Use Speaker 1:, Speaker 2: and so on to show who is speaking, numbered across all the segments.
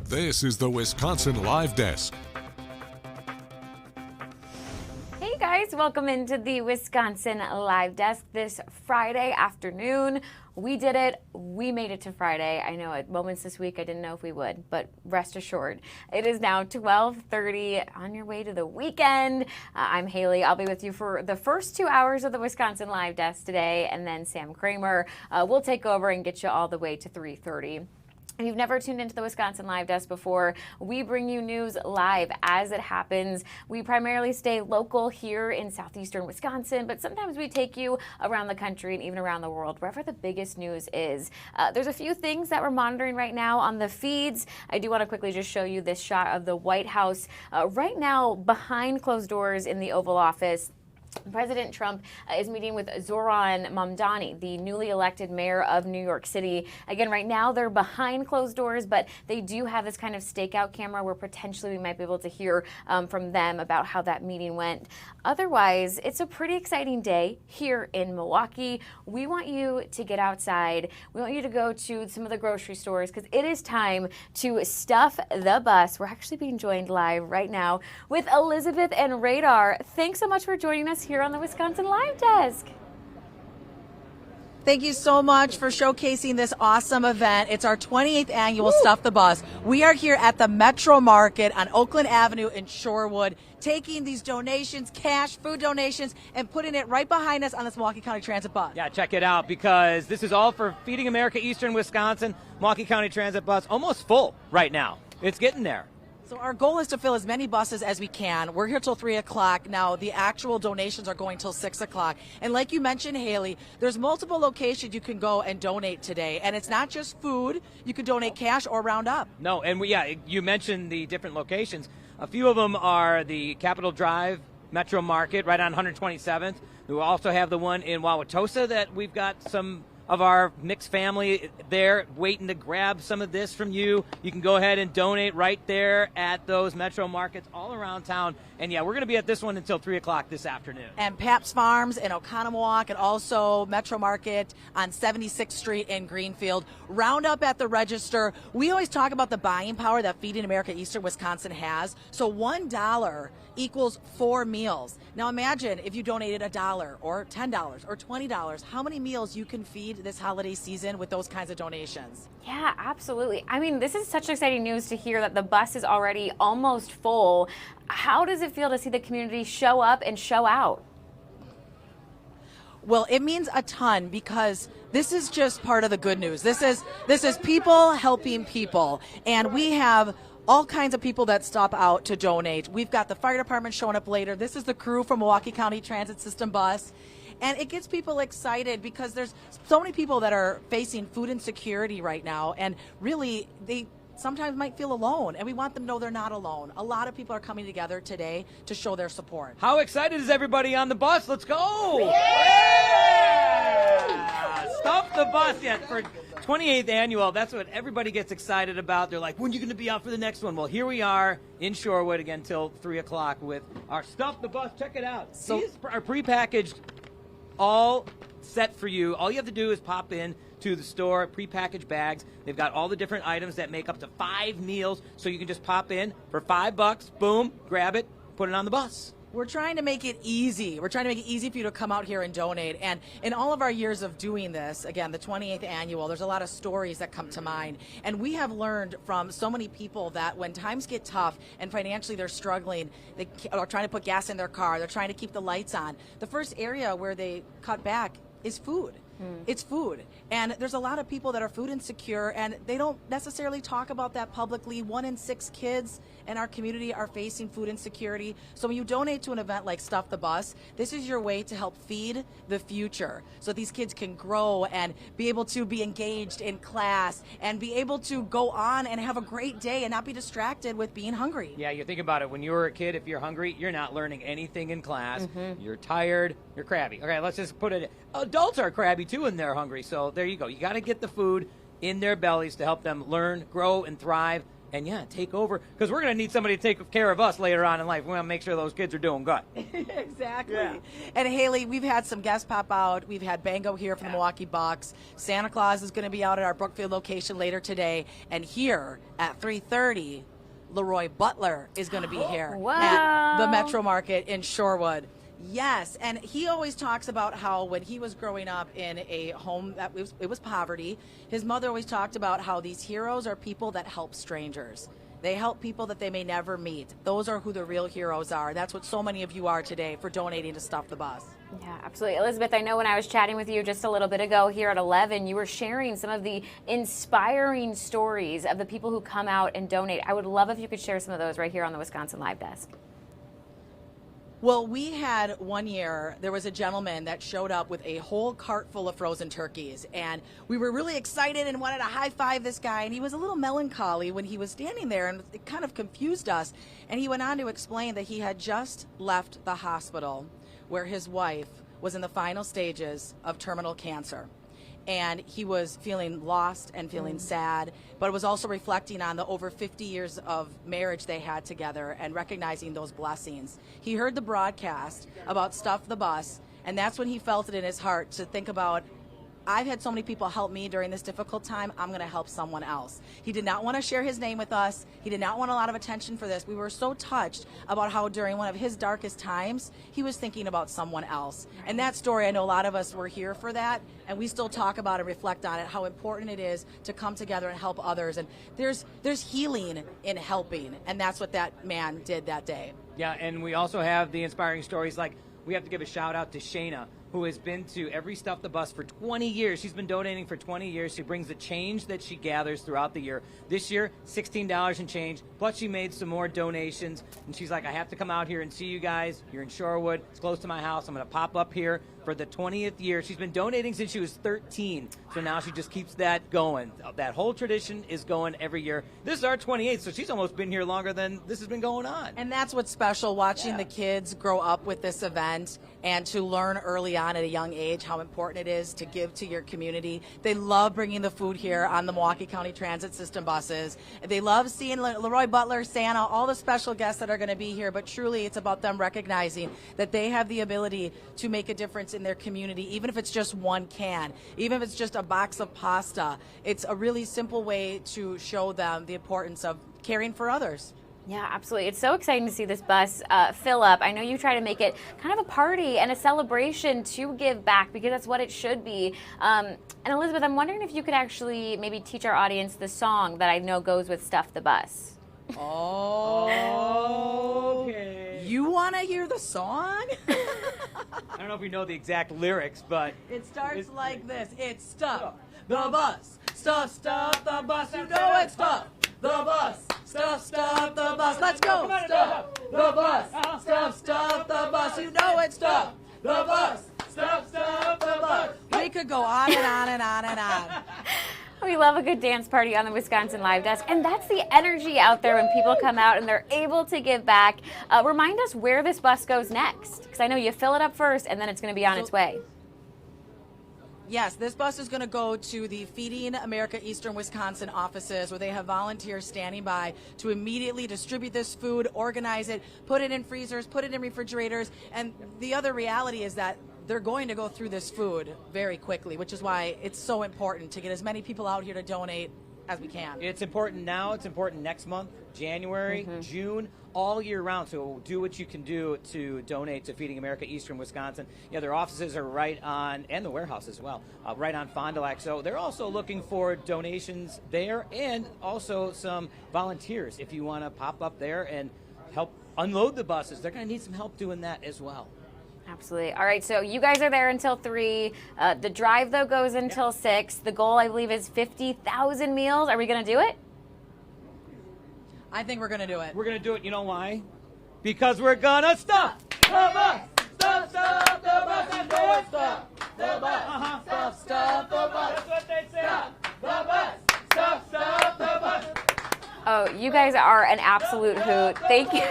Speaker 1: This is the Wisconsin Live Desk.
Speaker 2: Hey guys, welcome into the Wisconsin Live Desk this Friday afternoon. We did it. We made it to Friday. I know at moments this week I didn't know if we would, but rest assured, it is now 12:30 on your way to the weekend. I'm Haley. I'll be with you for the first 2 hours of the Wisconsin Live Desk today, and then Sam Kramer will take over and get you all the way to 3:30. If you've never tuned into the Wisconsin Live Desk before, we bring you news live as it happens. We primarily stay local here in southeastern Wisconsin, but sometimes we take you around the country and even around the world, wherever the biggest news is. There's a few things that we're monitoring right now on the feeds. I do want to quickly just show you this shot of the White House right now behind closed doors in the Oval Office. President Trump is meeting with Zoran Mamdani, the newly elected mayor of New York City. Again, right now they're behind closed doors, but they do have this kind of stakeout camera where potentially we might be able to hear from them about how that meeting went. Otherwise, it's a pretty exciting day here in Milwaukee. We want you to get outside. We want you to go to some of the grocery stores because it is time to stuff the bus. We're actually being joined live right now with Elizabeth and Radar. Thanks so much for joining us here on the Wisconsin Live Desk.
Speaker 3: Thank you so much for showcasing this awesome event. It's our 28th annual Stuff the Bus. We are here at the Metro Market on Oakland Avenue in Shorewood, taking these donations, cash, food donations, and putting it right behind us on this Milwaukee County Transit bus.
Speaker 4: Yeah, check it out because this is all for Feeding America Eastern Wisconsin. Milwaukee County Transit bus almost full right now. It's getting there.
Speaker 3: So our goal is to fill as many buses as we can. We're here till 3 o'clock. Now, the actual donations are going till 6 o'clock. And like you mentioned, Haley, there's multiple locations you can go and donate today. And it's not just food. You can donate cash or round up.
Speaker 4: No, and you mentioned the different locations. A few of them are the Capitol Drive Metro Market right on 127th. We also have the one in Wauwatosa that we've got some of our mixed family there waiting to grab some of this from you. You can go ahead and donate right there at those Metro Markets all around town. And yeah, we're going to be at this one until 3 o'clock this afternoon.
Speaker 3: And Pabst Farms in Oconomowoc and also Metro Market on 76th Street in Greenfield. Round up at the register. We always talk about the buying power that Feeding America Eastern Wisconsin has. So $1 equals 4 meals. Now imagine if you donated $1 or $10 or $20, how many meals you can feed this holiday season with those kinds of donations.
Speaker 2: Yeah, absolutely. I mean, this is such exciting news to hear that the bus is already almost full. How does it feel to see the community show up and show out?
Speaker 3: Well, it means a ton because this is just part of the good news. This is people helping people, and we have all kinds of people that stop out to donate. We've got the fire department showing up later. This is the crew from Milwaukee County Transit System bus. And it gets people excited because there's so many people that are facing food insecurity right now, and really they sometimes might feel alone, and we want them to know they're not alone. A lot of people are coming together today to show their support.
Speaker 4: How excited is everybody on the bus? Let's go! Yeah! Stuff the bus yet for 28th annual. That's what everybody gets excited about. They're like, when are you going to be out for the next one? Well, here we are in Shorewood again till 3 o'clock with our Stuff the Bus. Check it out. So these are prepackaged, all set for you. All you have to do is pop in to the store, prepackaged bags. They've got all the different items that make up to 5 meals, so you can just pop in for $5, boom, grab it, put it on the bus.
Speaker 3: We're trying to make it easy. We're trying to make it easy for you to come out here and donate. And in all of our years of doing this, again, the 28th annual, there's a lot of stories that come to mind. And we have learned from so many people that when times get tough and financially they're struggling, they are trying to put gas in their car, they're trying to keep the lights on. The first area where they cut back is food. It's food. And there's a lot of people that are food insecure, and they don't necessarily talk about that publicly. 1 in 6 kids in our community are facing food insecurity. So when you donate to an event like Stuff the Bus, this is your way to help feed the future so these kids can grow and be able to be engaged in class and be able to go on and have a great day and not be distracted with being hungry.
Speaker 4: Yeah, you think about it. When you were a kid, if you're hungry, you're not learning anything in class. You're tired. You're crabby. Okay, let's just put it. Adults are crabby too when they're hungry. So there you go. You got to get the food in their bellies to help them learn, grow, and thrive and take over, because we're going to need somebody to take care of us later on in life. We want to make sure those kids are doing good.
Speaker 3: Exactly.
Speaker 4: Yeah.
Speaker 3: And Haley, we've had some guests pop out. We've had Bango here from the Milwaukee Bucks. Santa Claus is going to be out at our Brookfield location later today. And here at 3:30, Leroy Butler is going to be here at the Metro Market in Shorewood. Yes, and he always talks about how when he was growing up in a home that it was poverty, his mother always talked about how these heroes are people that help strangers. They help people that they may never meet. Those are who the real heroes are. That's what so many of you are today for donating to Stuff the Bus.
Speaker 2: Yeah, absolutely. Elizabeth, I know when I was chatting with you just a little bit ago here at 11, you were sharing some of the inspiring stories of the people who come out and donate. I would love if you could share some of those right here on the Wisconsin Live Desk.
Speaker 3: Well, we had one year, there was a gentleman that showed up with a whole cart full of frozen turkeys, and we were really excited and wanted to high-five this guy, and he was a little melancholy when he was standing there, and it kind of confused us. And he went on to explain that he had just left the hospital where his wife was in the final stages of terminal cancer. And he was feeling lost and feeling sad, but was also reflecting on the over 50 years of marriage they had together and recognizing those blessings. He heard the broadcast about Stuff the Bus, and that's when he felt it in his heart to think about, I've had so many people help me during this difficult time, I'm going to help someone else. He did not want to share his name with us. He did not want a lot of attention for this. We were so touched about how during one of his darkest times, he was thinking about someone else. And that story, I know a lot of us were here for that, and we still talk about and reflect on it, how important it is to come together and help others. And there's healing in helping, and that's what that man did that day.
Speaker 4: Yeah, and we also have the inspiring stories, like we have to give a shout out to Shayna, who has been to every Stuff the Bus for 20 years. She's been donating for 20 years. She brings the change that she gathers throughout the year. This year, $16 and change, plus she made some more donations. And she's like, I have to come out here and see you guys. You're in Shorewood. It's close to my house. I'm going to pop up here for the 20th year. She's been donating since she was 13, so now she just keeps that going. That whole tradition is going every year. This is our 28th, so she's almost been here longer than this has been going on.
Speaker 3: And that's what's special, watching the kids grow up with this event and to learn early on at a young age how important it is to give to your community. They love bringing the food here on the Milwaukee County Transit System buses. They love seeing Leroy Butler, Santa, all the special guests that are going to be here, but truly it's about them recognizing that they have the ability to make a difference in their community, even if it's just one can, even if it's just a box of pasta. It's a really simple way to show them the importance of caring for others.
Speaker 2: Yeah, absolutely. It's so exciting to see this bus fill up. I know you try to make it kind of a party and a celebration to give back, because that's what it should be. And Elizabeth, I'm wondering if you could actually maybe teach our audience the song that I know goes with Stuff the Bus.
Speaker 3: Oh,
Speaker 4: okay.
Speaker 3: You want to hear the song?
Speaker 4: I don't know if we know the exact lyrics, but
Speaker 3: It starts like this. It's Stuff the Bus. Stuff the bus. You know it's Stuff the Bus. Stuff the bus. Let's go. Stuff the bus. Stuff the bus. You know it's Stuff the Bus. Stuff the bus. We could go on and on and on and on.
Speaker 2: We love a good dance party on the Wisconsin Live Desk, and that's the energy out there when people come out and they're able to give back. Remind us where this bus goes next, because I know you fill it up first and then it's going to be on its way.
Speaker 3: Yes, this bus is going to go to the Feeding America Eastern Wisconsin offices, where they have volunteers standing by to immediately distribute this food, organize it, put it in freezers, put it in refrigerators. And the other reality is that they're going to go through this food very quickly, which is why it's so important to get as many people out here to donate as we can.
Speaker 4: it's important now. It's important next month, January, June, all year round. So do what you can do to donate to Feeding America Eastern Wisconsin. Yeah, their offices are right on, and the warehouse as well, right on Fond du Lac. So they're also looking for donations there, and also some volunteers if you want to pop up there and help unload the buses. They're going to need some help doing that as well.
Speaker 2: Absolutely. All right, so you guys are there until 3. The drive, though, goes until 6. The goal, I believe, is 50,000 meals. Are we going to do it?
Speaker 3: I think we're going to do it.
Speaker 4: We're going to do it. You know why? Because we're going to stuff the bus. Stuff the bus. You know it's stuff the bus. Stuff the bus. That's what they say. Stuff the bus. Stuff the bus.
Speaker 2: Oh, you guys are an absolute hoot. Thank you.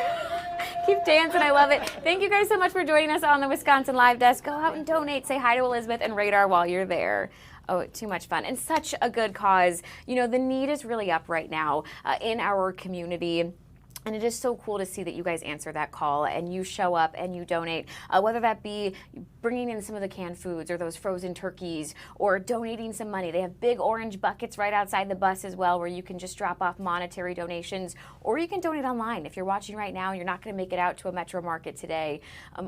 Speaker 2: Keep dancing. I love it. Thank you guys so much for joining us on the Wisconsin Live Desk. Go out and donate. Say hi to Elizabeth and Radar while you're there. Oh, too much fun. And such a good cause. You know, the need is really up right now in our community. And it is so cool to see that you guys answer that call and you show up and you donate, whether that be bringing in some of the canned foods or those frozen turkeys or donating some money. They have big orange buckets right outside the bus as well where you can just drop off monetary donations, or you can donate online. If you're watching right now and you're not going to make it out to a Metro Market today,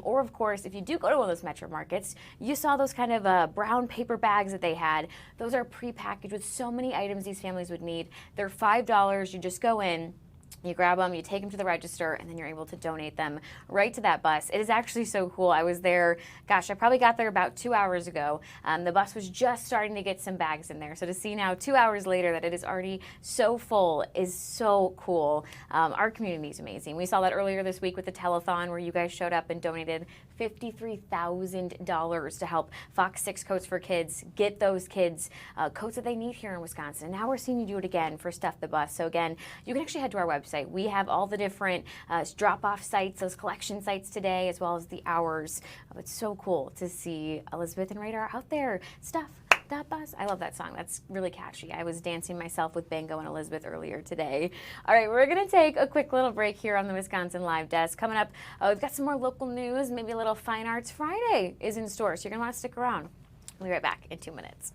Speaker 2: or of course, if you do go to one of those Metro Markets, you saw those kind of brown paper bags that they had. Those are prepackaged with so many items these families would need. They're $5. You just go in, you grab them, you take them to the register, and then you're able to donate them right to that bus. It is actually so cool. I was there, gosh, I probably got there about 2 hours ago. The bus was just starting to get some bags in there. So to see now 2 hours later that it is already so full is so cool. Our community is amazing. We saw that earlier this week with the telethon where you guys showed up and donated $53,000 to help FOX6 Coats for Kids get those kids coats that they need here in Wisconsin. And now we're seeing you do it again for Stuff the Bus. So again, you can actually head to our website. We have all the different drop-off sites, those collection sites today, as well as the hours. It's so cool to see Elizabeth and Radar out there. Stuff the Bus. I love that song. That's really catchy. I was dancing myself with Bango and Elizabeth earlier today. All right, we're going to take a quick little break here on the Wisconsin Live Desk. Coming up, we've got some more local news, maybe a little Fine Arts Friday is in store, so you're going to want to stick around. We'll be right back in 2 minutes.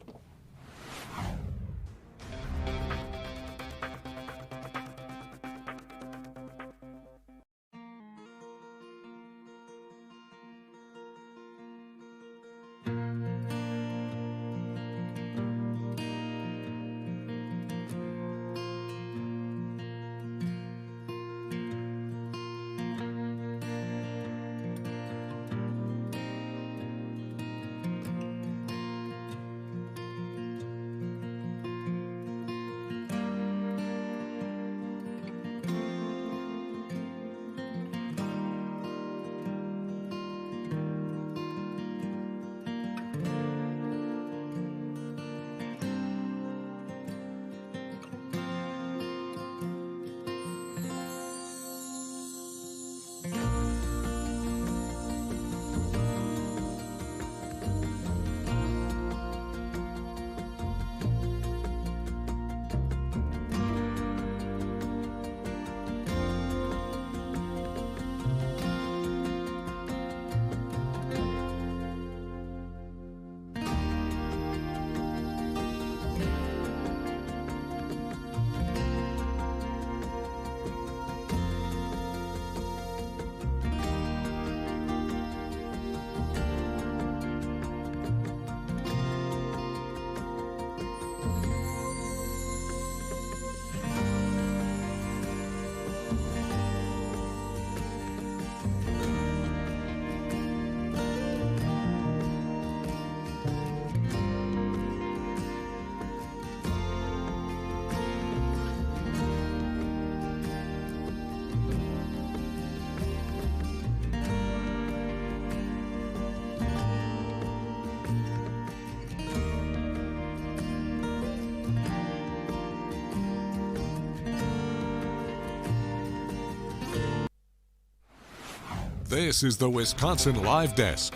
Speaker 1: This is the Wisconsin Live Desk.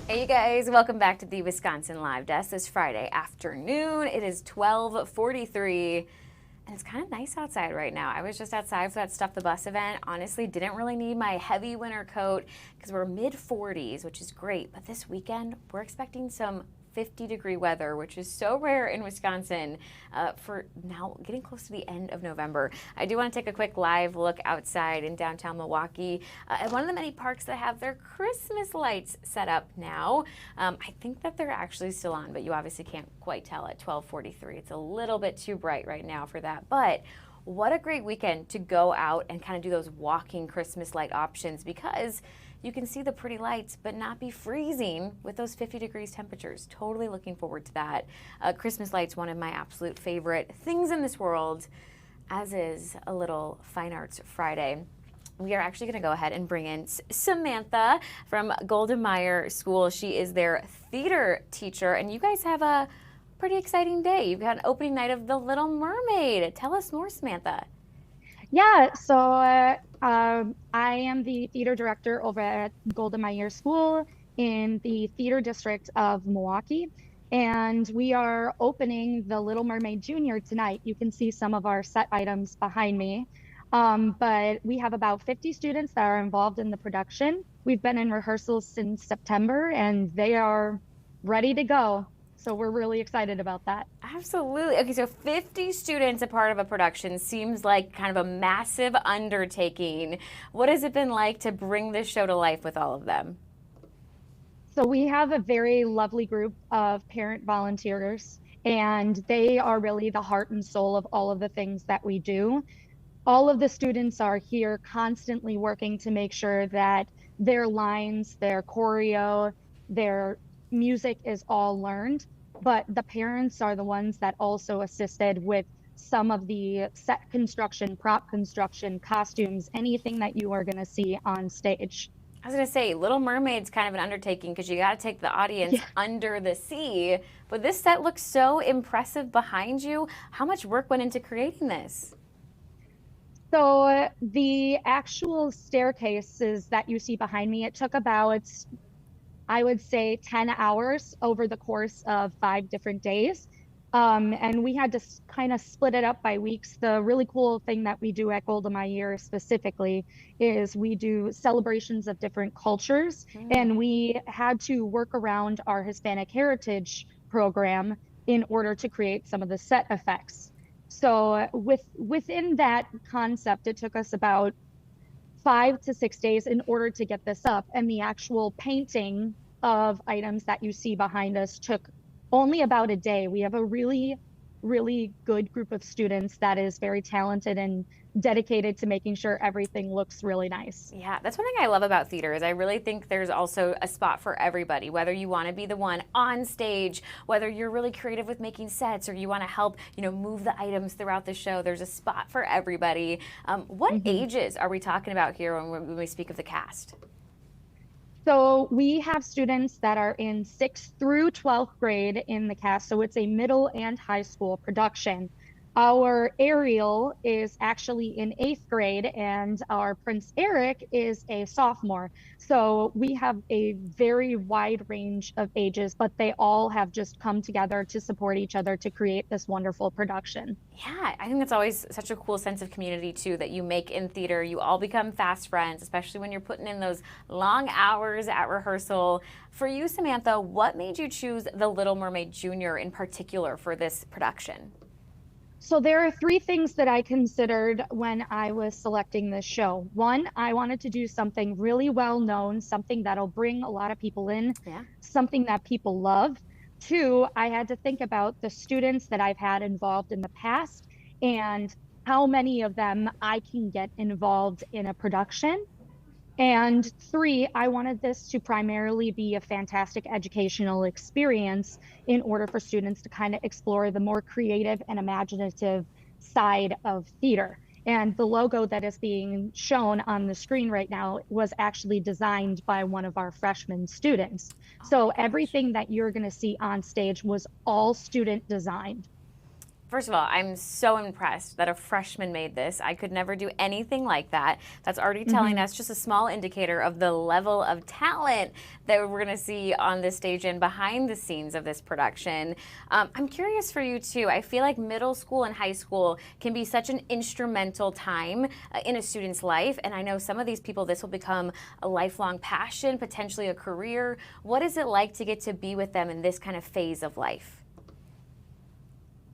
Speaker 2: Hey you guys, welcome back to the Wisconsin Live Desk this Friday afternoon. It is 12:43 and it's kind of nice outside right now. I was just outside for that Stuff the Bus event. Honestly, didn't really need my heavy winter coat because we're mid-40s, which is great. But this weekend, we're expecting some 50-degree weather, which is so rare in Wisconsin for now getting close to the end of November. I do want to take a quick live look outside in downtown Milwaukee at one of the many parks that have their Christmas lights set up now. I think that they're actually still on, but you obviously can't quite tell at 12:43. It's a little bit too bright right now for that, but what a great weekend to go out and kind of do those walking Christmas light options, because you can see the pretty lights but not be freezing with those 50 degrees temperatures. Totally looking forward to that. Christmas lights, one of my absolute favorite things in this world, as is a little Fine Arts Friday. We are actually going to go ahead and bring in Samantha from Golda Meir School. She is their theater teacher, and you guys have a pretty exciting day. You've got an opening night of The Little Mermaid. Tell us more, Samantha.
Speaker 5: Yeah, so I am the theater director over at Golda Meir School in the theater district of Milwaukee. And we are opening the Little Mermaid Junior tonight. You can see some of our set items behind me. But we have about 50 students that are involved in the production. We've been in rehearsals since September and they are ready to go. So we're really excited about that.
Speaker 2: Absolutely. Okay, so 50 students a part of a production seems like kind of a massive undertaking. What has it been like to bring this show to life with all of them?
Speaker 5: So we have a very lovely group of parent volunteers, and they are really the heart and soul of all of the things that we do. All of the students are here constantly working to make sure that their lines, their choreo, their music is all learned. But the parents are the ones that also assisted with some of the set construction, prop construction, costumes, anything that you are going to see on stage.
Speaker 2: I was going to say, Little Mermaid's kind of an undertaking because you got to take the audience under the sea. But this set looks so impressive behind you. How much work went into creating this?
Speaker 5: So the actual staircases that you see behind me, it took about, I would say, 10 hours over the course of 5 different days. And we had to kind of split it up by weeks. The really cool thing that we do at Golda Meir specifically is we do celebrations of different cultures, and we had to work around our Hispanic Heritage program in order to create some of the set effects. So within that concept, it took us about 5 to 6 days in order to get this up, and the actual painting of items that you see behind us took only about a day. We have a really, really good group of students that is very talented and dedicated to making sure everything looks really nice.
Speaker 2: Yeah, that's one thing I love about theater is I really think there's also a spot for everybody, whether you want to be the one on stage, whether you're really creative with making sets, or you want to help, move the items throughout the show. There's a spot for everybody. What ages are we talking about here when we speak of the cast?
Speaker 5: So we have students that are in 6th through 12th grade in the cast. So it's a middle and high school production. Our Ariel is actually in 8th grade and our Prince Eric is a sophomore. So we have a very wide range of ages, but they all have just come together to support each other to create this wonderful production.
Speaker 2: Yeah, I think that's always such a cool sense of community too that you make in theater. You all become fast friends, especially when you're putting in those long hours at rehearsal. For you, Samantha, what made you choose The Little Mermaid Junior in particular for this production?
Speaker 5: So there are 3 things that I considered when I was selecting this show. 1, I wanted to do something really well known, something that'll bring a lot of people in, something that people love. 2, I had to think about the students that I've had involved in the past and how many of them I can get involved in a production. And 3, I wanted this to primarily be a fantastic educational experience in order for students to kind of explore the more creative and imaginative side of theater. And the logo that is being shown on the screen right now was actually designed by one of our freshman students. So everything that you're going to see on stage was all student designed.
Speaker 2: First of all, I'm so impressed that a freshman made this. I could never do anything like that. That's already telling us just a small indicator of the level of talent that we're going to see on this stage and behind the scenes of this production. I'm curious for you too. I feel like middle school and high school can be such an instrumental time in a student's life. And I know some of these people, this will become a lifelong passion, potentially a career. What is it like to get to be with them in this kind of phase of life?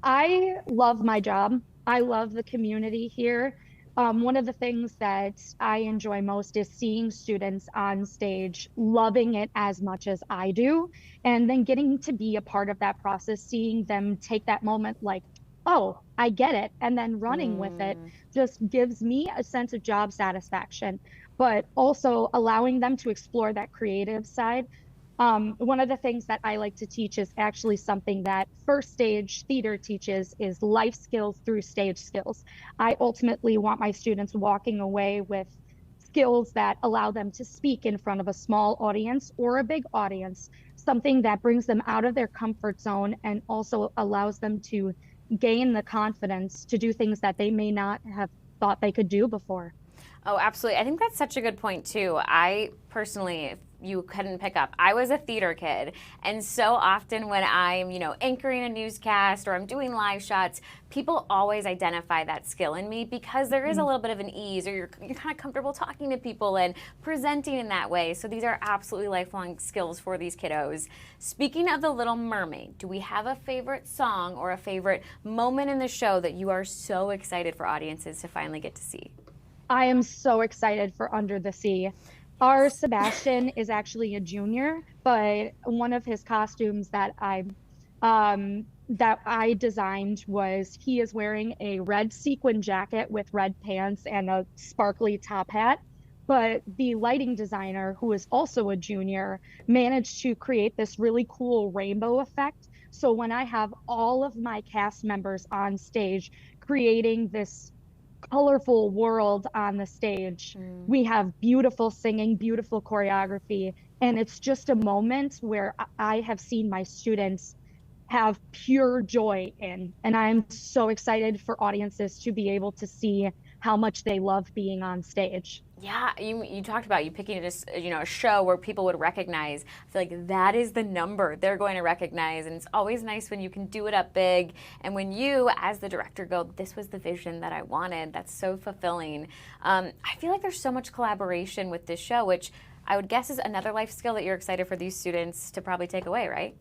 Speaker 5: I love my job. I love the community here. One of the things that I enjoy most is seeing students on stage loving it as much as I do, and then getting to be a part of that process, seeing them take that moment like, oh, I get it, and then running with it just gives me a sense of job satisfaction, but also allowing them to explore that creative side. One of the things that I like to teach is actually something that First Stage Theater teaches is life skills through stage skills. I ultimately want my students walking away with skills that allow them to speak in front of a small audience or a big audience, something that brings them out of their comfort zone and also allows them to gain the confidence to do things that they may not have thought they could do before.
Speaker 2: Oh, absolutely. I think that's such a good point, too. I personally, if you couldn't pick up, I was a theater kid. And so often when I'm, anchoring a newscast or I'm doing live shots, people always identify that skill in me because there is a little bit of an ease, or you're kind of comfortable talking to people and presenting in that way. So these are absolutely lifelong skills for these kiddos. Speaking of The Little Mermaid, do we have a favorite song or a favorite moment in the show that you are so excited for audiences to finally get to see?
Speaker 5: I am so excited for Under the Sea. Our Sebastian is actually a junior, but one of his costumes that I designed was he is wearing a red sequin jacket with red pants and a sparkly top hat. But the lighting designer, who is also a junior, managed to create this really cool rainbow effect. So when I have all of my cast members on stage creating this colorful world on the stage, we have beautiful singing, beautiful choreography, and it's just a moment where I have seen my students have pure joy in, and I'm so excited for audiences to be able to see how much they love being on stage.
Speaker 2: Yeah, you talked about you picking a show where people would recognize. I feel like that is the number they're going to recognize, and it's always nice when you can do it up big. And when you, as the director, go, "This was the vision that I wanted." That's so fulfilling. I feel like there's so much collaboration with this show, which I would guess is another life skill that you're excited for these students to probably take away, right?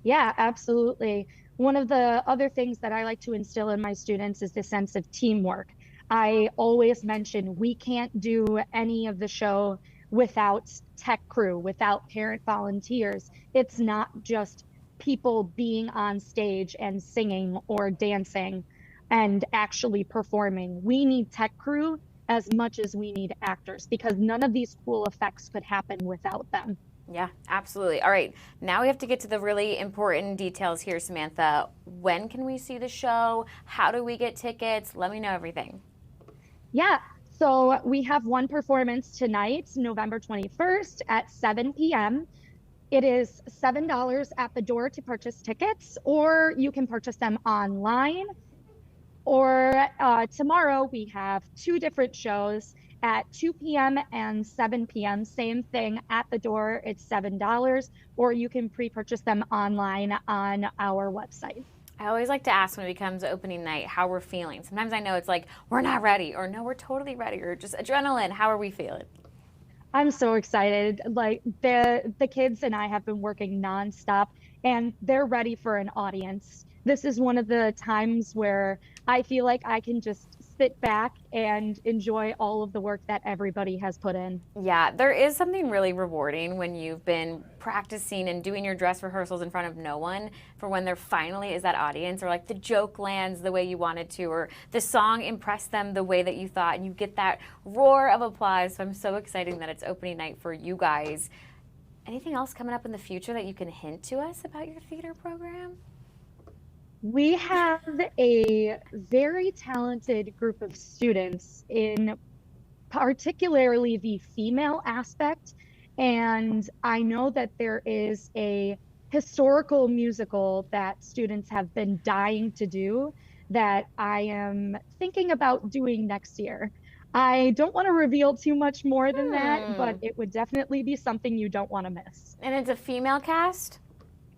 Speaker 5: Yeah, absolutely. One of the other things that I like to instill in my students is the sense of teamwork. I always mention we can't do any of the show without tech crew, without parent volunteers. It's not just people being on stage and singing or dancing and actually performing. We need tech crew as much as we need actors, because none of these cool effects could happen without them.
Speaker 2: Yeah, absolutely. All right, now we have to get to the really important details here, Samantha. When can we see the show? How do we get tickets? Let me know everything.
Speaker 5: Yeah, so we have one performance tonight, November 21st at 7 p.m. It is $7 at the door to purchase tickets, or you can purchase them online. Or tomorrow we have two different shows at 2 p.m. and 7 p.m. Same thing at the door, it's $7, or you can pre-purchase them online on our website.
Speaker 2: I always like to ask when it becomes opening night how we're feeling. Sometimes I know it's like, we're not ready, or no, we're totally ready, or just adrenaline. How are we feeling?
Speaker 5: I'm so excited. Like the kids and I have been working nonstop, and they're ready for an audience. This is one of the times where I feel like I can just sit back and enjoy all of the work that everybody has put in.
Speaker 2: Yeah, there is something really rewarding when you've been practicing and doing your dress rehearsals in front of no one, for when there finally is that audience, or like the joke lands the way you wanted to, or the song impressed them the way that you thought, and you get that roar of applause. So I'm so excited that it's opening night for you guys. Anything else coming up in the future that you can hint to us about your theater program?
Speaker 5: We have a very talented group of students in particularly the female aspect. And I know that there is a historical musical that students have been dying to do that I am thinking about doing next year. I don't want to reveal too much more than that, but it would definitely be something you don't want to miss.
Speaker 2: And it's a female cast?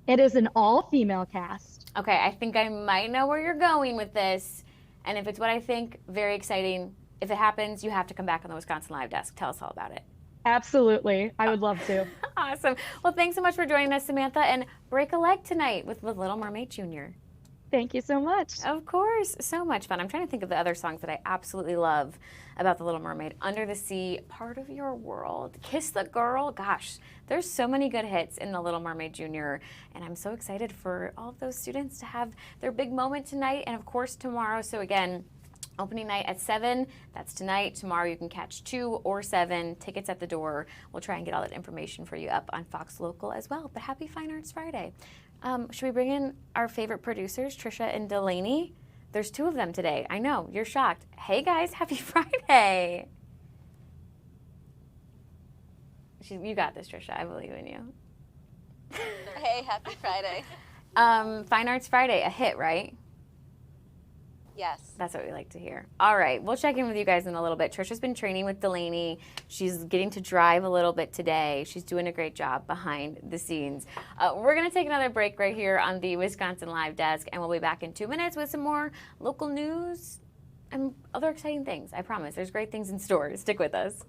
Speaker 5: It is an all-female cast.
Speaker 2: Okay, I think I might know where you're going with this. And if it's what I think, very exciting. If it happens, you have to come back on the Wisconsin Live Desk. Tell us all about it.
Speaker 5: Absolutely. I would love to.
Speaker 2: Awesome. Well, thanks so much for joining us, Samantha. And break a leg tonight with The Little Mermaid Jr.
Speaker 5: Thank you so much.
Speaker 2: Of course. So much fun. I'm trying to think of the other songs that I absolutely love about The Little Mermaid. Under the Sea, Part of Your World, Kiss the Girl. Gosh, there's so many good hits in The Little Mermaid Jr. And I'm so excited for all of those students to have their big moment tonight and, of course, tomorrow. So, again, opening night at 7. That's tonight. Tomorrow you can catch 2 or 7. Tickets at the door. We'll try and get all that information for you up on Fox Local as well. But happy Fine Arts Friday. Should we bring in our favorite producers, Trisha and Delaney? There's 2 of them today. I know, you're shocked. Hey guys, happy Friday. You got this, Trisha. I believe in you.
Speaker 6: Hey, happy Friday.
Speaker 2: Fine Arts Friday, a hit, right?
Speaker 6: Yes.
Speaker 2: That's what we like to hear. All right, we'll check in with you guys in a little bit. Trisha's been training with Delaney. She's getting to drive a little bit today. She's doing a great job behind the scenes. We're going to take another break right here on the Wisconsin Live Desk, and we'll be back in 2 minutes with some more local news and other exciting things. I promise. There's great things in store. Stick with us.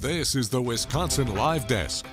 Speaker 1: This is the Wisconsin Live Desk.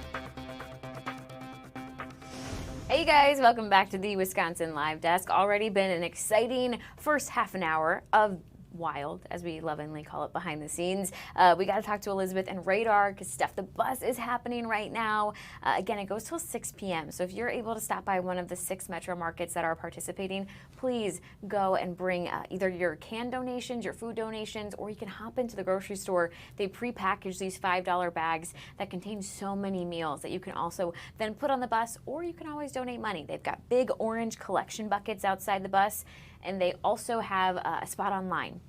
Speaker 2: Hey guys, welcome back to the Wisconsin Live Desk. Already been an exciting first half an hour of wild, as we lovingly call it, behind the scenes. We got to talk to Elizabeth and Radar because Stuff the Bus is happening right now. Again, it goes till 6 p.m. So if you're able to stop by one of the 6 metro markets that are participating, please go and bring either your canned donations, your food donations, or you can hop into the grocery store. They pre-package these $5 bags that contain so many meals that you can also then put on the bus, or you can always donate money. They've got big orange collection buckets outside the bus, and they also have a spot online.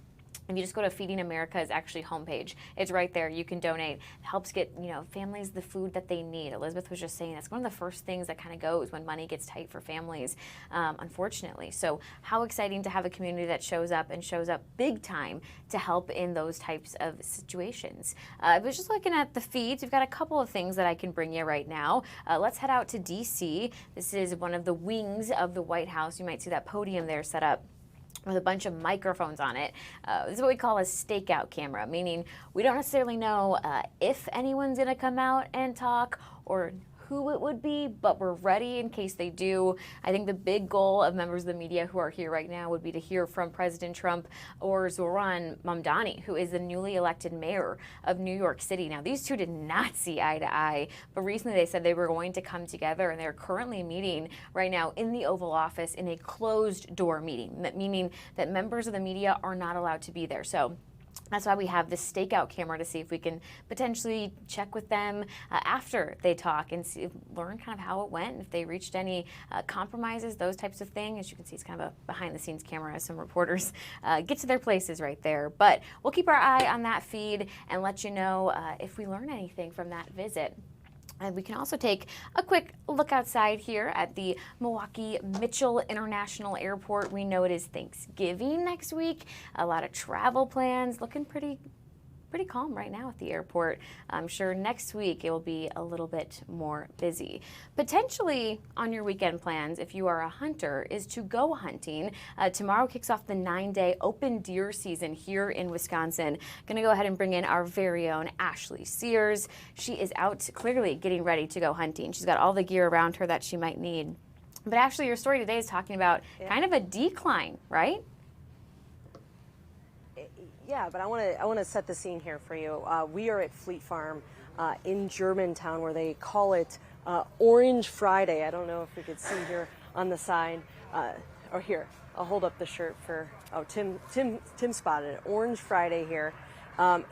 Speaker 2: If you just go to Feeding America's actually homepage, it's right there. You can donate. It helps get families the food that they need. Elizabeth was just saying that's one of the first things that kind of goes when money gets tight for families, unfortunately. So how exciting to have a community that shows up and shows up big time to help in those types of situations. I was just looking at the feeds. We've got a couple of things that I can bring you right now. Let's head out to D.C. This is one of the wings of the White House. You might see that podium there set up with a bunch of microphones on it. This is what we call a stakeout camera, meaning we don't necessarily know if anyone's gonna come out and talk or who it would be, but we're ready in case they do. I think the big goal of members of the media who are here right now would be to hear from President Trump or Zohran Mamdani, who is the newly elected mayor of New York City. Now, these two did not see eye to eye, but recently they said they were going to come together, and they're currently meeting right now in the Oval Office in a closed door meeting, meaning that members of the media are not allowed to be there. So that's why we have this stakeout camera to see if we can potentially check with them after they talk and learn kind of how it went, if they reached any compromises, those types of things. As you can see, it's kind of a behind-the-scenes camera as some reporters get to their places right there. But we'll keep our eye on that feed and let you know if we learn anything from that visit. And we can also take a quick look outside here at the Milwaukee Mitchell International Airport. We know it is Thanksgiving next week. A lot of travel plans looking pretty pretty calm right now at the airport. I'm sure next week it will be a little bit more busy. Potentially on your weekend plans, if you are a hunter, is to go hunting. Tomorrow kicks off the 9-day open deer season here in Wisconsin. Going to go ahead and bring in our very own Ashley Sears. She is out clearly getting ready to go hunting. She's got all the gear around her that she might need. But Ashley, your story today is talking about kind of a decline, right?
Speaker 6: Yeah, but I want to set the scene here for you. We are at Fleet Farm in Germantown, where they call it Orange Friday. I don't know if we could see here on the sign, or here. I'll hold up the shirt for. Oh, Tim spotted it. Orange Friday here.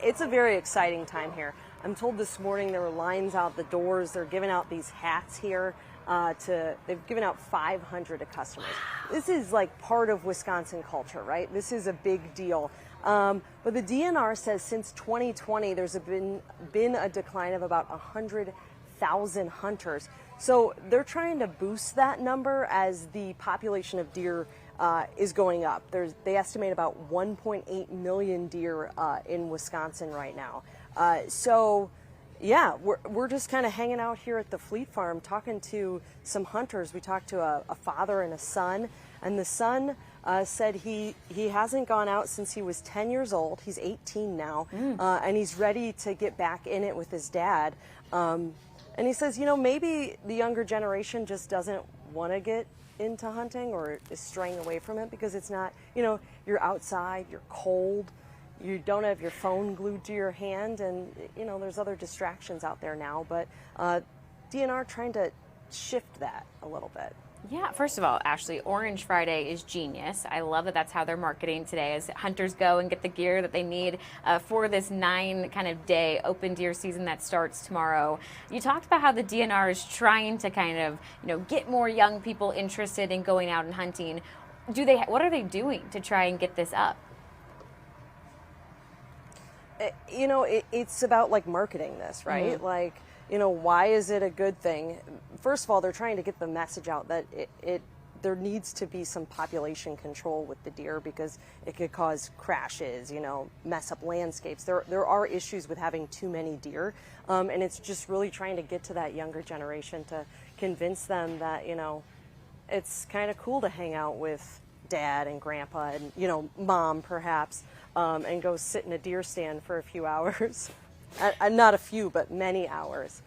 Speaker 6: It's a very exciting time here. I'm told this morning there were lines out the doors. They're giving out these hats here. They've given out 500 to customers. This is like part of Wisconsin culture, right? This is a big deal. But the DNR says since 2020, there's been a decline of about 100,000 hunters. So they're trying to boost that number as the population of deer is going up. They estimate about 1.8 million deer in Wisconsin right now. Yeah, we're just kind of hanging out here at the Fleet Farm talking to some hunters. We talked to a father and a son, and the son said he hasn't gone out since he was 10 years old. He's 18 now, and he's ready to get back in it with his dad. And he says, you know, maybe the younger generation just doesn't want to get into hunting or is straying away from it because it's not, you know, you're outside, you're cold. You don't have your phone glued to your hand, and you know there's other distractions out there now. But DNR trying to shift that a little bit.
Speaker 2: Yeah, first of all, Ashley, Orange Friday is genius. I love that that's how they're marketing today, as hunters go and get the gear that they need for this 9 kind of day open deer season that starts tomorrow. You talked about how the DNR is trying to kind of, you know, get more young people interested in going out and hunting. What are they doing to try and get this up?
Speaker 6: You know, it's about like marketing this, right? Mm-hmm. Like, you know, why is it a good thing? First of all, they're trying to get the message out that there needs to be some population control with the deer because it could cause crashes, you know, mess up landscapes. There are issues with having too many deer, and it's just really trying to get to that younger generation to convince them that, you know, it's kind of cool to hang out with dad and grandpa and, you know, mom perhaps. And go sit in a deer stand for a few hours, not a few, but many hours,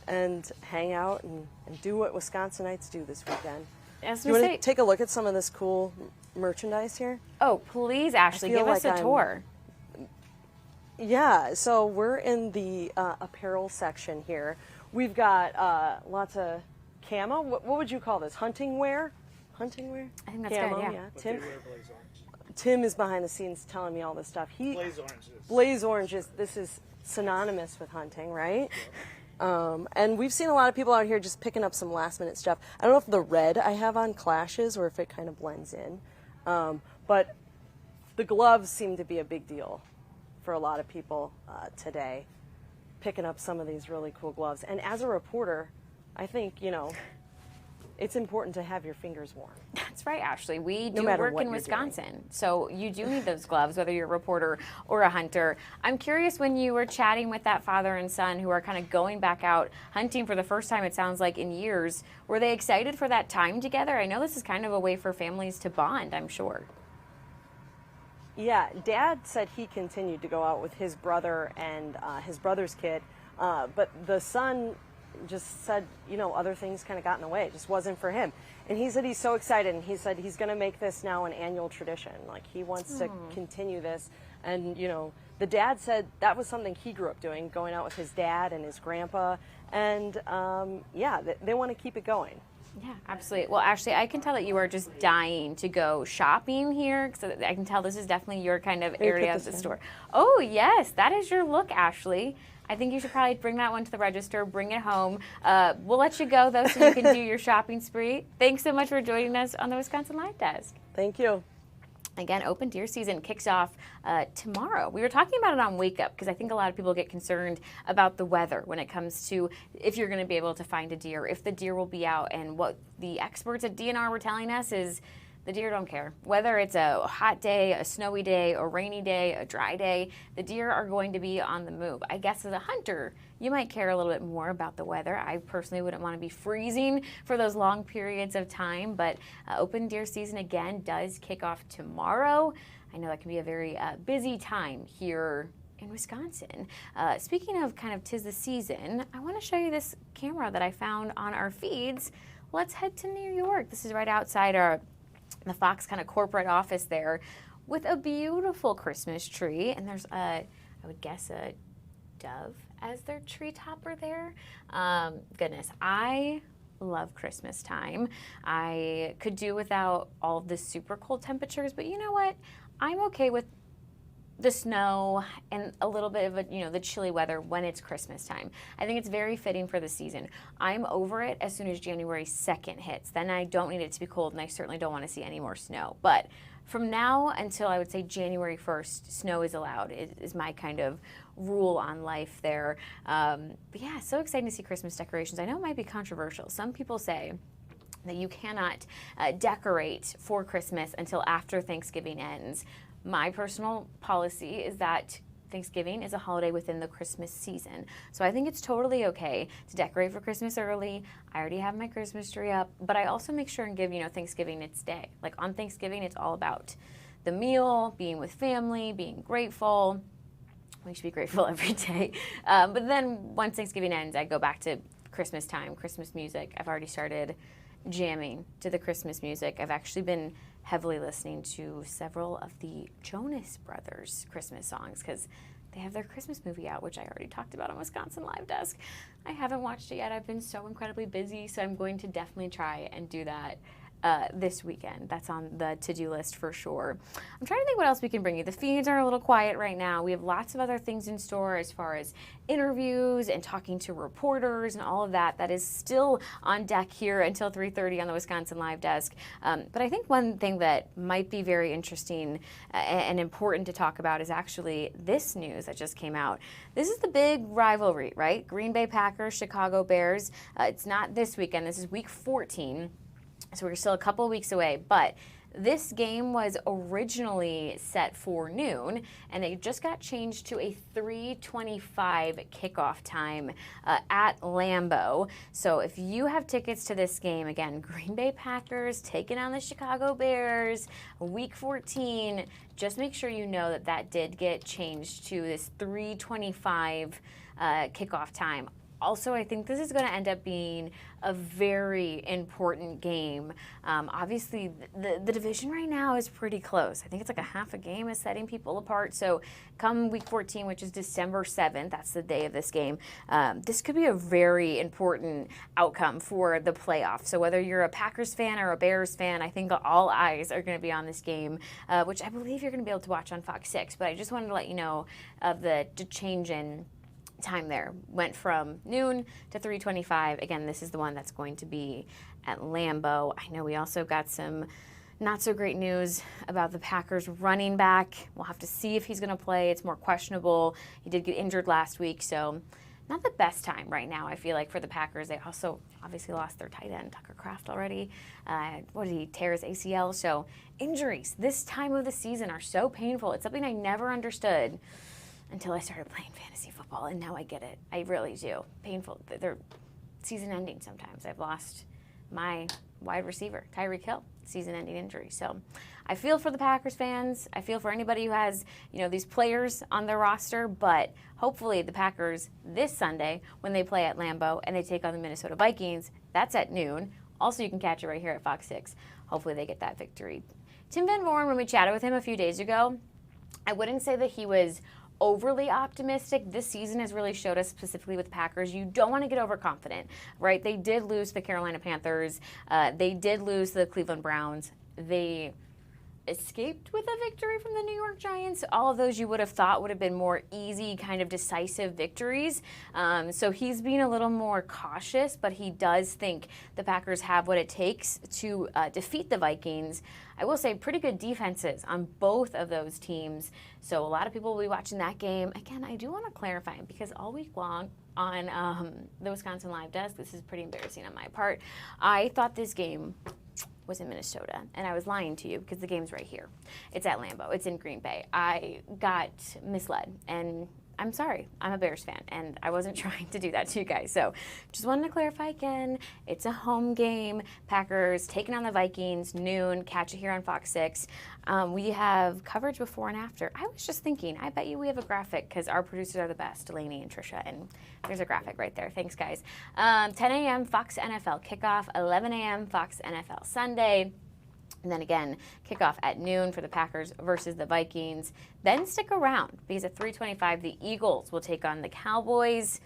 Speaker 6: and hang out and do what Wisconsinites do this weekend. Do you want to take a look at some of this cool merchandise here?
Speaker 2: Oh, please, Ashley, give us a tour.
Speaker 6: Yeah, so we're in the apparel section here. We've got lots of camo. What would you call this? Hunting wear? Hunting wear?
Speaker 2: I think that's
Speaker 6: camo,
Speaker 2: good, yeah.
Speaker 6: Tim is behind the scenes telling me all this stuff. Blaze oranges. This is synonymous with hunting, right? Yeah. And we've seen a lot of people out here just picking up some last minute stuff. I don't know if the red I have on clashes or if it kind of blends in. But the gloves seem to be a big deal for a lot of people today, picking up some of these really cool gloves. And as a reporter, I think, you know, it's important to have your fingers warm.
Speaker 2: That's right, Ashley. We do work in Wisconsin, so you do need those gloves, whether you're a reporter or a hunter. I'm curious, when you were chatting with that father and son who are kind of going back out hunting for the first time, it sounds like, in years, were they excited for that time together? I know this is kind of a way for families to bond, I'm sure.
Speaker 6: Yeah, Dad said he continued to go out with his brother and his brother's kid, but the son just said, you know, other things kind of got in the way. It just wasn't for him. And he said he's so excited, and he said he's going to make this now an annual tradition. Like, he wants to continue this. And, you know, the dad said that was something he grew up doing, going out with his dad and his grandpa. And, yeah, they want to keep it going.
Speaker 2: Yeah, absolutely. Well, Ashley, I can tell that you are just dying to go shopping here, because I can tell this is definitely your kind of area of the store. Oh, yes, that is your look, Ashley. I think you should probably bring that one to the register, bring it home. We'll let you go, though, so you can do your shopping spree. Thanks so much for joining us on the Wisconsin Live Desk.
Speaker 6: Thank you.
Speaker 2: Again, open deer season kicks off tomorrow. We were talking about it on Wake Up because I think a lot of people get concerned about the weather when it comes to if you're going to be able to find a deer, if the deer will be out. And what the experts at DNR were telling us is the deer don't care. Whether it's a hot day, a snowy day, a rainy day, a dry day, the deer are going to be on the move. I guess as a hunter, you might care a little bit more about the weather. I personally wouldn't want to be freezing for those long periods of time, but open deer season again does kick off tomorrow. I know that can be a very busy time here in Wisconsin. Speaking of kind of 'tis the season, I want to show you this camera that I found on our feeds. Let's head to New York. This is right outside the Fox kind of corporate office there with a beautiful Christmas tree. And there's I would guess a dove as their tree topper there. Goodness, I love Christmas time. I could do without all of the super cold temperatures, but you know what? I'm okay with the snow and a little bit of the chilly weather when it's Christmas time. I think it's very fitting for the season. I'm over it as soon as January 2nd hits. Then I don't need it to be cold, and I certainly don't want to see any more snow. But from now until I would say January 1st, snow is allowed. It is my kind of rule on life there. But yeah, so exciting to see Christmas decorations. I know it might be controversial. Some people say that you cannot decorate for Christmas until after Thanksgiving ends. My personal policy is that Thanksgiving is a holiday within the Christmas season. So I think it's totally okay to decorate for Christmas early. I already have my Christmas tree up, but I also make sure and give, Thanksgiving its day. Like on Thanksgiving, it's all about the meal, being with family, being grateful. We should be grateful every day. But then once Thanksgiving ends, I go back to Christmas time, Christmas music. I've already started jamming to the Christmas music. I've actually been heavily listening to several of the Jonas Brothers Christmas songs because they have their Christmas movie out, which I already talked about on Wisconsin Live Desk. I haven't watched it yet. I've been so incredibly busy, so I'm going to definitely try and do that this weekend. That's on the to-do list for sure. I'm trying to think what else we can bring you. The feeds are a little quiet right now. We have lots of other things in store as far as interviews and talking to reporters and all of that. That is still on deck here until 3:30 on the Wisconsin Live Desk. But I think one thing that might be very interesting and important to talk about is actually this news that just came out. This is the big rivalry, right? Green Bay Packers, Chicago Bears. It's not this weekend. This is week 14. So we're still a couple weeks away, but this game was originally set for noon, and it just got changed to a 3:25 kickoff time at Lambeau. So if you have tickets to this game, again, Green Bay Packers taking on the Chicago Bears, week 14, just make sure you know that did get changed to this 3:25 kickoff time. Also, I think this is going to end up being a very important game. Obviously, the division right now is pretty close. I think it's like a half a game is setting people apart. So come week 14, which is December 7th, that's the day of this game, this could be a very important outcome for the playoffs. So whether you're a Packers fan or a Bears fan, I think all eyes are going to be on this game, which I believe you're going to be able to watch on Fox 6. But I just wanted to let you know of the change in time there. Went from noon to 3:25. Again, this is the one that's going to be at Lambeau. I know we also got some not so great news about the Packers running back. We'll have to see if he's going to play. It's more questionable. He did get injured last week, so not the best time right now, I feel like, for the Packers. They also obviously lost their tight end, Tucker Kraft, already. What did he tear his ACL? So injuries this time of the season are so painful. It's something I never understood until I started playing fantasy football, and now I get it. I really do. Painful. They're season-ending sometimes. I've lost my wide receiver, Tyreek Hill, season-ending injury. So I feel for the Packers fans. I feel for anybody who has, these players on their roster, but hopefully the Packers this Sunday, when they play at Lambeau and they take on the Minnesota Vikings, that's at noon. Also, you can catch it right here at Fox 6. Hopefully they get that victory. Tim Van Vooren, when we chatted with him a few days ago, I wouldn't say that he was overly optimistic. This season has really showed us, specifically with Packers, you don't want to get overconfident, right? They did lose to the Carolina Panthers. They did lose to the Cleveland Browns. They escaped with a victory from the New York Giants. All of those you would have thought would have been more easy, kind of decisive victories. So he's being a little more cautious, but he does think the Packers have what it takes to defeat the Vikings. I will say pretty good defenses on both of those teams. So a lot of people will be watching that game. Again, I do want to clarify, because all week long on the Wisconsin Live Desk, this is pretty embarrassing on my part, I thought this game was in Minnesota, and I was lying to you because the game's right here. It's at Lambeau. It's in Green Bay. I got misled, and I'm sorry. I'm a Bears fan, and I wasn't trying to do that to you guys. So just wanted to clarify again. It's a home game. Packers taking on the Vikings, noon. Catch it here on Fox 6. We have coverage before and after. I was just thinking, I bet you we have a graphic because our producers are the best, Delaney and Trisha, and there's a graphic right there. Thanks, guys. 10 a.m. Fox NFL kickoff, 11 a.m. Fox NFL Sunday. And then again, kickoff at noon for the Packers versus the Vikings. Then stick around because at 3:25, the Eagles will take on the Cowboys.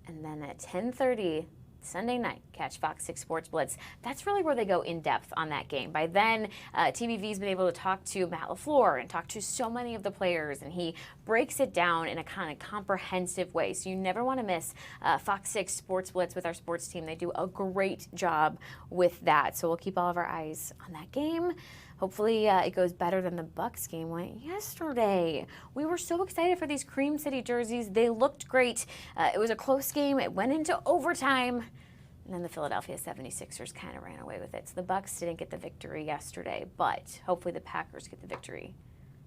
Speaker 2: And then at 10:30 Sunday night, catch Fox 6 Sports Blitz. That's really where they go in depth on that game. By then, TBV's been able to talk to Matt LaFleur and talk to so many of the players, and he breaks it down in a kind of comprehensive way. So you never want to miss Fox 6 Sports Blitz with our sports team. They do a great job with that. So we'll keep all of our eyes on that game. Hopefully it goes better than the Bucs game went yesterday. We were so excited for these Cream City jerseys. They looked great. It was a close game. It went into overtime. And then the Philadelphia 76ers kind of ran away with it. So the Bucs didn't get the victory yesterday, but hopefully the Packers get the victory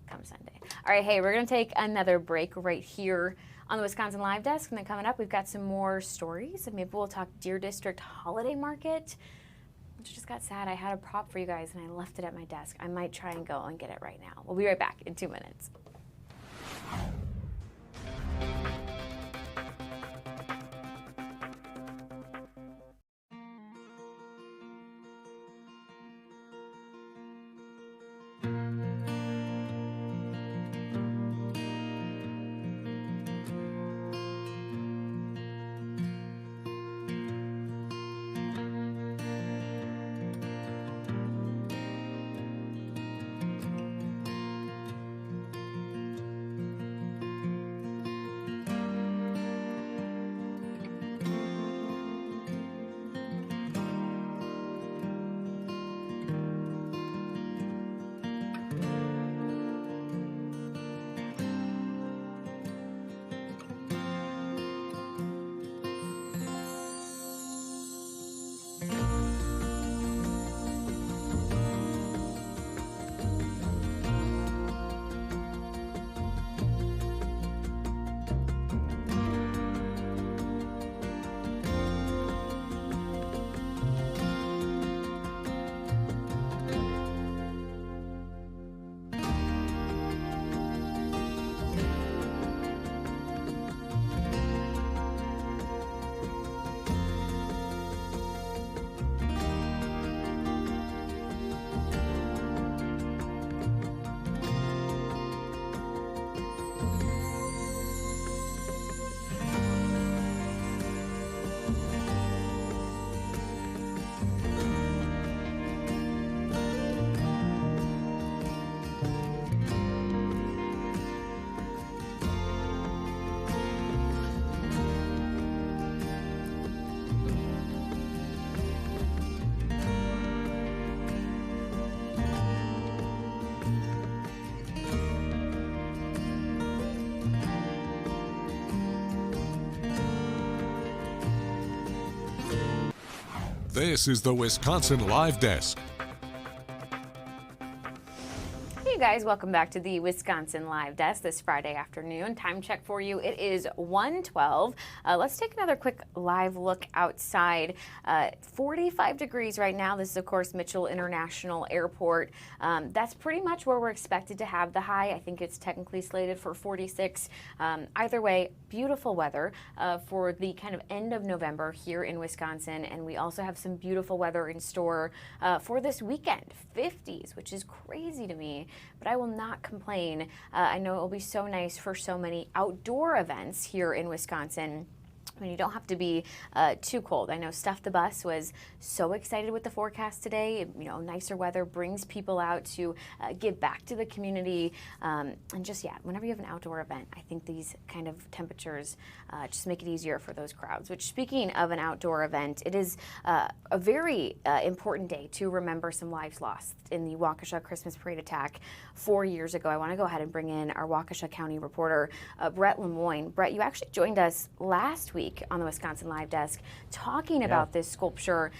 Speaker 2: come Sunday. All right, hey, we're going to take another break right here on the Wisconsin Live Desk. And then coming up, we've got some more stories. And maybe we'll talk Deer District Holiday Market, which just got sad. I had a prop for you guys and I left it at my desk. I might try and go and get it right now. We'll be right back in 2 minutes.
Speaker 1: This is the Wisconsin Live Desk.
Speaker 2: Hey guys, welcome back to the Wisconsin Live Desk this Friday afternoon. Time check for you. It is 1:12. Let's take another quick live look outside. 45 degrees right now. This is, of course, Mitchell International Airport. That's pretty much where we're expected to have the high. I think it's technically slated for 46. Either way, beautiful weather for the kind of end of November here in Wisconsin. And we also have some beautiful weather in store for this weekend. 50s, which is crazy to me. But I will not complain. I know it will be so nice for so many outdoor events here in Wisconsin. I mean, you don't have to be too cold. I know Stuff the Bus was so excited with the forecast today. You know, nicer weather brings people out to give back to the community. And just, yeah, whenever you have an outdoor event, I think these kind of temperatures just make it easier for those crowds. Which, speaking of an outdoor event, it is a very important day to remember some lives lost in the Waukesha Christmas Parade attack 4 years ago. I want to go ahead and bring in our Waukesha County reporter, Brett Lemoyne. Brett, you actually joined us last week week on the Wisconsin Live Desk, talking about this sculpture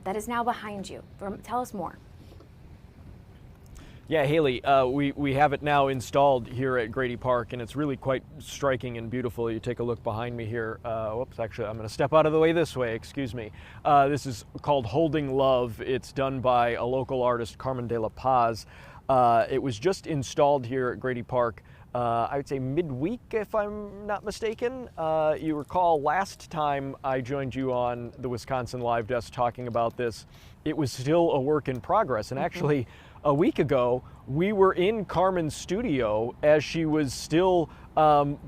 Speaker 2: that is now behind you. Tell us more.
Speaker 7: Yeah, Haley, we have it now installed here at Grady Park, and it's really quite striking and beautiful. You take a look behind me here. Whoops, actually, I'm going to step out of the way this way, excuse me. This is called Holding Love. It's done by a local artist, Carmen de la Paz. It was just installed here at Grady Park, I would say midweek, if I'm not mistaken. You recall last time I joined you on the Wisconsin Live Desk talking about this, it was still a work in progress, and actually, a week ago, we were in Carmen's studio as she was still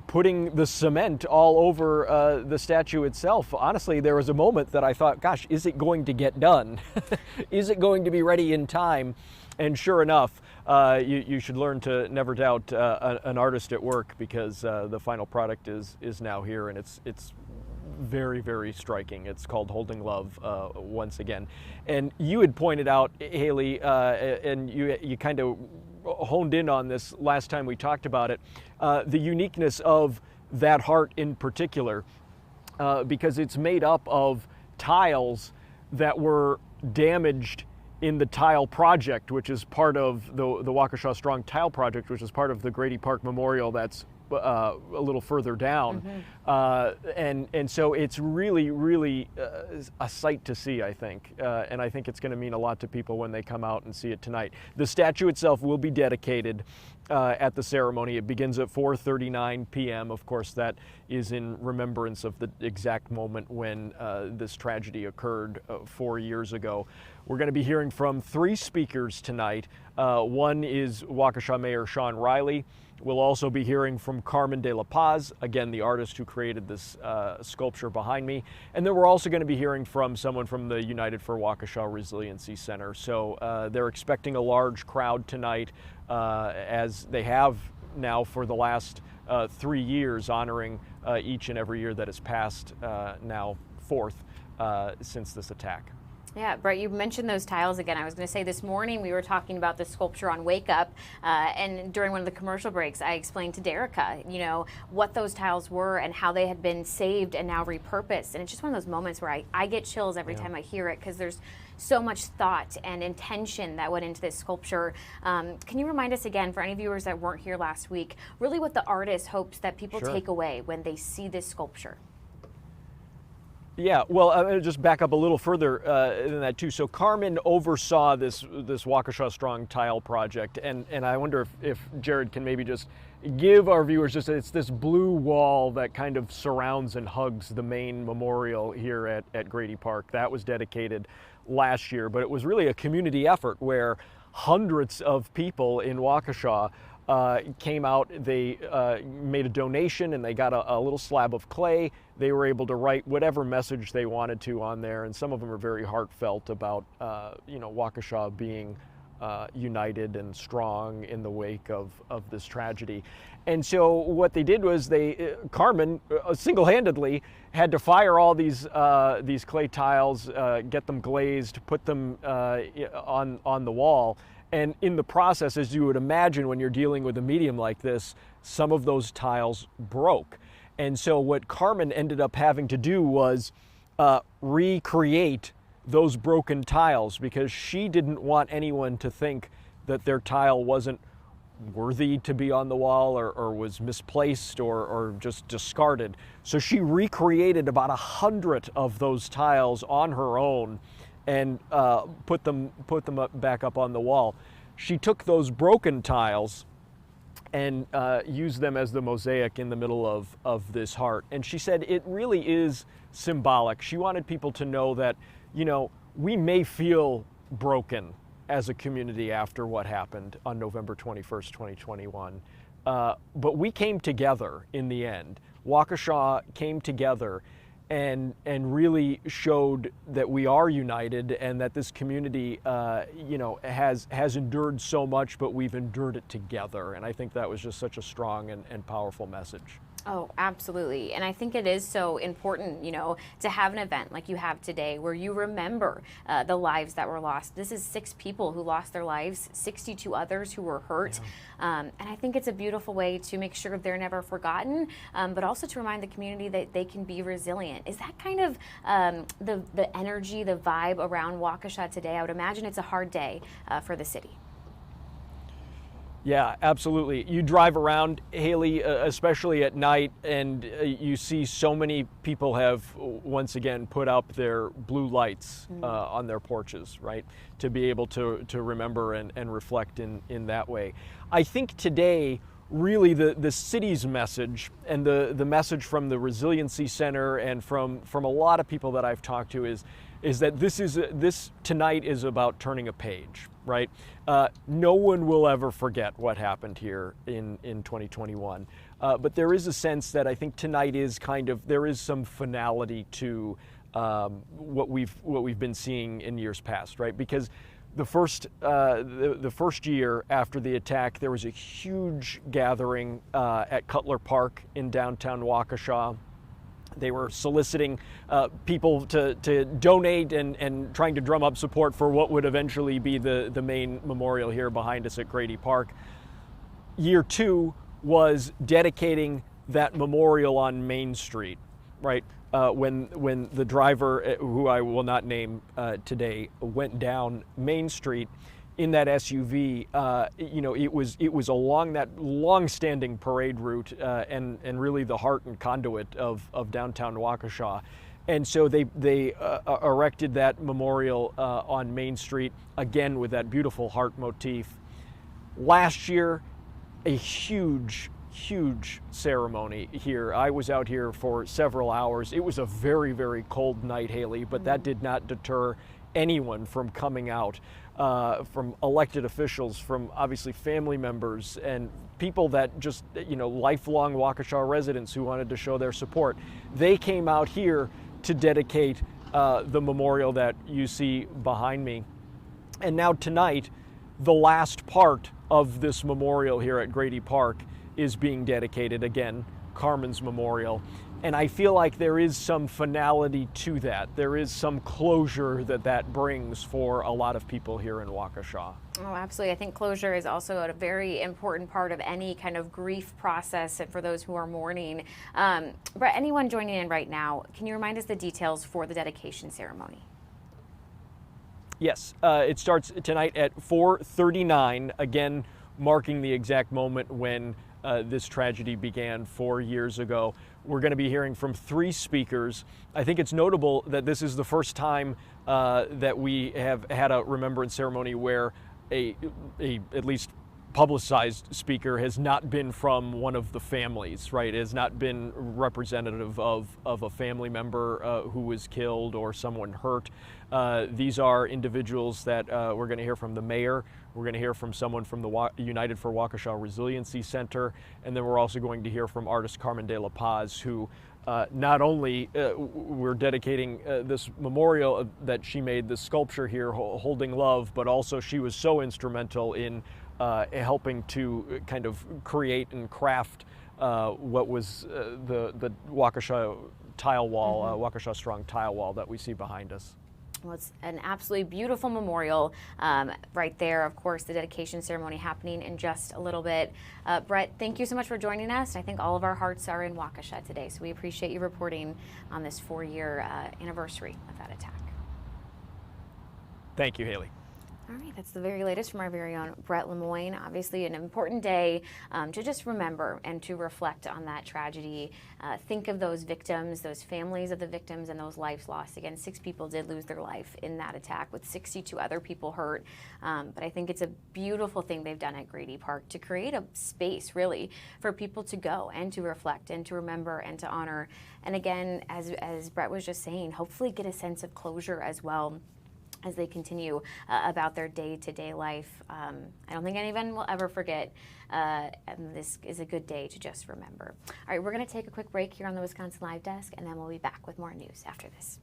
Speaker 7: putting the cement all over the statue itself. Honestly, there was a moment that I thought, gosh, is it going to get done? Is it going to be ready in time? And sure enough, you should learn to never doubt an artist at work, because the final product is now here, and it's very, very striking. It's called Holding Love once again. And you had pointed out, Haley, and you kind of honed in on this last time we talked about it, the uniqueness of that heart in particular, because it's made up of tiles that were damaged in the tile project, which is part of the Waukesha Strong Tile Project, which is part of the Grady Park Memorial that's a little further down. And so it's really a sight to see, I think. And I think it's going to mean a lot to people when they come out and see it tonight. The statue itself will be dedicated at the ceremony. It begins at 4:39 p.m. Of course, that is in remembrance of the exact moment when this tragedy occurred 4 years ago. We're going to be hearing from 3 speakers tonight. One is Waukesha Mayor Sean Riley. We'll also be hearing from Carmen de la Paz, again, the artist who created this sculpture behind me. And then we're also going to be hearing from someone from the United for Waukesha Resiliency Center. So they're expecting a large crowd tonight, as they have now for the last 3 years, honoring each and every year that has passed, now 4th, since this attack.
Speaker 2: Yeah, Brett, you mentioned those tiles again. I was going to say this morning we were talking about the sculpture on Wake Up, and during one of the commercial breaks, I explained to Derica, what those tiles were and how they had been saved and now repurposed. And it's just one of those moments where I get chills every time I hear it, because there's so much thought and intention that went into this sculpture. Can you remind us again, for any viewers that weren't here last week, really what the artist hopes that people take away when they see this sculpture?
Speaker 7: Yeah, well, I'm going to just back up a little further than that too. So Carmen oversaw this Waukesha Strong Tile Project, and I wonder if Jared can maybe just give our viewers it's this blue wall that kind of surrounds and hugs the main memorial here at Grady Park. That was dedicated last year, but it was really a community effort where hundreds of people in Waukesha came out. They made a donation, and they got a little slab of clay. They were able to write whatever message they wanted to on there, and some of them are very heartfelt about Waukesha being united and strong in the wake of this tragedy. And so what they did was Carmen single-handedly had to fire all these clay tiles, get them glazed, put them on the wall. And in the process, as you would imagine when you're dealing with a medium like this, some of those tiles broke. And so what Carmen ended up having to do was recreate those broken tiles, because she didn't want anyone to think that their tile wasn't worthy to be on the wall, or was misplaced, or just discarded. So she recreated about 100 of those tiles on her own, and put them back up on the wall. She took those broken tiles and used them as the mosaic in the middle of this heart. And she said it really is symbolic. She wanted people to know that, we may feel broken as a community after what happened on November 21st, 2021, but we came together in the end. Waukesha came together and really showed that we are united, and that this community, has endured so much, but we've endured it together. And I think that was just such a strong and powerful message.
Speaker 2: Oh, absolutely. And I think it is so important, to have an event like you have today where you remember the lives that were lost. This is 6 people who lost their lives, 62 others who were hurt. Yeah. And I think it's a beautiful way to make sure they're never forgotten, but also to remind the community that they can be resilient. Is that kind of the energy, the vibe around Waukesha today? I would imagine it's a hard day for the city.
Speaker 7: Yeah, absolutely. You drive around, Haley, especially at night, and you see so many people have once again put up their blue lights on their porches, right? To be able to remember and reflect in that way. I think today, really the city's message and the message from the Resiliency Center and from a lot of people that I've talked to is that this tonight is about turning a page, right? No one will ever forget what happened here in 2021, but there is a sense that I think tonight is there is some finality to what we've been seeing in years past, right? Because the first year after the attack, there was a huge gathering at Cutler Park in downtown Waukesha. They were soliciting people to donate and trying to drum up support for what would eventually be the main memorial here behind us at Grady Park. Year 2 was dedicating that memorial on Main Street, right? When the driver, who I will not name today, went down Main Street in that SUV, it was along that long-standing parade route and really the heart and conduit of downtown Waukesha. And so they erected that memorial on Main Street, again with that beautiful heart motif. Last year, a huge ceremony here. I was out here for several hours. It was a very, very cold night, Haley, but that did not deter anyone from coming out, from elected officials, from obviously family members and people that just, lifelong Waukesha residents who wanted to show their support. They came out here to dedicate the memorial that you see behind me. And now tonight, the last part of this memorial here at Grady Park is being dedicated again, Carmen's Memorial. And I feel like there is some finality to that. There is some closure that brings for a lot of people here in Waukesha.
Speaker 2: Oh, absolutely. I think closure is also a very important part of any kind of grief process and for those who are mourning. Brett, anyone joining in right now, can you remind us the details for the dedication ceremony?
Speaker 7: Yes, it starts tonight at 4:39, again, marking the exact moment when this tragedy began 4 years ago. We're going to be hearing from 3 speakers. I think it's notable that this is the first time that we have had a remembrance ceremony where a at least publicized speaker has not been from one of the families, right? It has not been representative of a family member who was killed or someone hurt. These are individuals that we're going to hear from the mayor. We're going to hear from someone from the United for Waukesha Resiliency Center, and then we're also going to hear from artist Carmen de la Paz, who not only we're dedicating this memorial that she made, this sculpture here holding love, but also she was so instrumental in helping to kind of create and craft what was the Waukesha tile wall, Waukesha Strong tile wall that we see behind us.
Speaker 2: Well, it's an absolutely beautiful memorial right there. Of course, the dedication ceremony happening in just a little bit. Brett, thank you so much for joining us. I think all of our hearts are in Waukesha today, so we appreciate you reporting on this 4-year anniversary of that attack.
Speaker 7: Thank you, Haley.
Speaker 2: All right, that's the very latest from our very own Brett Lemoyne. Obviously an important day to just remember and to reflect on that tragedy. Think of those victims, those families of the victims, and those lives lost. Again, 6 people did lose their life in that attack with 62 other people hurt. But I think it's a beautiful thing they've done at Grady Park to create a space really for people to go and to reflect and to remember and to honor. And again, as Brett was just saying, hopefully get a sense of closure as well as they continue about their day-to-day life. I don't think anyone will ever forget, and this is a good day to just remember. All right, we're gonna take a quick break here on the Wisconsin Live Desk, and then we'll be back with more news after this.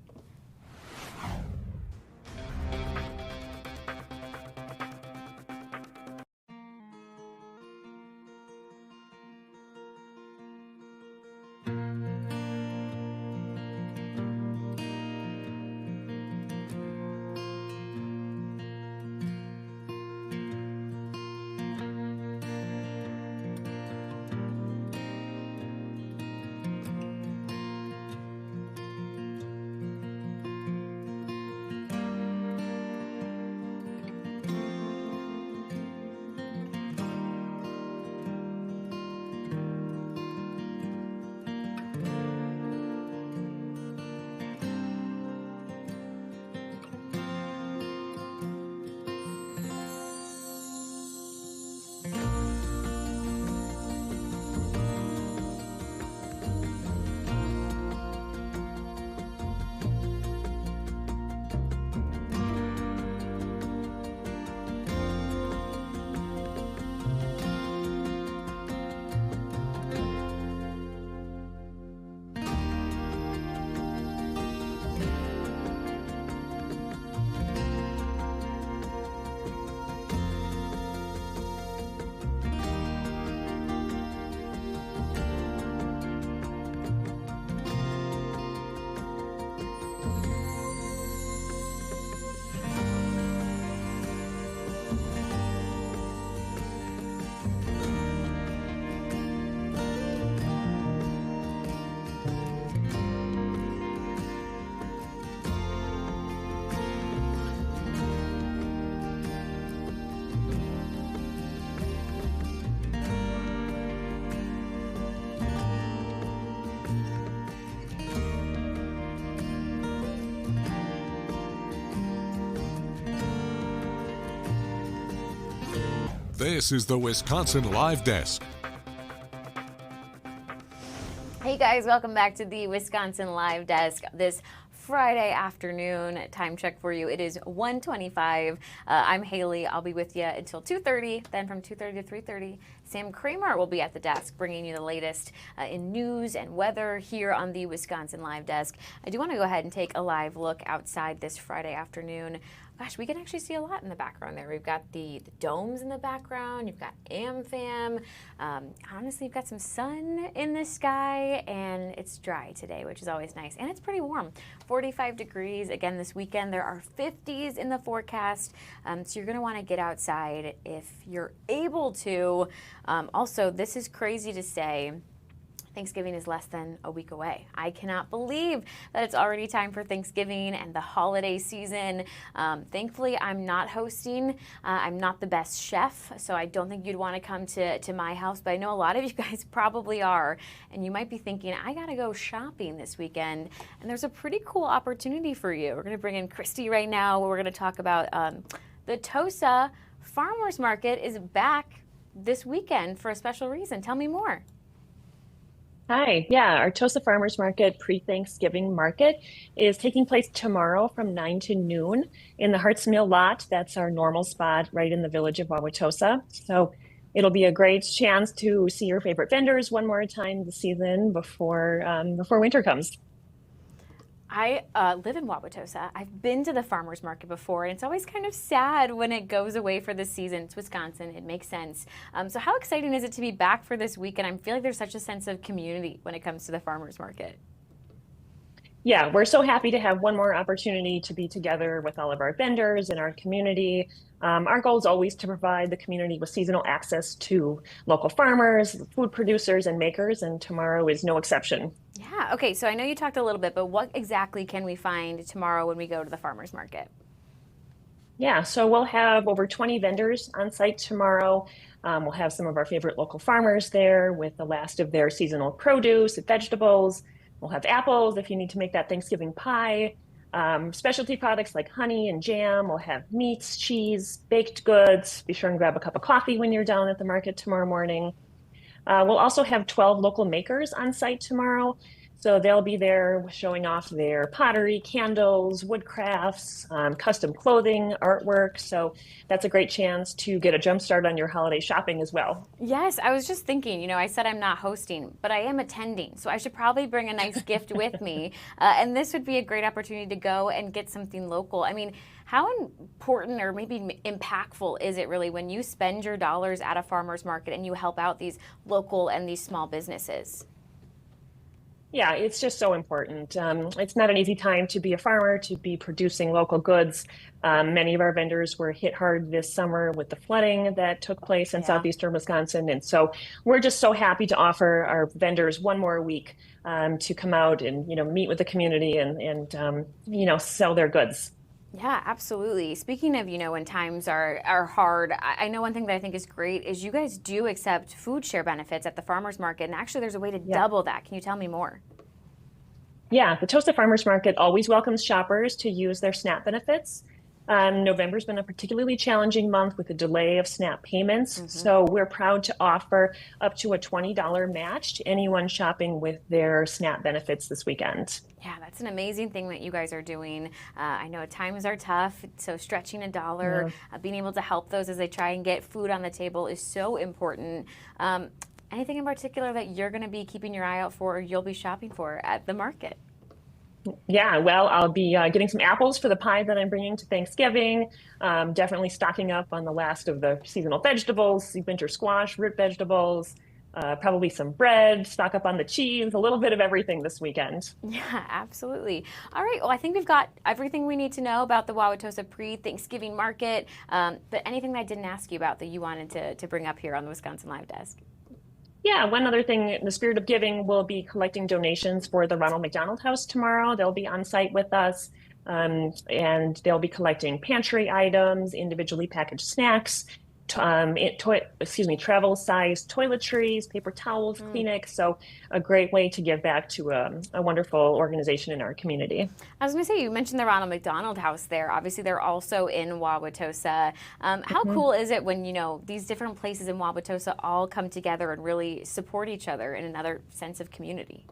Speaker 1: This is the Wisconsin Live Desk.
Speaker 2: Hey guys, welcome back to the Wisconsin Live Desk this Friday afternoon. Time check for you. It is 1:25. I'm Haley. I'll be with you until 2:30. Then from 2:30 to 3:30, Sam Kramer will be at the desk bringing you the latest in news and weather here on the Wisconsin Live Desk. I do want to go ahead and take a live look outside this Friday afternoon. Gosh, we can actually see a lot in the background there. We've got the domes in the background. You've got AmFam. Honestly, you've got some sun in the sky, and it's dry today, which is always nice. And it's pretty warm, 45 degrees. Again, this weekend there are 50s in the forecast, so you're going to want to get outside if you're able to. Also, this is crazy to say, Thanksgiving is less than a week away. I cannot believe that it's already time for Thanksgiving and the holiday season. Thankfully, I'm not hosting. I'm not the best chef, so I don't think you'd want to come to my house, but I know a lot of you guys probably are, and you might be thinking, I gotta go shopping this weekend, and there's a pretty cool opportunity for you. We're gonna bring in Christy right now, where we're gonna talk about the Tosa Farmers Market is back this weekend for a special reason. Tell me more.
Speaker 8: Hi, yeah, our Tosa Farmers Market pre-Thanksgiving market is taking place tomorrow from 9 to noon in the Hart's Mill lot. That's our normal spot right in the village of Wauwatosa. So it'll be a great chance to see your favorite vendors one more time this season before winter comes.
Speaker 2: I live in Wauwatosa. I've been to the farmers market before, and it's always kind of sad when it goes away for the season. It's Wisconsin. It makes sense. So how exciting is it to be back for this weekend? I feel like there's such a sense of community when it comes to the farmers market.
Speaker 8: Yeah, we're so happy to have one more opportunity to be together with all of our vendors and our community. Our goal is always to provide the community with seasonal access to local farmers, food producers, and makers, and tomorrow is no exception.
Speaker 2: Yeah, okay, so I know you talked a little bit, but what exactly can we find tomorrow when we go to the farmers market?
Speaker 8: Yeah, so we'll have over 20 vendors on site tomorrow. We'll have some of our favorite local farmers there with the last of their seasonal produce and vegetables. We'll have apples if you need to make that Thanksgiving pie. Specialty products like honey and jam. We'll have meats, cheese, baked goods. Be sure and grab a cup of coffee when you're down at the market tomorrow morning. We'll also have 12 local makers on site tomorrow. So they'll be there showing off their pottery, candles, wood crafts, custom clothing, artwork. So that's a great chance to get a jump start on your holiday shopping as well.
Speaker 2: Yes, I was just thinking, I said I'm not hosting, but I am attending. So I should probably bring a nice gift with me. And this would be a great opportunity to go and get something local. I mean, how important or maybe impactful is it really when you spend your dollars at a farmer's market and you help out these local and these small businesses?
Speaker 8: Yeah, it's just so important. It's not an easy time to be a farmer, to be producing local goods. Many of our vendors were hit hard this summer with the flooding that took place in southeastern Wisconsin. And so we're just so happy to offer our vendors one more week to come out and, meet with the community and sell their goods.
Speaker 2: Yeah, absolutely. Speaking of, when times are hard, I know one thing that I think is great is you guys do accept food share benefits at the farmers market, and actually there's a way to double that. Can you tell me more? Yeah,
Speaker 8: the Tosa Farmers Market always welcomes shoppers to use their SNAP benefits. November's been a particularly challenging month with the delay of SNAP payments. So we're proud to offer up to a $20 match to anyone shopping with their SNAP benefits this weekend.
Speaker 2: Yeah, that's an amazing thing that you guys are doing. I know times are tough, so stretching a dollar, being able to help those as they try and get food on the table is so important. Anything in particular that you're going to be keeping your eye out for or you'll be shopping for at the market?
Speaker 8: Yeah, well, I'll be getting some apples for the pie that I'm bringing to Thanksgiving. Definitely stocking up on the last of the seasonal vegetables, winter squash, root vegetables, probably some bread, stock up on the cheese, a little bit of everything this weekend.
Speaker 2: Yeah, absolutely. All right, well, I think we've got everything we need to know about the Wauwatosa pre-Thanksgiving market, but anything that I didn't ask you about that you wanted to bring up here on the Wisconsin Live Desk?
Speaker 8: Yeah, one other thing, in the spirit of giving, we'll be collecting donations for the Ronald McDonald House tomorrow. They'll be on site with us, and they'll be collecting pantry items, individually packaged snacks, travel-sized toiletries, paper towels, Kleenex. So a great way to give back to a wonderful organization in our community.
Speaker 2: I was going to say, you mentioned the Ronald McDonald House there. Obviously, they're also in Wauwatosa. How cool is it when, these different places in Wauwatosa all come together and really support each other in another sense of community?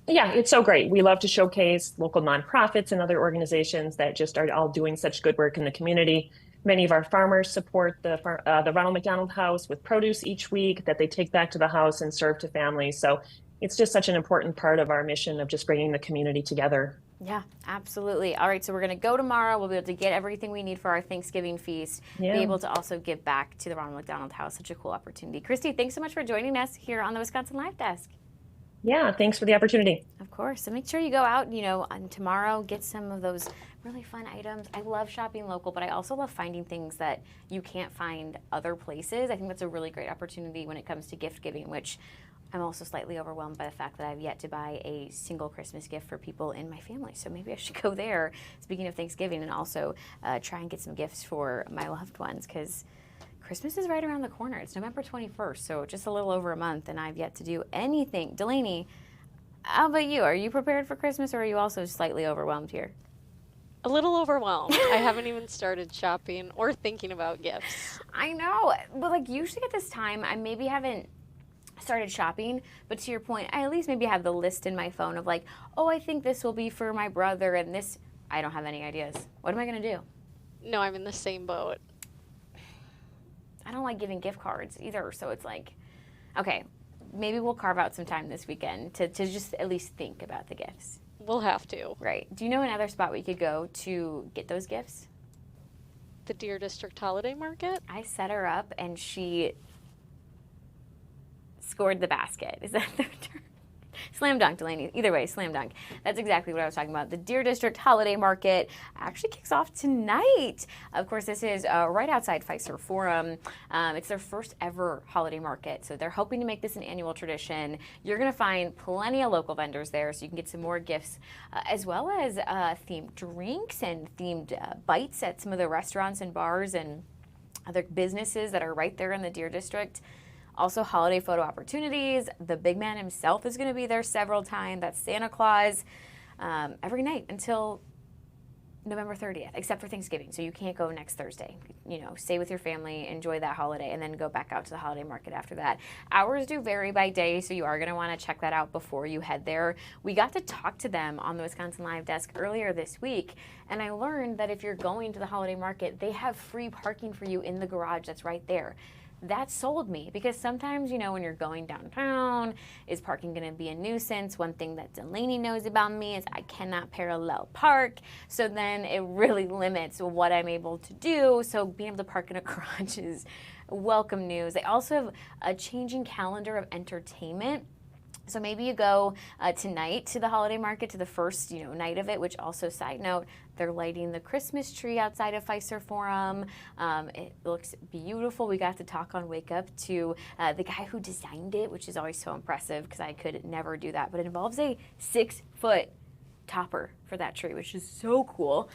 Speaker 8: Yeah, it's so great. We love to showcase local nonprofits and other organizations that just are all doing such good work in the community. Many of our farmers support the Ronald McDonald House with produce each week that they take back to the house and serve to families. So it's just such an important part of our mission of just bringing the community together.
Speaker 2: Yeah, absolutely. All right, so we're going to go tomorrow. We'll be able to get everything we need for our Thanksgiving feast, be able to also give back to the Ronald McDonald House. Such a cool opportunity. Christy, thanks so much for joining us here on the Wisconsin Live Desk.
Speaker 8: Yeah, thanks for the opportunity.
Speaker 2: Of course. So make sure you go out, on tomorrow, get some of those really fun items. I love shopping local, but I also love finding things that you can't find other places. I think that's a really great opportunity when it comes to gift giving, which I'm also slightly overwhelmed by the fact that I've yet to buy a single Christmas gift for people in my family. So maybe I should go there, speaking of Thanksgiving, and also try and get some gifts for my loved ones, because Christmas is right around the corner. It's November 21st, so just a little over a month, and I've yet to do anything. Delaney, how about you? Are you prepared for Christmas, or are you also slightly overwhelmed here?
Speaker 9: A little overwhelmed. I haven't even started shopping or thinking about gifts.
Speaker 2: I know, but usually at this time, I maybe haven't started shopping, but to your point, I at least maybe have the list in my phone of oh, I think this will be for my brother, and this, I don't have any ideas. What am I going to do?
Speaker 9: No, I'm in the same boat.
Speaker 2: I don't like giving gift cards either, so it's okay, maybe we'll carve out some time this weekend to just at least think about the gifts.
Speaker 9: We'll have to.
Speaker 2: Right. Do you know another spot we could go to get those gifts?
Speaker 9: The Deer District Holiday Market?
Speaker 2: I set her up and she scored the basket. Is that the term? Slam dunk, Delaney. Either way, slam dunk. That's exactly what I was talking about. The Deer District Holiday Market actually kicks off tonight. Of course, this is right outside Pfizer Forum. It's their first ever holiday market, so they're hoping to make this an annual tradition. You're going to find plenty of local vendors there, so you can get some more gifts, as well as themed drinks and themed bites at some of the restaurants and bars and other businesses that are right there in the Deer District. Also, holiday photo opportunities. The big man himself is going to be there several times. That's Santa Claus every night until November 30th, except for Thanksgiving. So you can't go next Thursday. Stay with your family, enjoy that holiday, and then go back out to the holiday market after that. Hours do vary by day, so you are going to want to check that out before you head there. We got to talk to them on the Wisconsin Live Desk earlier this week, and I learned that if you're going to the holiday market, they have free parking for you in the garage that's right there. That sold me, because sometimes, when you're going downtown, is parking going to be a nuisance? One thing that Delaney knows about me is I cannot parallel park. So then it really limits what I'm able to do. So being able to park in a garage is welcome news. They also have a changing calendar of entertainment. So maybe you go tonight to the holiday market, to the first night of it, which also, side note, they're lighting the Christmas tree outside of Pfizer Forum. It looks beautiful. We got to talk on Wake Up to the guy who designed it, which is always so impressive because I could never do that. But it involves a 6-foot topper for that tree, which is so cool.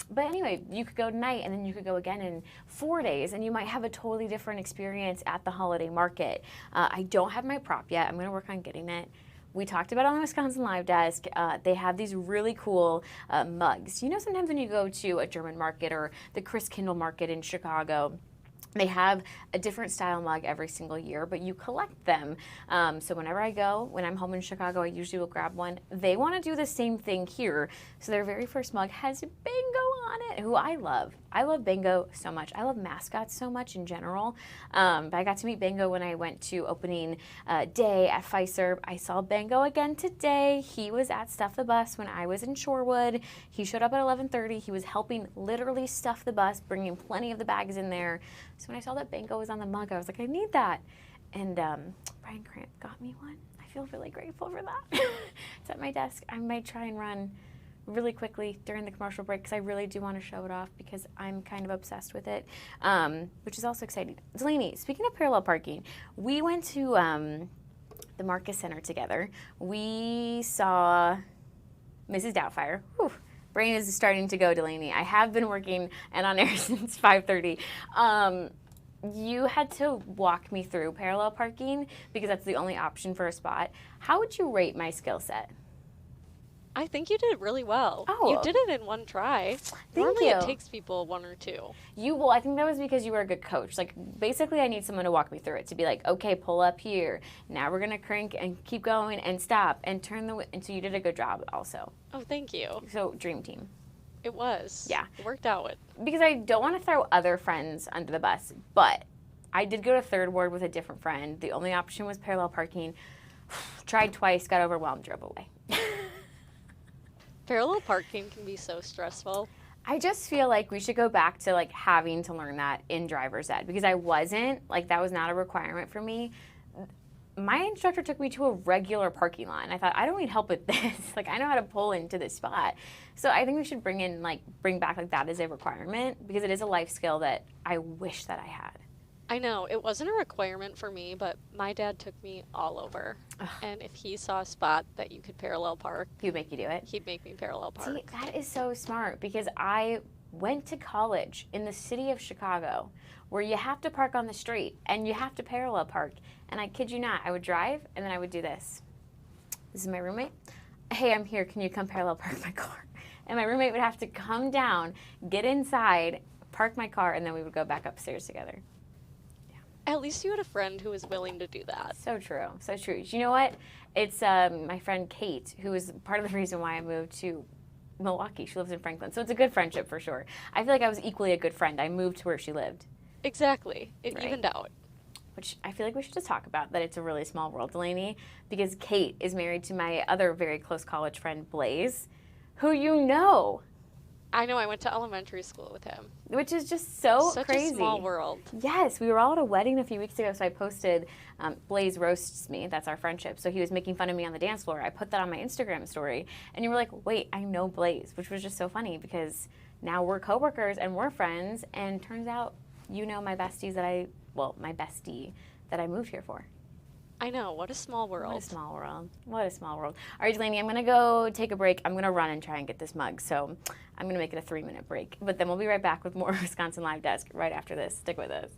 Speaker 2: But anyway, you could go tonight and then you could go again in 4 days and you might have a totally different experience at the holiday market. I don't have my prop yet. I'm going to work on getting it. We talked about it on the Wisconsin Live Desk. They have these really cool mugs. Sometimes when you go to a German market or the Chris Kindle market in Chicago, they have a different style mug every single year, but you collect them. So whenever I go, when I'm home in Chicago, I usually will grab one. They want to do the same thing here. So their very first mug has Bingo on it, who I love. I love Bingo so much. I love mascots so much in general. But I got to meet Bingo when I went to opening day at Pfizer. I saw Bingo again today. He was at Stuff the Bus when I was in Shorewood. He showed up at 11:30. He was helping literally stuff the bus, bringing plenty of the bags in there. So when I saw that Bingo was on the mug, I was like, I need that. And Brian Krantz got me one. I feel really grateful for that. It's at my desk. I might try and run really quickly during the commercial break because I really do want to show it off because I'm kind of obsessed with it, which is also exciting. Delaney, speaking of parallel parking, we went to the Marcus Center together. We saw Mrs. Doubtfire. Whew. brain is starting to go, Delaney. I have been working and on air since 5:30. You had to walk me through parallel parking because that's the only option for a spot. How would you rate my skill set?
Speaker 9: I think you did really well.
Speaker 2: Oh.
Speaker 9: You did it in one try. Normally it takes people 1 or 2.
Speaker 2: Well, I think that was because you were a good coach. Like, basically, I need someone to walk me through it, to be like, okay, pull up here. Now we're going to crank and keep going and stop and turn and so you did a good job also.
Speaker 9: Oh, thank you.
Speaker 2: So, dream team.
Speaker 9: It was.
Speaker 2: Yeah.
Speaker 9: It worked out.
Speaker 2: Because I don't want to throw other friends under the bus, but I did go to third ward with a different friend. The only option was parallel parking. Tried twice, got overwhelmed, drove away.
Speaker 9: Parallel parking can be so stressful.
Speaker 2: I just feel like we should go back to like having to learn that in driver's ed because I wasn't, like that was not a requirement for me. My instructor took me to a regular parking lot and I thought, I don't need help with this. Like I know how to pull into this spot. So I think we should bring back like that as a requirement because it is a life skill that I wish that I had.
Speaker 9: I know, it wasn't a requirement for me, but my dad took me all over. Ugh. And if he saw a spot that you could parallel park,
Speaker 2: he'd make you do it.
Speaker 9: He'd make me parallel park.
Speaker 2: See, that is so smart because I went to college in the city of Chicago where you have to park on the street and you have to parallel park. And I kid you not, I would drive and then I would do this. This is my roommate. Hey, I'm here. Can you come parallel park my car? And my roommate would have to come down, get inside, park my car, and then we would go back upstairs together.
Speaker 9: At least you had a friend who was willing to do that.
Speaker 2: So true, so true. You know what? It's my friend Kate, who is part of the reason why I moved to Milwaukee. She lives in Franklin, so it's a good friendship for sure. I feel like I was equally a good friend. I moved to where she lived.
Speaker 9: Exactly. It evened out.
Speaker 2: Which I feel like we should just talk about, that it's a really small world, Delaney, because Kate is married to my other very close college friend, Blaze, who you know.
Speaker 9: I know, I went to elementary school with him.
Speaker 2: Which is just so
Speaker 9: Such
Speaker 2: crazy.
Speaker 9: Such a small world.
Speaker 2: Yes, we were all at a wedding a few weeks ago, so I posted, Blaze roasts me, that's our friendship. So he was making fun of me on the dance floor. I put that on my Instagram story, and you were like, wait, I know Blaze, which was just so funny because now we're coworkers and we're friends, and turns out you know my besties my bestie that I moved here for.
Speaker 9: I know, what a small world.
Speaker 2: What a small world. What a small world. All right, Delaney, I'm going to go take a break. I'm going to run and try and get this mug. So I'm going to make it a 3-minute break. But then we'll be right back with more Wisconsin Live Desk right after this. Stick with us.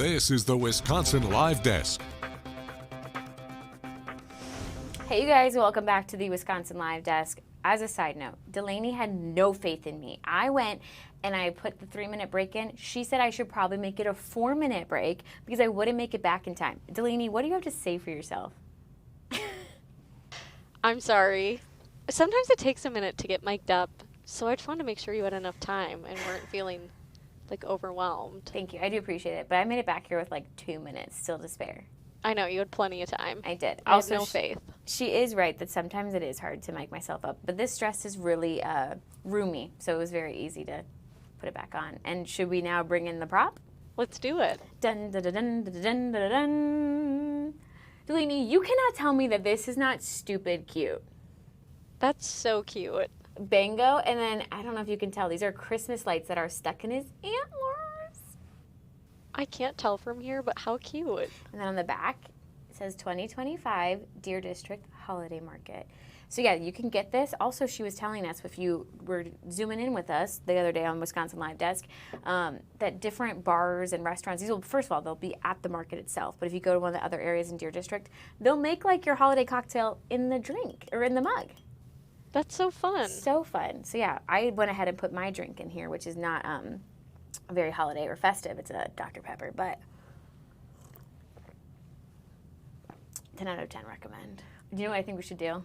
Speaker 1: This is the Wisconsin Live Desk.
Speaker 2: Hey, you guys, welcome back to the Wisconsin Live Desk. As a side note, Delaney had no faith in me. I went and I put the 3-minute break in. She said I should probably make it a 4-minute break because I wouldn't make it back in time. Delaney, what do you have to say for yourself?
Speaker 9: I'm sorry. Sometimes it takes a minute to get mic'd up, so I just wanted to make sure you had enough time and weren't feeling like overwhelmed.
Speaker 2: Thank you. I do appreciate it. But I made it back here with like 2 minutes still to spare.
Speaker 9: I know, you had plenty of time.
Speaker 2: I did.
Speaker 9: I
Speaker 2: Also,
Speaker 9: have no faith.
Speaker 2: She is right that sometimes it is hard to mic myself up. But this dress is really roomy, so it was very easy to put it back on. And should we now bring in the prop?
Speaker 9: Let's do it.
Speaker 2: Dun, dun, dun, dun, dun, dun, dun, dun. Delaney, you cannot tell me that this is not stupid cute.
Speaker 9: That's so cute.
Speaker 2: Bango, and then I don't know if you can tell, these are Christmas lights that are stuck in his antlers.
Speaker 9: I can't tell from here, but how cute.
Speaker 2: And then on the back, it says 2025 Deer District Holiday Market. So yeah, you can get this. Also, she was telling us, if you were zooming in with us the other day on Wisconsin Live Desk, that different bars and restaurants, these will, first of all, they'll be at the market itself. But if you go to one of the other areas in Deer District, they'll make like your holiday cocktail in the drink or in the mug.
Speaker 9: That's so fun.
Speaker 2: So fun. So yeah, I went ahead and put my drink in here, which is not very holiday or festive. It's a Dr. Pepper, but 10 out of 10 recommend. Do you know what I think we should do?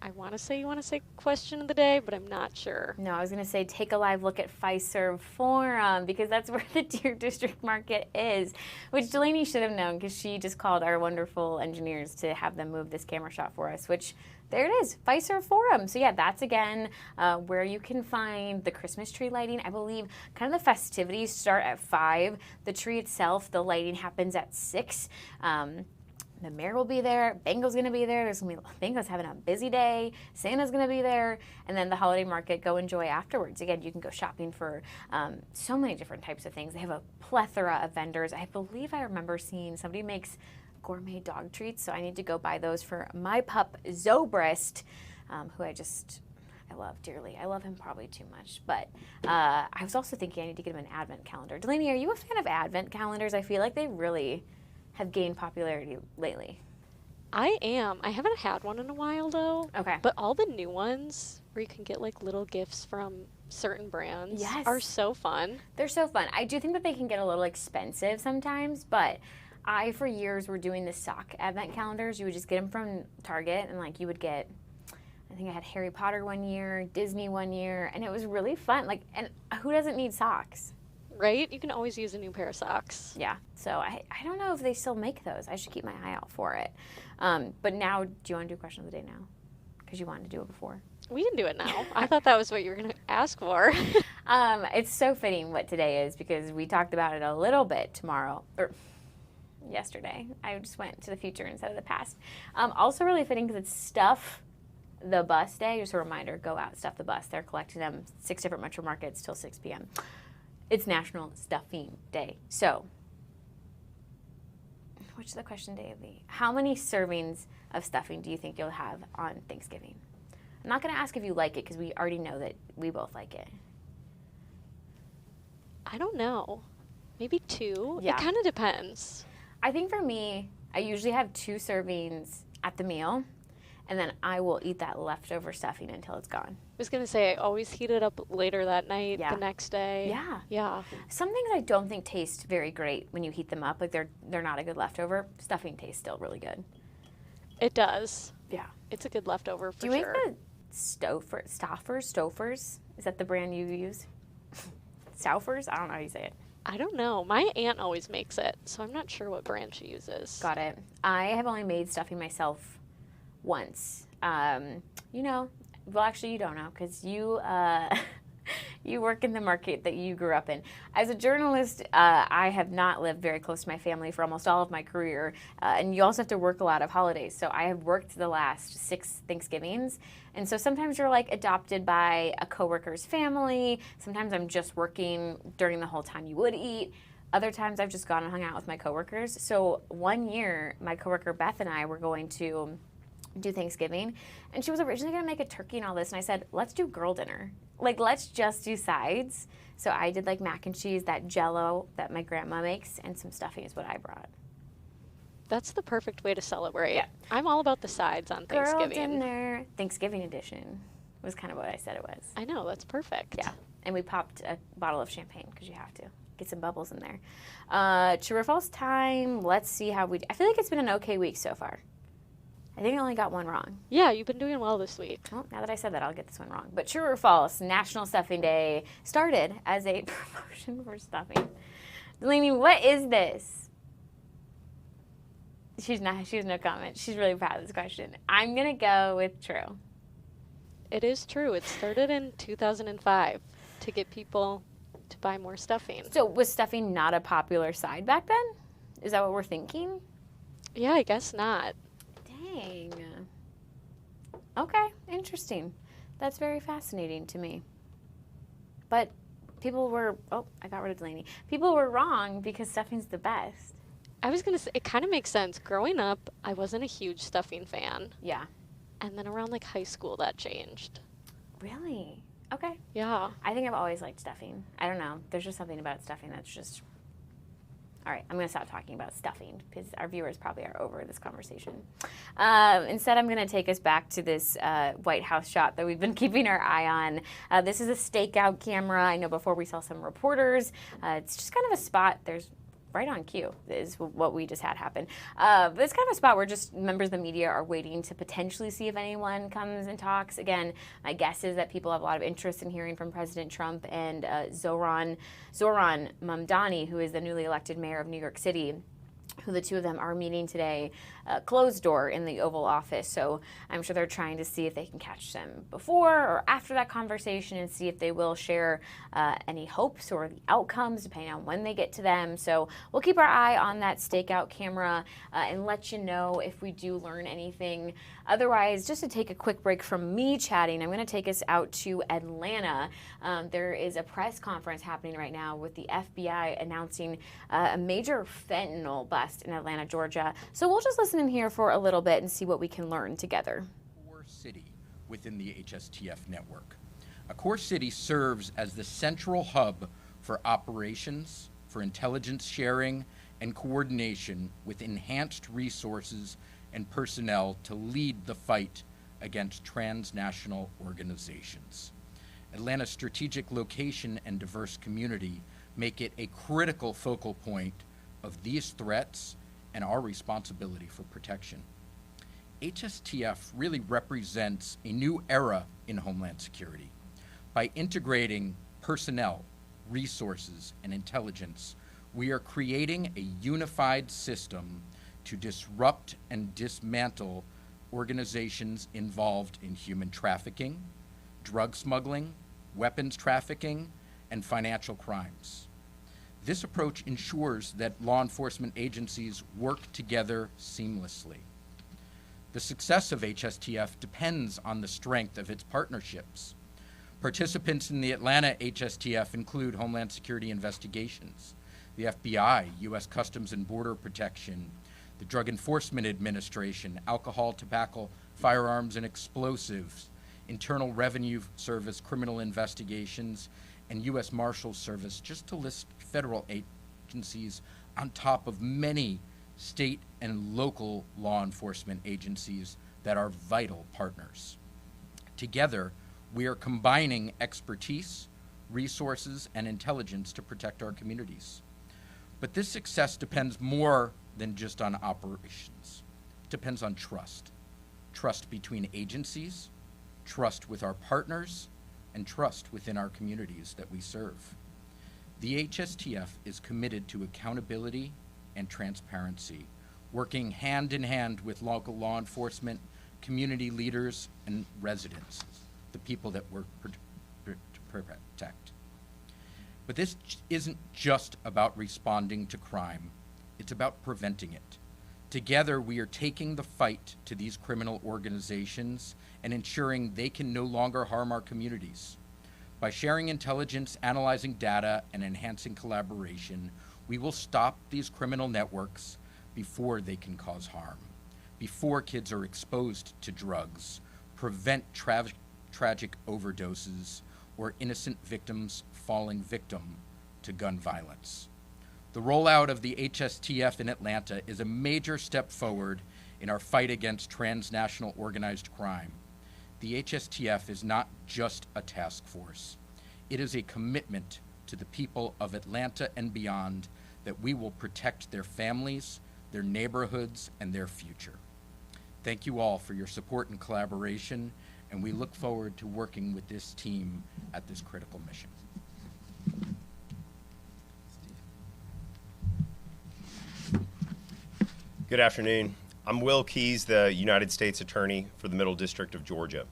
Speaker 9: I want to say you want to say question of the day, but I'm not sure.
Speaker 2: No, I was going to say take a live look at FOX6 Forum because that's where the Deer District Market is, which Delaney should have known because she just called our wonderful engineers to have them move this camera shot for us, which there it is, FOX6 Forum. So yeah, that's again where you can find the Christmas tree lighting. I believe kind of the festivities start at 5. The tree itself, the lighting happens at 6. The mayor will be there. Bango's going to be there. Bango's having a busy day. Santa's going to be there. And then the holiday market, go enjoy afterwards. Again, you can go shopping for so many different types of things. They have a plethora of vendors. I believe I remember seeing somebody makes gourmet dog treats, so I need to go buy those for my pup, Zobrist, who I love dearly. I love him probably too much. But I was also thinking I need to get him an advent calendar. Delaney, are you a fan of advent calendars? I feel like they really have gained popularity lately.
Speaker 9: I am. I haven't had one in a while though.
Speaker 2: Okay.
Speaker 9: But all the new ones where you can get like little gifts from certain brands are so fun.
Speaker 2: They're so fun. I do think that they can get a little expensive sometimes, but I, for years, were doing the sock advent calendars. You would just get them from Target, and like you would get, I think I had Harry Potter one year, Disney one year, and it was really fun. Like, and who doesn't need socks?
Speaker 9: Right? You can always use a new pair of socks.
Speaker 2: Yeah. So I don't know if they still make those. I should keep my eye out for it. But now, do you want to do question of the day now? Because you wanted to do it before.
Speaker 9: We can do it now. I thought that was what you were going to ask for.
Speaker 2: It's so fitting what today is because we talked about it a little bit yesterday. I just went to the future instead of the past. Also really fitting because it's Stuff the Bus Day. Just a reminder, go out, stuff the bus. They're collecting them 6 different metro markets till 6 p.m. It's National Stuffing Day. So, which is the question day of the how many servings of stuffing do you think you'll have on Thanksgiving? I'm not going to ask if you like it because we already know that we both like it.
Speaker 9: I don't know. Maybe 2?
Speaker 2: Yeah.
Speaker 9: It kind of depends.
Speaker 2: I think for me, I usually have 2 servings at the meal, and then I will eat that leftover stuffing until it's gone.
Speaker 9: I was going to say, I always heat it up later that night,
Speaker 2: Yeah.
Speaker 9: the next day.
Speaker 2: Yeah.
Speaker 9: Yeah.
Speaker 2: Some things I don't think taste very great when you heat them up. Like they're not a good leftover. Stuffing tastes still really good.
Speaker 9: It does.
Speaker 2: Yeah.
Speaker 9: It's a good leftover for
Speaker 2: Do you
Speaker 9: sure.
Speaker 2: make the Stouffer's? Is that the brand you use? Stouffer's? I don't know how you say it.
Speaker 9: I don't know. My aunt always makes it, so I'm not sure what brand she uses.
Speaker 2: Got it. I have only made stuffing myself once. Well, actually, you don't know because you you work in the market that you grew up in. As a journalist, I have not lived very close to my family for almost all of my career, and you also have to work a lot of holidays. So I have worked the last 6 Thanksgivings, and so sometimes you're like adopted by a coworker's family. Sometimes I'm just working during the whole time you would eat. Other times I've just gone and hung out with my coworkers. So one year, my coworker Beth and I were going to do Thanksgiving. And she was originally going to make a turkey and all this. And I said, let's do girl dinner. Like, let's just do sides. So I did like mac and cheese, that Jell-O that my grandma makes, and some stuffing is what I brought.
Speaker 9: That's the perfect way to celebrate.
Speaker 2: Yeah.
Speaker 9: I'm all about the sides on Thanksgiving.
Speaker 2: Girl dinner, Thanksgiving edition was kind of what I said it was.
Speaker 9: I know, that's perfect.
Speaker 2: Yeah. And we popped a bottle of champagne because you have to get some bubbles in there. True or false time. Let's see how I feel like it's been an okay week so far. I think I only got one wrong.
Speaker 9: Yeah, you've been doing well this week.
Speaker 2: Well, now that I said that, I'll get this one wrong. But true or false, National Stuffing Day started as a promotion for stuffing. Delaney, what is this? She has no comment. She's really proud of this question. I'm going to go with true.
Speaker 9: It is true. It started in 2005 to get people to buy more stuffing.
Speaker 2: So was stuffing not a popular side back then? Is that what we're thinking?
Speaker 9: Yeah, I guess not.
Speaker 2: Dang. Okay, interesting. That's very fascinating to me. But people were, I got rid of Delaney. People were wrong because stuffing's the best.
Speaker 9: I was going to say, it kind of makes sense. Growing up, I wasn't a huge stuffing fan.
Speaker 2: Yeah.
Speaker 9: And then around like high school, that changed.
Speaker 2: Really? Okay.
Speaker 9: Yeah.
Speaker 2: I think I've always liked stuffing. I don't know. There's just something about stuffing that's just... All right, I'm going to stop talking about stuffing because our viewers probably are over this conversation. Instead, I'm going to take us back to this White House shot that we've been keeping our eye on. This is a stakeout camera. I know before we saw some reporters. It's just kind of a spot. There's right on cue is what we just had happen. But it's kind of a spot where just members of the media are waiting to potentially see if anyone comes and talks. Again, my guess is that people have a lot of interest in hearing from President Trump and Zohran Mamdani, who is the newly elected mayor of New York City, who the two of them are meeting today, closed door in the Oval Office. So I'm sure they're trying to see if they can catch them before or after that conversation and see if they will share any hopes or the outcomes depending on when they get to them. So we'll keep our eye on that stakeout camera and let you know if we do learn anything. Otherwise, just to take a quick break from me chatting, I'm going to take us out to Atlanta. There is a press conference happening right now with the FBI announcing a major fentanyl bust in Atlanta, Georgia. So we'll just listen in here for a little bit and see what we can learn together.
Speaker 10: Core city within the HSTF network. A core city serves as the central hub for operations, for intelligence sharing, and coordination with enhanced resources and personnel to lead the fight against transnational organizations. Atlanta's strategic location and diverse community make it a critical focal point of these threats and our responsibility for protection. HSTF really represents a new era in Homeland Security. By integrating personnel, resources, and intelligence, we are creating a unified system to disrupt and dismantle organizations involved in human trafficking, drug smuggling, weapons trafficking, and financial crimes. This approach ensures that law enforcement agencies work together seamlessly. The success of HSTF depends on the strength of its partnerships. Participants in the Atlanta HSTF include Homeland Security Investigations, the FBI, U.S. Customs and Border Protection, the Drug Enforcement Administration, Alcohol, Tobacco, Firearms and Explosives, Internal Revenue Service, Criminal Investigations, and U.S. Marshals Service, just to list federal agencies on top of many state and local law enforcement agencies that are vital partners. Together, we are combining expertise, resources, and intelligence to protect our communities. But this success depends more than just on operations. It depends on trust. Trust between agencies, trust with our partners, and trust within our communities that we serve. The HSTF is committed to accountability and transparency, working hand in hand with local law enforcement, community leaders, and residents, the people that we're to protect. But this isn't just about responding to crime, it's about preventing it. Together, we are taking the fight to these criminal organizations and ensuring they can no longer harm our communities. By sharing intelligence, analyzing data, and enhancing collaboration, we will stop these criminal networks before they can cause harm. before kids are exposed to drugs, prevent tragic overdoses, or innocent victims falling victim to gun violence. The rollout of the HSTF in Atlanta is a major step forward in our fight against transnational organized crime. The HSTF is not just a task force. It is a commitment to the people of Atlanta and beyond that we will protect their families, their neighborhoods, and their future. Thank you all for your support and collaboration, and we look forward to working with this team at this critical mission.
Speaker 11: Good afternoon. I'm Will Keys, the United States Attorney for the Middle District of Georgia.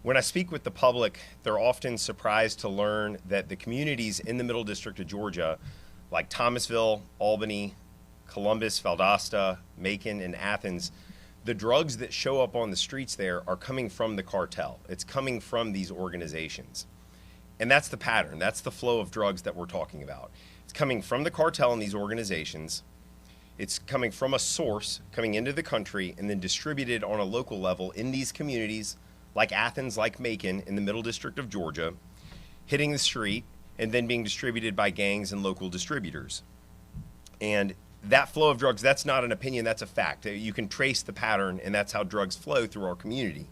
Speaker 11: When I speak with the public, they're often surprised to learn that the communities in the Middle District of Georgia, like Thomasville, Albany, Columbus, Valdosta, Macon, and Athens, the drugs that show up on the streets there are coming from the cartel. It's coming from these organizations. And that's the pattern. That's the flow of drugs that we're talking about. It's coming from the cartel and these organizations. It's coming from a source coming into the country and then distributed on a local level in these communities like Athens, like Macon in the Middle District of Georgia, hitting the street and then being distributed by gangs and local distributors. And that flow of drugs, that's not an opinion, that's a fact. You can trace the pattern, and that's how drugs flow through our community.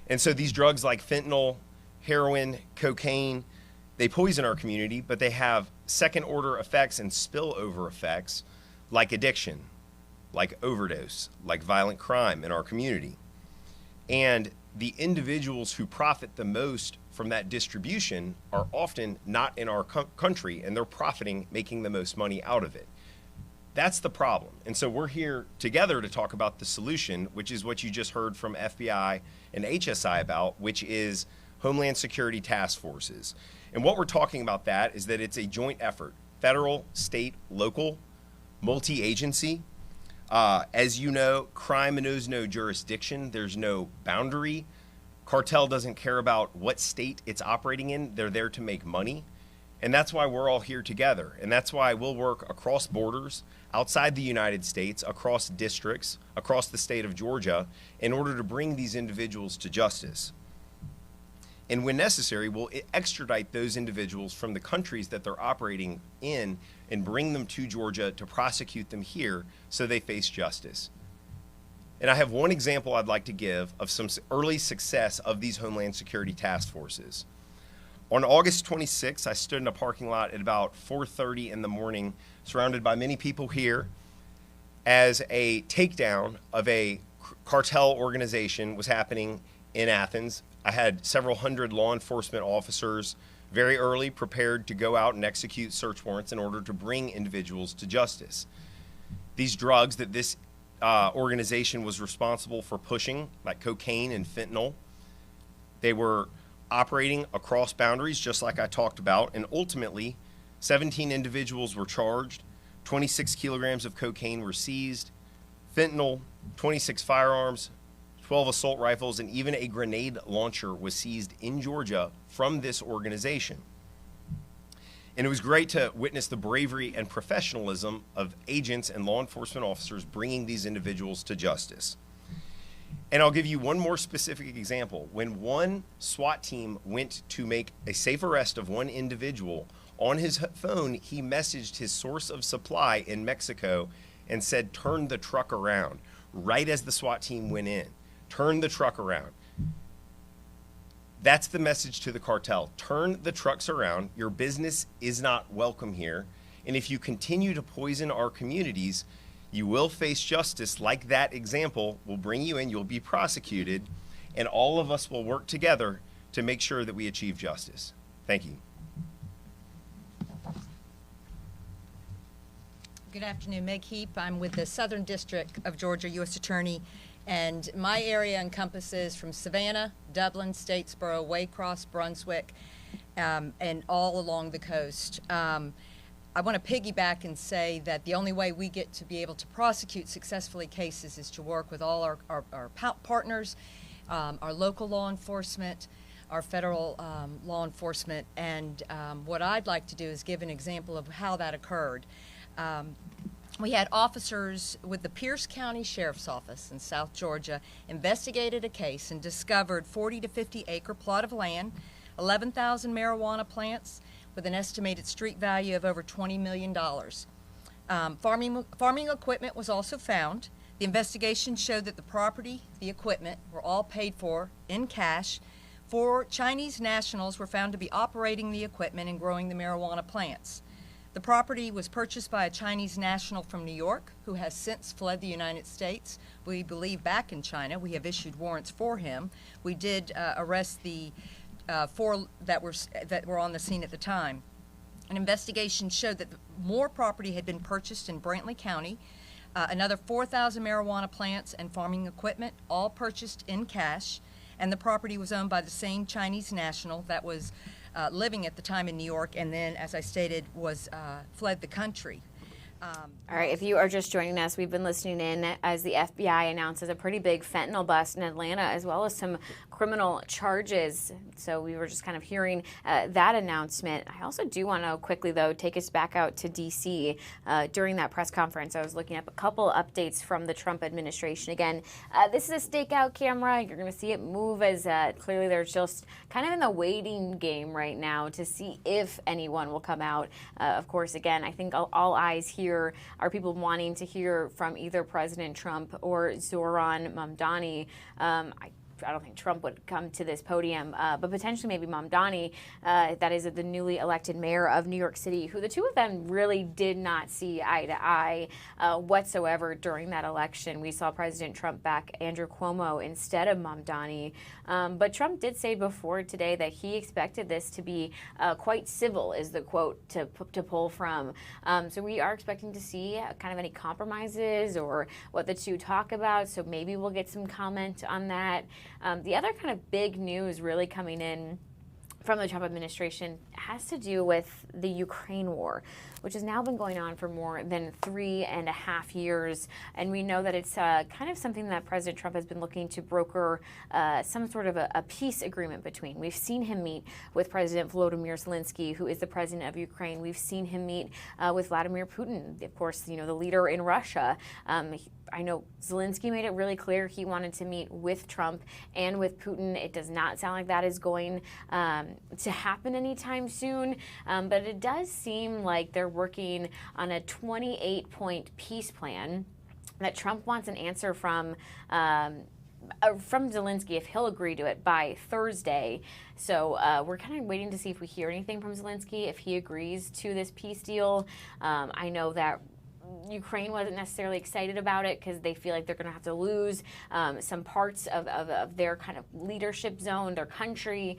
Speaker 11: And so these drugs like fentanyl, heroin, cocaine, they poison our community, but they have second order effects and spillover effects like addiction, like overdose, like violent crime in our community. And the individuals who profit the most from that distribution are often not in our country, and they're profiting, making the most money out of it. That's the problem. And so we're here together to talk about the solution, which is what you just heard from FBI and HSI about, which is Homeland Security task forces. And what we're talking about that is that it's a joint effort, federal, state, local, multi-agency. As you know, crime knows no jurisdiction. There's no boundary. Cartel doesn't care about what state it's operating in. They're there to make money. And that's why we're all here together. And that's why we'll work across borders, outside the United States, across districts, across the state of Georgia, in order to bring these individuals to justice. And when necessary, we'll extradite those individuals from the countries that they're operating in and bring them to Georgia to prosecute them here so they face justice. And I have one example I'd like to give of some early success of these Homeland Security task forces. On August 26th, I stood in a parking lot at about 4:30 in the morning, surrounded by many people here, as a takedown of a cartel organization was happening in Athens. I had several hundred law enforcement officers very early prepared to go out and execute search warrants in order to bring individuals to justice. These drugs that this organization was responsible for pushing, like cocaine and fentanyl, they were operating across boundaries, just like I talked about, and ultimately 17 individuals were charged, 26 kilograms of cocaine were seized, fentanyl, 26 firearms, 12 assault rifles, and even a grenade launcher was seized in Georgia from this organization. And it was great to witness the bravery and professionalism of agents and law enforcement officers bringing these individuals to justice. And I'll give you one more specific example. When one SWAT team went to make a safe arrest of one individual, on his phone, he messaged his source of supply in Mexico and said, "Turn the truck around," right as the SWAT team went in. Turn the truck around. That's the message to the cartel. Turn the trucks around. Your business is not welcome here. And if you continue to poison our communities, you will face justice like that example. Will bring you in, you'll be prosecuted, and all of us will work together to make sure that we achieve justice. Thank you.
Speaker 12: Good afternoon, Meg Heap. I'm with the Southern District of Georgia U.S. Attorney, and my area encompasses from Savannah, Dublin, Statesboro, Waycross, Brunswick, and all along the coast. I want to piggyback and say that the only way we get to be able to prosecute successfully cases is to work with all our partners, our local law enforcement, our federal law enforcement, and what I'd like to do is give an example of how that occurred. we had officers with the Pierce County Sheriff's Office in South Georgia investigated a case and discovered 40 to 50 acre plot of land, 11,000 marijuana plants with an estimated street value of over $20 million. Farming equipment was also found. The investigation showed that the property, the equipment, were all paid for in cash. 4 Chinese nationals were found to be operating the equipment and growing the marijuana plants. The property was purchased by a Chinese national from New York who has since fled the United States. We believe back in China. We have issued warrants for him. We did arrest the 4 that were on the scene at the time. An investigation showed that more property had been purchased in Brantley County. Another 4,000 marijuana plants and farming equipment, all purchased in cash, and the property was owned by the same Chinese national that was living at the time in New York and then, as I stated, was fled the country.
Speaker 2: All right, if you are just joining us, we've been listening in as the FBI announces a pretty big fentanyl bust in Atlanta, as well as some criminal charges. So we were just kind of hearing that announcement. I also do want to quickly, though, take us back out to D.C. During that press conference, I was looking up a couple updates from the Trump administration. Again, this is a stakeout camera. You're going to see it move as clearly they're just kind of in the waiting game right now to see if anyone will come out. Of course, again, I think all eyes here are people wanting to hear from either President Trump or Zoran Mamdani. I don't think Trump would come to this podium, but potentially maybe Mamdani, that is the newly elected mayor of New York City, who the two of them really did not see eye to eye whatsoever during that election. We saw President Trump back Andrew Cuomo instead of Mamdani, but Trump did say before today that he expected this to be quite civil, is the quote to pull from. So we are expecting to see kind of any compromises or what the two talk about, so maybe we'll get some comment on that. The other kind of big news really coming in from the Trump administration has to do with the Ukraine war, which has now been going on for more than 3.5 years. And we know that it's kind of something that President Trump has been looking to broker some sort of a peace agreement between. We've seen him meet with President Volodymyr Zelensky, who is the president of Ukraine. We've seen him meet with Vladimir Putin, of course, you know, the leader in Russia. I know Zelensky made it really clear he wanted to meet with Trump and with Putin. It does not sound like that is going to happen anytime soon, but it does seem like they're working on a 28-point peace plan that Trump wants an answer from Zelensky if he'll agree to it by Thursday. So we're kind of waiting to see if we hear anything from Zelensky, if he agrees to this peace deal. I know that Ukraine wasn't necessarily excited about it because they feel like they're going to have to lose some parts of their kind of leadership zone, their country.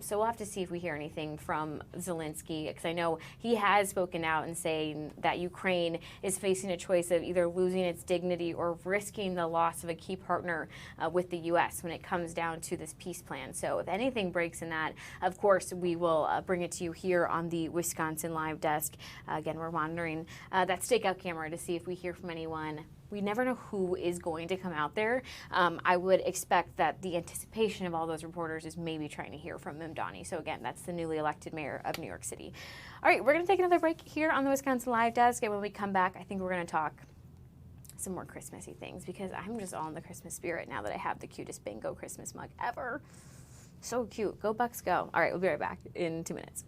Speaker 2: So we'll have to see if we hear anything from Zelensky, because I know he has spoken out and saying that Ukraine is facing a choice of either losing its dignity or risking the loss of a key partner with the U.S. when it comes down to this peace plan. So if anything breaks in that, of course, we will bring it to you here on the Wisconsin Live Desk. Again, we're monitoring that stakeout camera to see if we hear from anyone. We never know who is going to come out there. I would expect that the anticipation of all those reporters is maybe trying to hear from Mamdani. So again, that's the newly elected mayor of New York City. All right, we're going to take another break here on the Wisconsin Live Desk, and when we come back, I think we're going to talk some more Christmassy things, because I'm just all in the Christmas spirit now that I have the cutest bingo Christmas mug ever. So cute. Go Bucks, go. All right, we'll be right back in 2 minutes.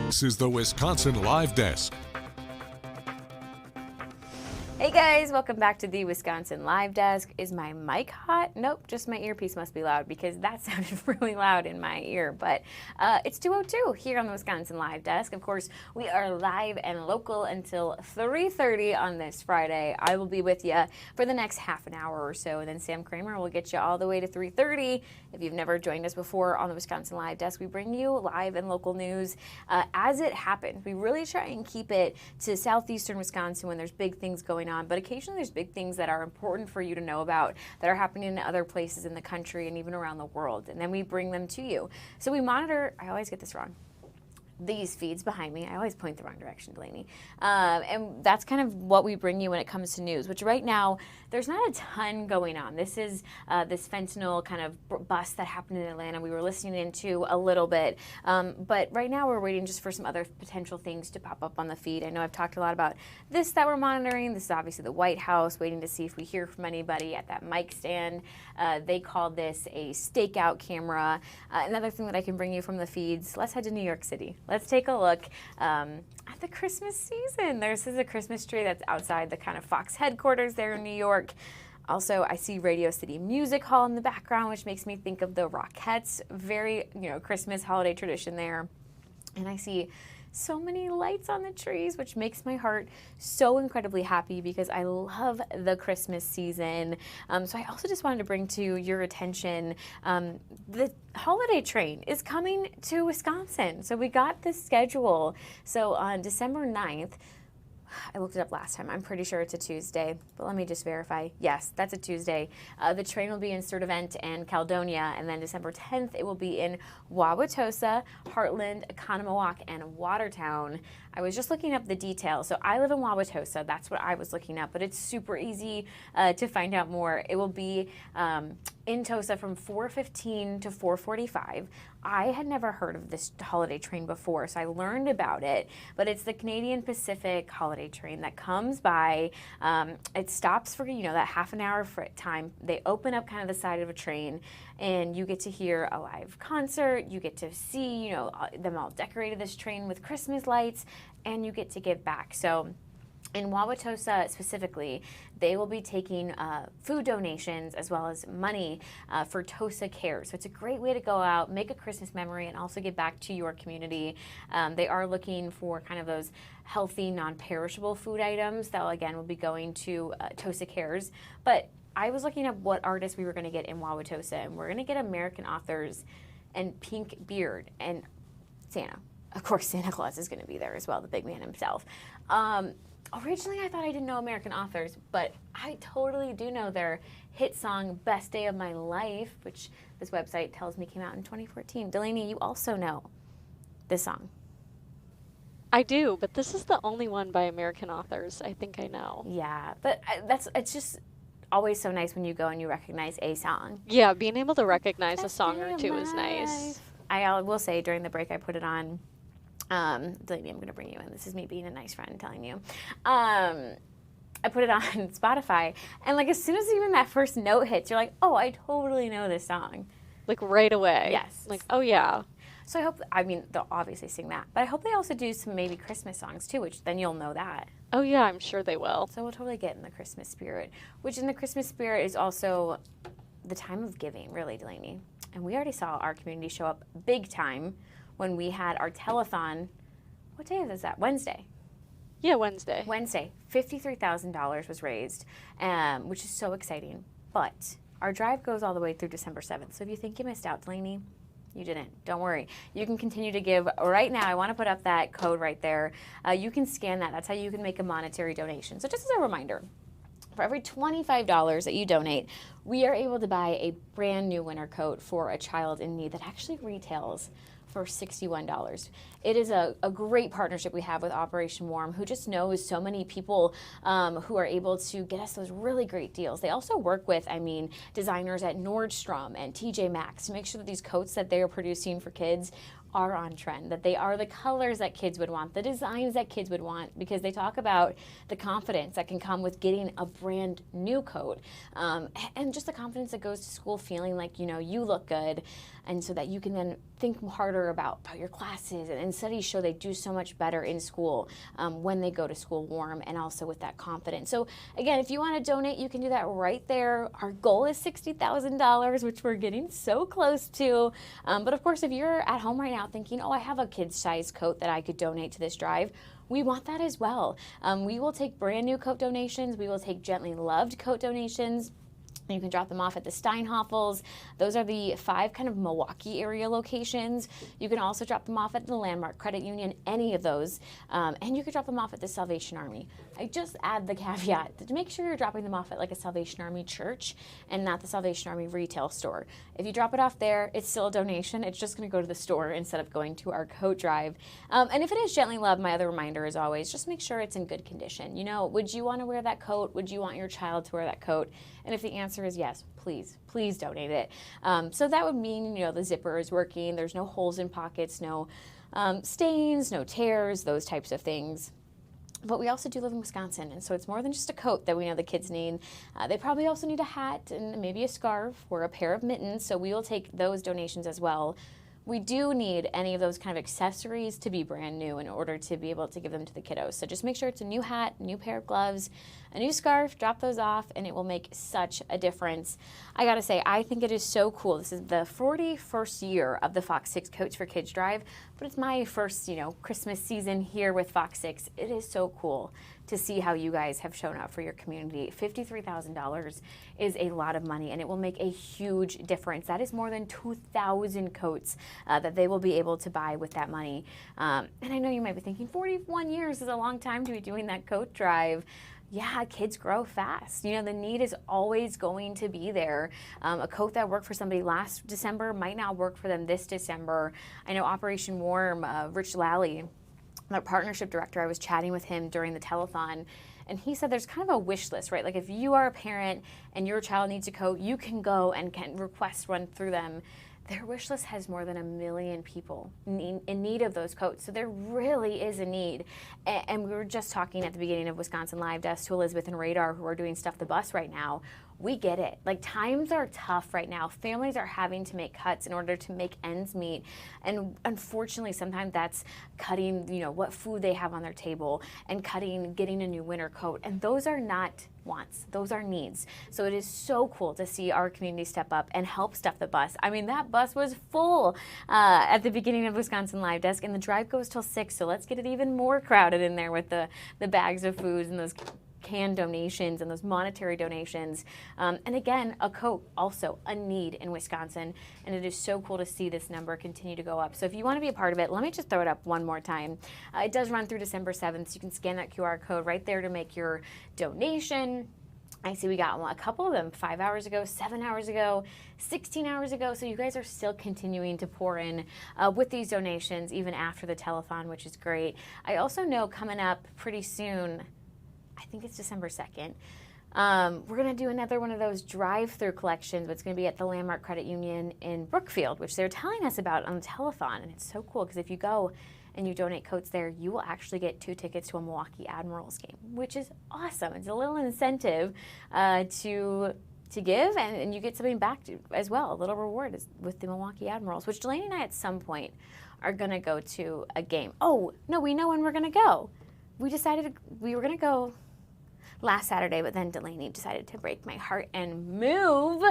Speaker 1: This is the Wisconsin Live Desk.
Speaker 2: Hey guys, welcome back to the Wisconsin Live Desk. Is my mic hot? Nope, just my earpiece must be loud because that sounded really loud in my ear. But it's 2:02 here on the Wisconsin Live Desk. Of course, we are live and local until 3:30 on this Friday. I will be with you for the next half an hour or so, and then Sam Kramer will get you all the way to 3:30. If you've never joined us before on the Wisconsin Live Desk, we bring you live and local news as it happens. We really try and keep it to southeastern Wisconsin when there's big things going on, but occasionally there's big things that are important for you to know about that are happening in other places in the country and even around the world, and then we bring them to you. So we monitor, I always get this wrong, these feeds behind me. I always point the wrong direction, Delaney. And that's kind of what we bring you when it comes to news, which right now, there's not a ton going on. This is this fentanyl kind of bust that happened in Atlanta. We were listening into a little bit. But right now, we're waiting just for some other potential things to pop up on the feed. I know I've talked a lot about this that we're monitoring. This is obviously the White House, waiting to see if we hear from anybody at that mic stand. They called this a stakeout camera. Another thing that I can bring you from the feeds, let's head to New York City. Let's take a look at the Christmas season. This is a Christmas tree that's outside the kind of Fox headquarters there in New York. Also, I see Radio City Music Hall in the background, which makes me think of the Rockettes. Very, Christmas holiday tradition there. And I see so many lights on the trees, which makes my heart so incredibly happy because I love the Christmas season. So I also just wanted to bring to your attention the holiday train is coming to Wisconsin. So we got the schedule. So on December 9th, I looked it up last time. I'm pretty sure it's a Tuesday, but let me just verify. Yes, that's a Tuesday. The train will be in Sturtevant and Caledonia, and then December 10th, it will be in Wauwatosa, Heartland, Economowoc, and Watertown. I was just looking up the details. So I live in Wauwatosa. That's what I was looking up, but it's super easy to find out more. It will be in Tosa from 4:15 to 4:45. I had never heard of this holiday train before, so I learned about it. But it's the Canadian Pacific holiday train that comes by. It stops for that half an hour time. They open up kind of the side of a train, and you get to hear a live concert. You get to see them all decorated this train with Christmas lights, and you get to give back. So in Wauwatosa specifically, they will be taking food donations as well as money for Tosa Cares. So it's a great way to go out, make a Christmas memory, and also give back to your community. They are looking for kind of those healthy, non-perishable food items that, again, will be going to Tosa Cares. But I was looking at what artists we were going to get in Wauwatosa, and we're going to get American authors and Pink Beard and Santa. Of course, Santa Claus is going to be there as well, the big man himself. Originally, I thought I didn't know American authors, but I totally do know their hit song, Best Day of My Life, which this website tells me came out in 2014. Delaney, you also know this song.
Speaker 9: I do, but this is the only one by American authors I think I know.
Speaker 2: Yeah, but it's just always so nice when you go and you recognize a song.
Speaker 9: Yeah, being able to recognize a song or two is nice.
Speaker 2: I will say during the break I put it on. Delaney, I'm going to bring you in. This is me being a nice friend telling you. I put it on Spotify, and as soon as even that first note hits, you're like, oh, I totally know this song.
Speaker 9: Right away.
Speaker 2: Yes.
Speaker 9: Oh, yeah.
Speaker 2: So I hope, they'll obviously sing that, but I hope they also do some maybe Christmas songs too, which then you'll know that.
Speaker 9: Oh, yeah, I'm sure they will.
Speaker 2: So we'll totally get in the Christmas spirit, which in the Christmas spirit is also the time of giving, really, Delaney. And we already saw our community show up big time when we had our telethon. What day is that? Wednesday.
Speaker 9: Yeah, Wednesday.
Speaker 2: Wednesday. $53,000 was raised, which is so exciting. But our drive goes all the way through December 7th. So if you think you missed out, Delaney, you didn't. Don't worry. You can continue to give right now. I want to put up that code right there. You can scan that. That's how you can make a monetary donation. So just as a reminder, for every $25 that you donate, we are able to buy a brand new winter coat for a child in need that actually retails for $61. It is a great partnership we have with Operation Warm, who just knows so many people who are able to get us those really great deals. They also work with, designers at Nordstrom and TJ Maxx to make sure that these coats that they are producing for kids are on trend, that they are the colors that kids would want, the designs that kids would want, because they talk about the confidence that can come with getting a brand new coat. And just the confidence that goes to school feeling like, you know, you look good, and so that you can then think harder about your classes. And studies show they do so much better in school when they go to school warm and also with that confidence. So again, if you want to donate, you can do that right there. Our goal is $60,000, which we're getting so close to. But of course, if you're at home right now thinking, oh, I have a kid's size coat that I could donate to this drive, we want that as well. We will take brand new coat donations. We will take gently loved coat donations. You can drop them off at the Steinhoffels. Those are the 5 kind of Milwaukee area locations. You can also drop them off at the Landmark Credit Union, any of those. And you can drop them off at the Salvation Army. I just add the caveat to make sure you're dropping them off at like a Salvation Army church and not the Salvation Army retail store. If you drop it off there, it's still a donation. It's just going to go to the store instead of going to our coat drive. And if it is gently loved, my other reminder is always just make sure it's in good condition. You know, would you want to wear that coat? Would you want your child to wear that coat? And if the answer is yes, please donate it. So that would mean, you know, the zipper is working, there's no holes in pockets, no stains, no tears, those types of things. But we also do live in Wisconsin, and so it's more than just a coat that we know the kids need. They probably also need a hat and maybe a scarf or a pair of mittens, so we will take those donations as well. We do need any of those kind of accessories to be brand new in order to be able to give them to the kiddos. So just make sure it's a new hat, new pair of gloves, a new scarf, drop those off, and it will make such a difference. I gotta say, I think it is so cool. This is the 41st year of the Fox 6 Coats for Kids Drive, but it's my first, you know, Christmas season here with Fox 6. It is so cool to see how you guys have shown up for your community. $53,000 is a lot of money, and it will make a huge difference. That is more than 2,000 coats that they will be able to buy with that money. And I know you might be thinking, 41 years is a long time to be doing that coat drive. Yeah, kids grow fast. You know, the need is always going to be there. A coat that worked for somebody last December might not work for them this December. I know Operation Warm, Rich Lally, our partnership director, I was chatting with him during the telethon, and he said there's kind of a wish list, right? Like if you are a parent and your child needs a coat, you can go and can request one through them. Their wish list has more than 1 million people in need of those coats. So there really is a need. And we were just talking at the beginning of Wisconsin Live Desk to Elizabeth and Radar, who are doing Stuff the Bus right now. We get it. Like, times are tough right now. Families are having to make cuts in order to make ends meet. And unfortunately, sometimes that's cutting, you know, what food they have on their table and getting a new winter coat. And those are not wants. Those are needs. So it is so cool to see our community step up and help Stuff the Bus. I mean, that bus was full at the beginning of Wisconsin Live Desk, and the drive goes till 6. So let's get it even more crowded in there with the bags of foods and those canned donations and those monetary donations. And again, a coat, also a need in Wisconsin. And it is so cool to see this number continue to go up. So if you want to be a part of it, let me just throw it up one more time. It does run through December 7th. So you can scan that QR code right there to make your donation. I see we got a couple of them 5 hours ago, 7 hours ago, 16 hours ago. So you guys are still continuing to pour in with these donations even after the telethon, which is great. I also know coming up pretty soon, I think it's December 2nd, we're going to do another one of those drive-through collections, but it's going to be at the Landmark Credit Union in Brookfield, which they're telling us about on the telethon. And it's so cool because if you go and you donate coats there, you will actually get 2 tickets to a Milwaukee Admirals game, which is awesome. It's a little incentive to give, and you get something back as well, a little reward with the Milwaukee Admirals, which Delaney and I at some point are going to go to a game. Oh, no, we know when we're going to go. We decided we were going to go last Saturday, but then Delaney decided to break my heart and move.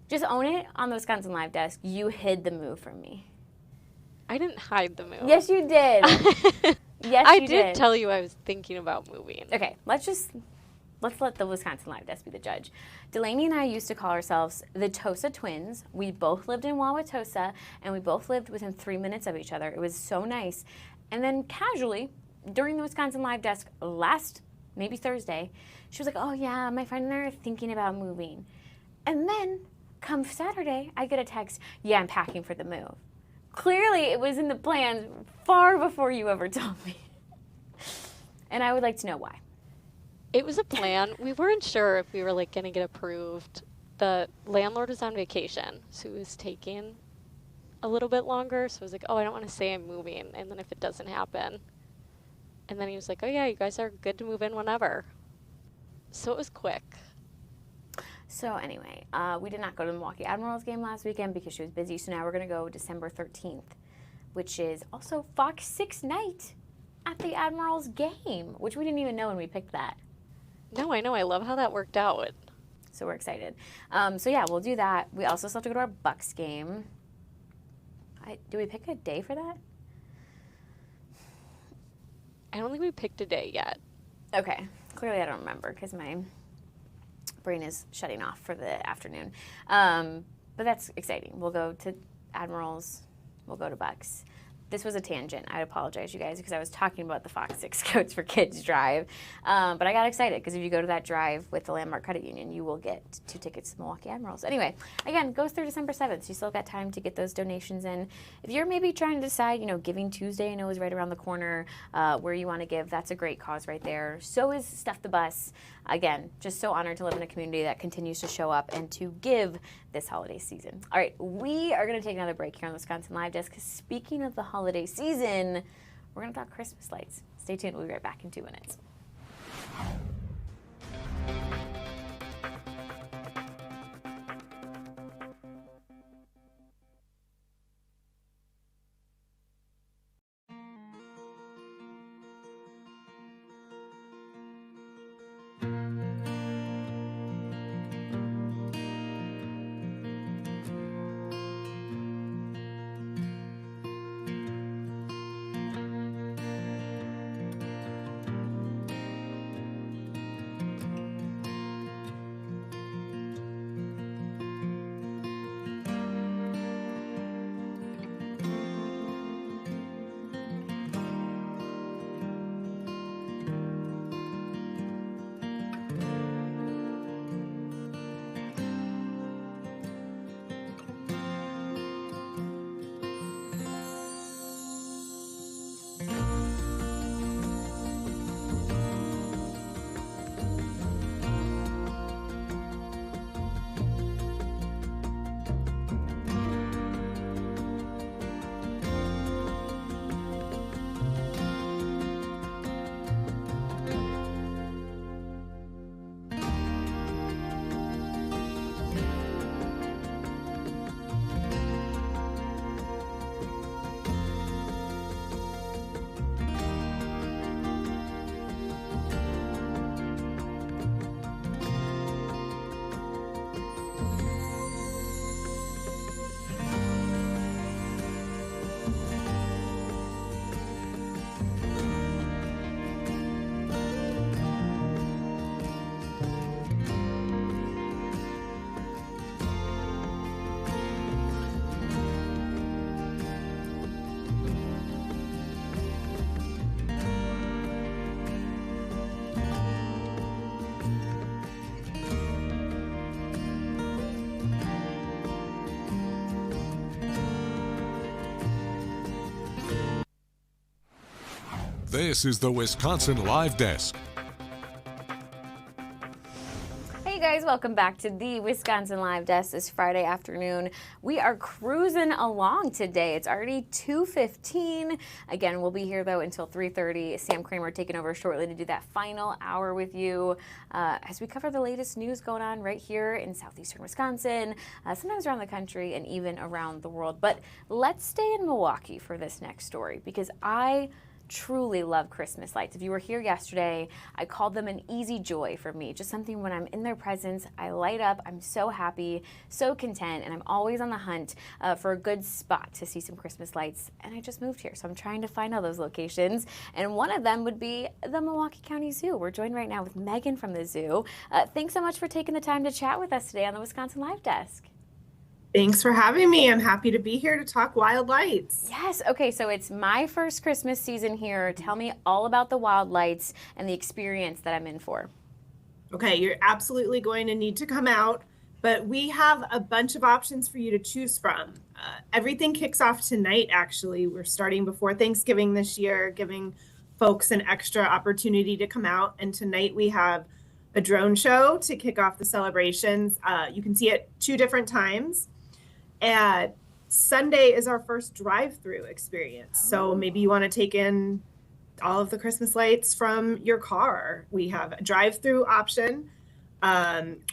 Speaker 2: Just own it on the Wisconsin Live Desk. You hid the move from me.
Speaker 9: I didn't hide the move.
Speaker 2: Yes, you did. Yes,
Speaker 9: I
Speaker 2: you
Speaker 9: did tell you I was thinking about moving.
Speaker 2: Okay, let's let the Wisconsin Live Desk be the judge. Delaney and I used to call ourselves the Tosa twins. We both lived in Wauwatosa, and we both lived within 3 minutes of each other. It was so nice. And then casually, during the Wisconsin Live Desk maybe Thursday, she was like, oh yeah, my friend and I are thinking about moving. And then come Saturday, I get a text, yeah, I'm packing for the move. Clearly it was in the plans far before you ever told me. And I would like to know why.
Speaker 9: It was a plan. We weren't sure if we were like gonna get approved. The landlord was on vacation, so he was taking a little bit longer. So I was like, oh, I don't want to say I'm moving, and then if it doesn't happen. And then he was like, oh yeah, you guys are good to move in whenever. So it was quick.
Speaker 2: So anyway, we did not go to the Milwaukee Admirals game last weekend because she was busy. So now we're going to go December 13th, which is also FOX6 night at the Admirals game, which we didn't even know when we picked that.
Speaker 9: No, I know. I love how that worked out.
Speaker 2: So we're excited. So yeah, we'll do that. We also still have to go to our Bucks game. Do we pick a day for that?
Speaker 9: I don't think we picked a day yet.
Speaker 2: Okay. Clearly I don't remember because my brain is shutting off for the afternoon. But that's exciting. We'll go to Admirals. We'll go to Bucks. This was a tangent. I apologize, you guys, because I was talking about the FOX6 Coats for Kids drive. But I got excited because if you go to that drive with the Landmark Credit Union, you will get 2 tickets to Milwaukee Admirals. Anyway, again, goes through December 7th. So you still got time to get those donations in. If you're maybe trying to decide, Giving Tuesday, I know is right around the corner, where you want to give, that's a great cause right there. So is Stuff the Bus. Again, just so honored to live in a community that continues to show up and to give this holiday season. All right, we are going to take another break here on the Wisconsin Live Desk. Speaking of the holiday season, we're going to talk Christmas lights. Stay tuned. We'll be right back in 2 minutes.
Speaker 1: This is the Wisconsin Live Desk.
Speaker 2: Hey guys, welcome back to the Wisconsin Live Desk this Friday afternoon. We are cruising along today. It's already 2:15. Again, we'll be here though until 3:30. Sam Kramer taking over shortly to do that final hour with you as we cover the latest news going on right here in southeastern Wisconsin, sometimes around the country and even around the world. But let's stay in Milwaukee for this next story because I truly love Christmas lights. If you were here yesterday, I called them an easy joy for me. Just something when I'm in their presence, I light up, I'm so happy, so content, and I'm always on the hunt for a good spot to see some Christmas lights. And I just moved here, so I'm trying to find all those locations. And one of them would be the Milwaukee County Zoo. We're joined right now with Megan from the zoo. Thanks so much for taking the time to chat with us today on the Wisconsin Live Desk.
Speaker 13: Thanks for having me. I'm happy to be here to talk wild lights.
Speaker 2: Yes. Okay. So it's my first Christmas season here. Tell me all about the wild lights and the experience that I'm in for.
Speaker 13: Okay. You're absolutely going to need to come out, but we have a bunch of options for you to choose from. Everything kicks off tonight, actually. We're starting before Thanksgiving this year, giving folks an extra opportunity to come out. And tonight we have a drone show to kick off the celebrations. You can see it 2 different times. And Sunday is our first drive-through experience. So maybe you want to take in all of the Christmas lights from your car. We have a drive-through option.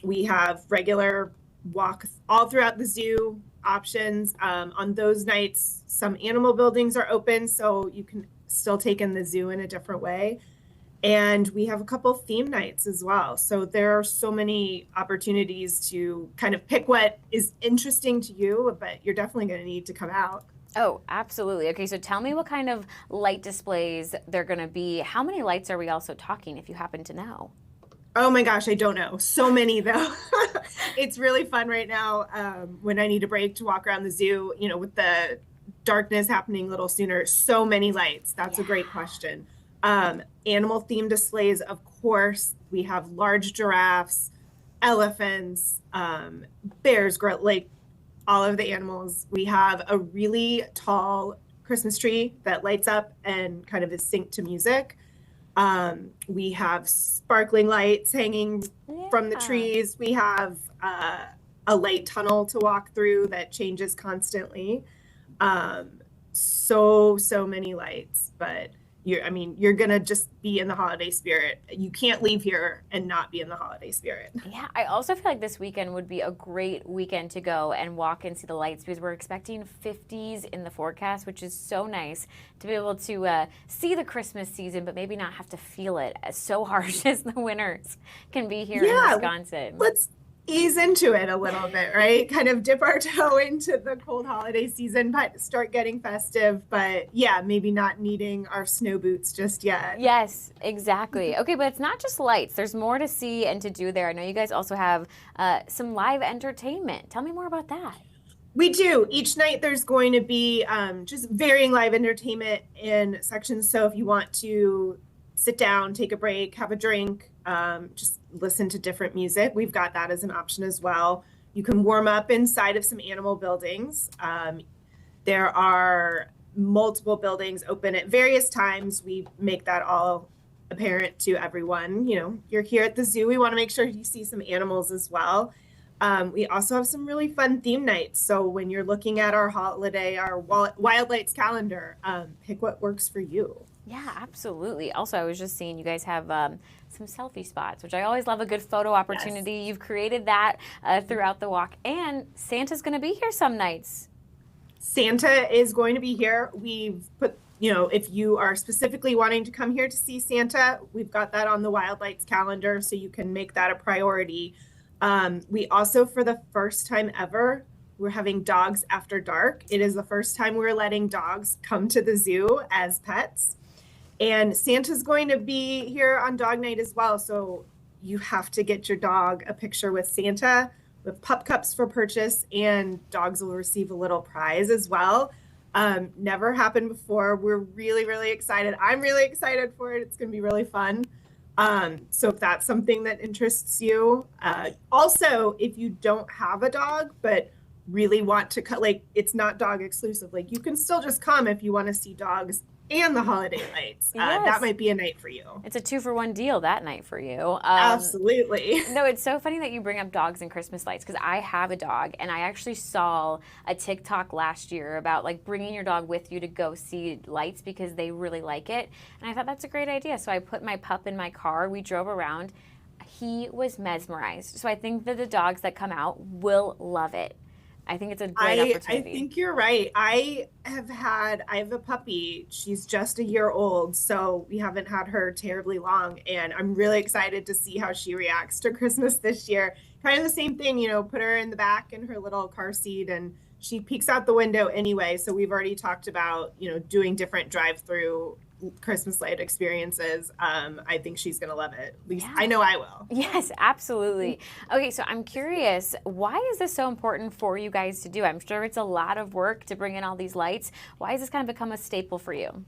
Speaker 13: We have regular walk all throughout the zoo options. On those nights, some animal buildings are open, so you can still take in the zoo in a different way. And we have a couple theme nights as well. So there are so many opportunities to kind of pick what is interesting to you, but you're definitely going to need to come out.
Speaker 2: Oh, absolutely. Okay, so tell me what kind of light displays they're going to be. How many lights are we also talking, if you happen to know?
Speaker 13: Oh my gosh, I don't know. So many though. It's really fun right now when I need a break to walk around the zoo, you know, with the darkness happening a little sooner. So many lights. That's a great question. Animal themed displays, of course. We have large giraffes, elephants, bears, like all of the animals. We have a really tall Christmas tree that lights up and kind of is synced to music. We have sparkling lights hanging from the trees. We have a light tunnel to walk through that changes constantly. So many lights, but you're gonna just be in the holiday spirit. You can't leave here and not be in the holiday spirit.
Speaker 2: Yeah, I also feel like this weekend would be a great weekend to go and walk and see the lights, because we're expecting 50s in the forecast, which is so nice to be able to see the Christmas season, but maybe not have to feel it as so harsh as the winters can be here in Wisconsin.
Speaker 13: Let's ease into it a little bit, right? Kind of dip our toe into the cold holiday season, but start getting festive. But yeah, maybe not needing our snow boots just yet.
Speaker 2: Yes, exactly. Okay, but it's not just lights. There's more to see and to do there. I know you guys also have some live entertainment. Tell me more about that.
Speaker 13: We do. Each night there's going to be just varying live entertainment in sections. So if you want to sit down, take a break, have a drink, just listen to different music, we've got that as an option as well. You can warm up inside of some animal buildings. There are multiple buildings open at various times. We make that all apparent to everyone. You know, you're here at the zoo. We want to make sure you see some animals as well. We also have some really fun theme nights. So when you're looking at our holiday, our Wild Lights calendar, pick what works for you.
Speaker 2: Yeah, absolutely. Also, I was just seeing you guys have some selfie spots, which I always love a good photo opportunity. Yes. You've created that throughout the walk. And Santa's going to be here some nights.
Speaker 13: Santa is going to be here. We've put, if you are specifically wanting to come here to see Santa, we've got that on the Wild Lights calendar, so you can make that a priority. We also, for the first time ever, we're having Dogs After Dark. It is the first time we're letting dogs come to the zoo as pets. And Santa's going to be here on dog night as well. So you have to get your dog a picture with Santa, with pup cups for purchase, and dogs will receive a little prize as well. Never happened before. We're really, really excited. I'm really excited for it. It's going to be really fun. So if that's something that interests you. Also, if you don't have a dog, but really want to it's not dog exclusive. Like, you can still just come if you want to see dogs and the holiday lights.
Speaker 2: Yes.
Speaker 13: That might be a night for you.
Speaker 2: It's a 2-for-1 deal that night for you.
Speaker 13: Absolutely.
Speaker 2: No, it's so funny that you bring up dogs and Christmas lights, because I have a dog, and I actually saw a TikTok last year about bringing your dog with you to go see lights because they really like it. And I thought that's a great idea. So I put my pup in my car. We drove around. He was mesmerized. So I think that the dogs that come out will love it. I think it's a great opportunity.
Speaker 13: I think you're right. I have a puppy. She's just a year old, so we haven't had her terribly long. And I'm really excited to see how she reacts to Christmas this year. Kind of the same thing, put her in the back in her little car seat, and she peeks out the window anyway. So we've already talked about, doing different drive-through Christmas light experiences. I think she's going to love it. At least I know I will.
Speaker 2: Yes, absolutely. Okay, so I'm curious, why is this so important for you guys to do? I'm sure it's a lot of work to bring in all these lights. Why has this kind of become a staple for you?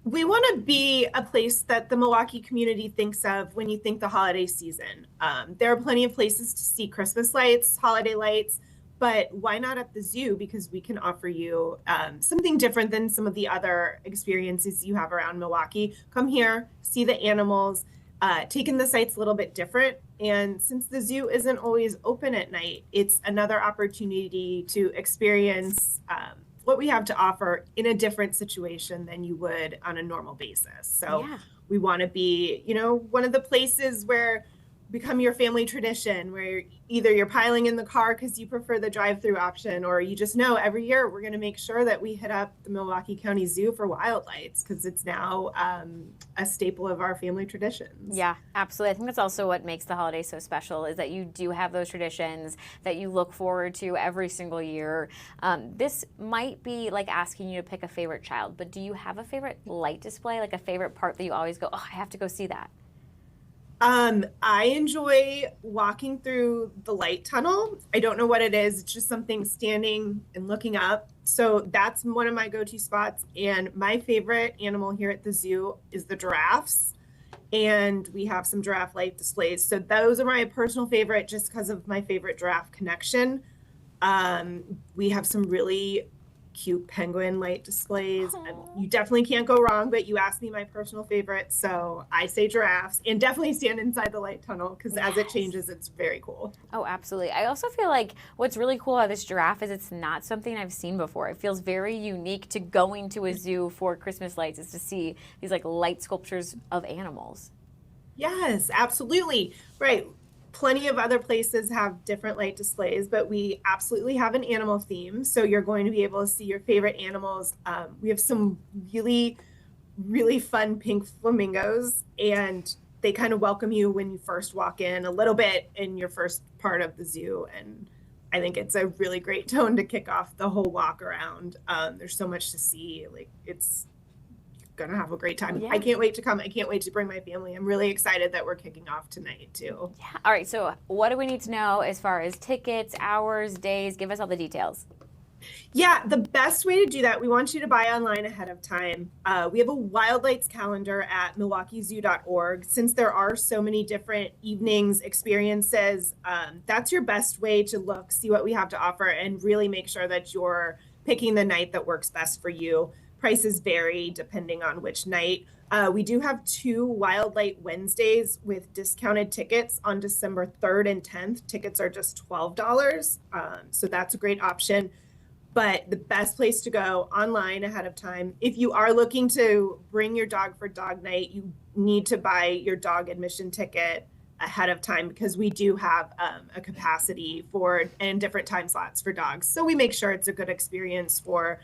Speaker 13: We want to be a place that the Milwaukee community thinks of when you think the holiday season. There are plenty of places to see Christmas lights, holiday lights, but why not at the zoo? Because we can offer you something different than some of the other experiences you have around Milwaukee. Come here, see the animals, take in the sights a little bit different. And since the zoo isn't always open at night, it's another opportunity to experience what we have to offer in a different situation than you would on a normal basis. So we want to be, one of the places where become your family tradition where either you're piling in the car because you prefer the drive-through option, or you just know every year we're going to make sure that we hit up the Milwaukee County Zoo for wild lights because it's now a staple of our family traditions.
Speaker 2: Yeah, absolutely. I think that's also what makes the holiday so special is that you do have those traditions that you look forward to every single year. This might be like asking you to pick a favorite child, but do you have a favorite light display, like a favorite part that you always go, oh, I have to go see that?
Speaker 13: I enjoy walking through the light tunnel. I don't know what it is. It's just something standing and looking up. So that's one of my go-to spots. And my favorite animal here at the zoo is the giraffes. And we have some giraffe light displays. So those are my personal favorite just because of my favorite giraffe connection. We have some really cute penguin light displays. You definitely can't go wrong, but you asked me my personal favorite, so I say giraffes, and definitely stand inside the light tunnel because as it changes, it's very cool.
Speaker 2: Oh, absolutely. I also feel like what's really cool about this giraffe is it's not something I've seen before. It feels very unique to going to a zoo for Christmas lights is to see these like light sculptures of animals.
Speaker 13: Yes, absolutely. Right. Plenty of other places have different light displays, but we absolutely have an animal theme. So you're going to be able to see your favorite animals. We have some really, really fun pink flamingos, and they kind of welcome you when you first walk in a little bit in your first part of the zoo. And I think it's a really great tone to kick off the whole walk around. There's so much to see. Like it's gonna have a great time. Yeah. I can't wait to come. I can't wait to bring my family. I'm really excited that we're kicking off tonight too.
Speaker 2: Yeah. All right. So what do we need to know as far as tickets, hours, days? Give us all the details.
Speaker 13: Yeah, the best way to do that, we want you to buy online ahead of time. We have a Wild Lights calendar at milwaukeezoo.org. Since there are so many different evenings, experiences, that's your best way to look, see what we have to offer, and really make sure that you're picking the night that works best for you. Prices vary depending on which night. We do have 2 Wild Light Wednesdays with discounted tickets on December 3rd and 10th. Tickets are just $12, so that's a great option. But the best place to go online ahead of time. If you are looking to bring your dog for dog night, you need to buy your dog admission ticket ahead of time because we do have a capacity for and different time slots for dogs. So we make sure it's a good experience for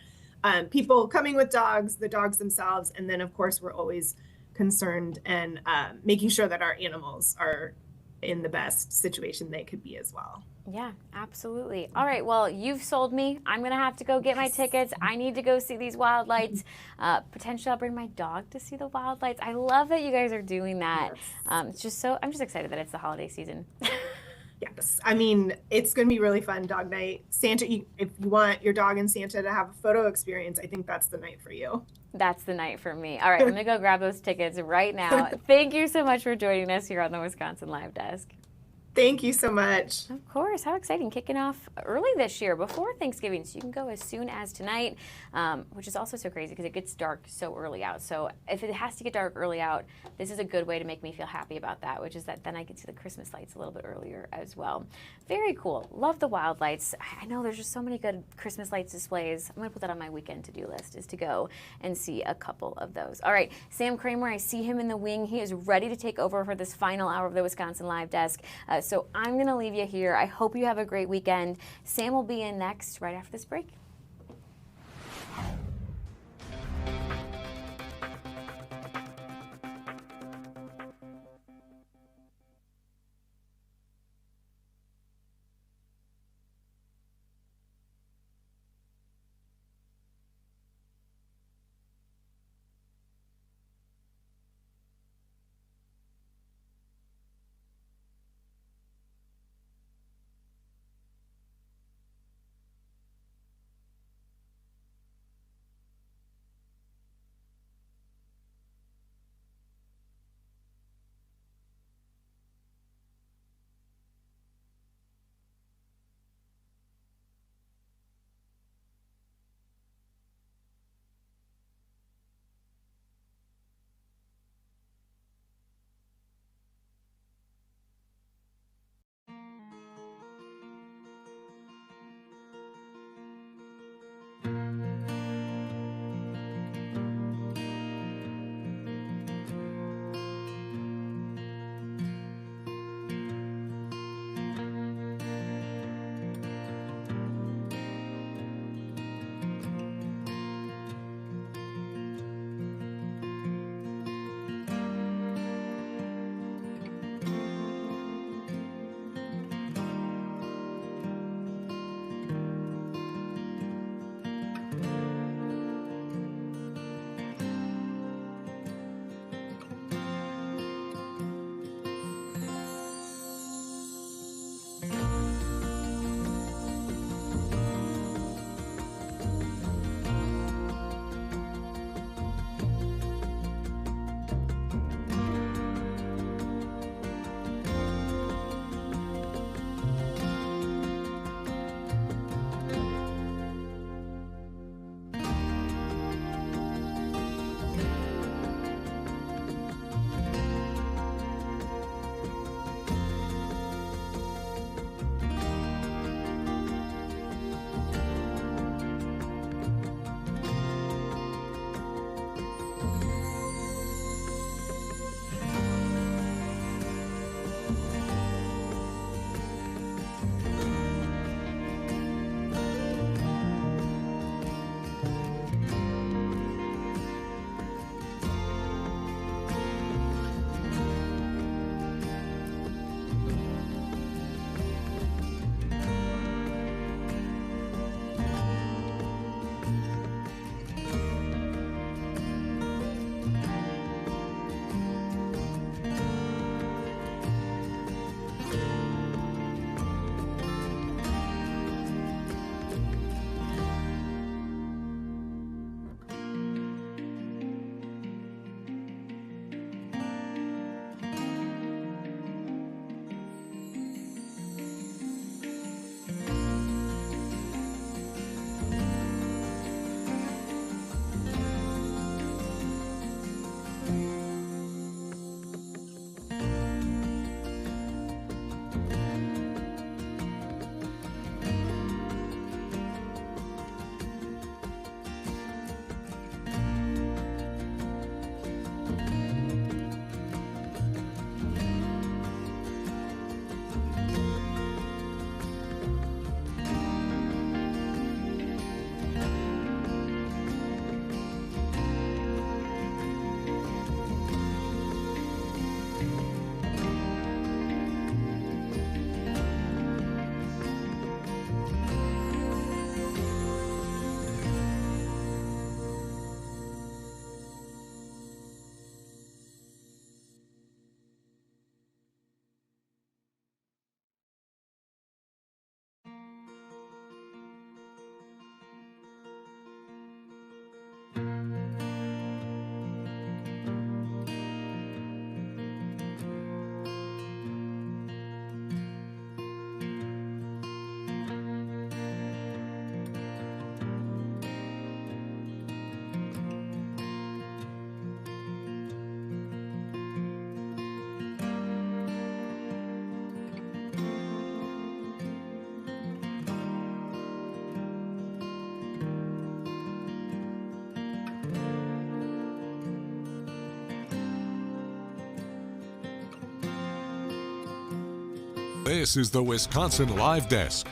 Speaker 13: people coming with dogs, the dogs themselves, and then of course we're always concerned and making sure that our animals are in the best situation they could be as well.
Speaker 2: Yeah, absolutely. All right, well, you've sold me. I'm going to have to go get my tickets. I need to go see these wild lights. Potentially I'll bring my dog to see the wild lights. I love that you guys are doing that. It's just so, I'm just excited that it's the holiday season.
Speaker 13: Yes, I mean, it's going to be really fun, dog night. Santa, if you want your dog and Santa to have a photo experience, I think that's the night for you.
Speaker 2: That's the night for me. All right, I'm going to go grab those tickets right now. Thank you so much for joining us here on the Wisconsin Live Desk.
Speaker 13: Thank you so much.
Speaker 2: Of course. How exciting. Kicking off early this year before Thanksgiving. So you can go as soon as tonight, which is also so crazy because it gets dark so early out. So if it has to get dark early out, this is a good way to make me feel happy about that, which is that then I get to the Christmas lights a little bit earlier as well. Very cool. Love the wild lights. I know there's just so many good Christmas lights displays. I'm going to put that on my weekend to-do list is to go and see a couple of those. All right. Sam Kramer, I see him in the wing. He is ready to take over for this final hour of the Wisconsin Live Desk. So I'm going to leave you here. I hope you have a great weekend. Sam will be in next right after this break.
Speaker 1: This is the Wisconsin Live Desk.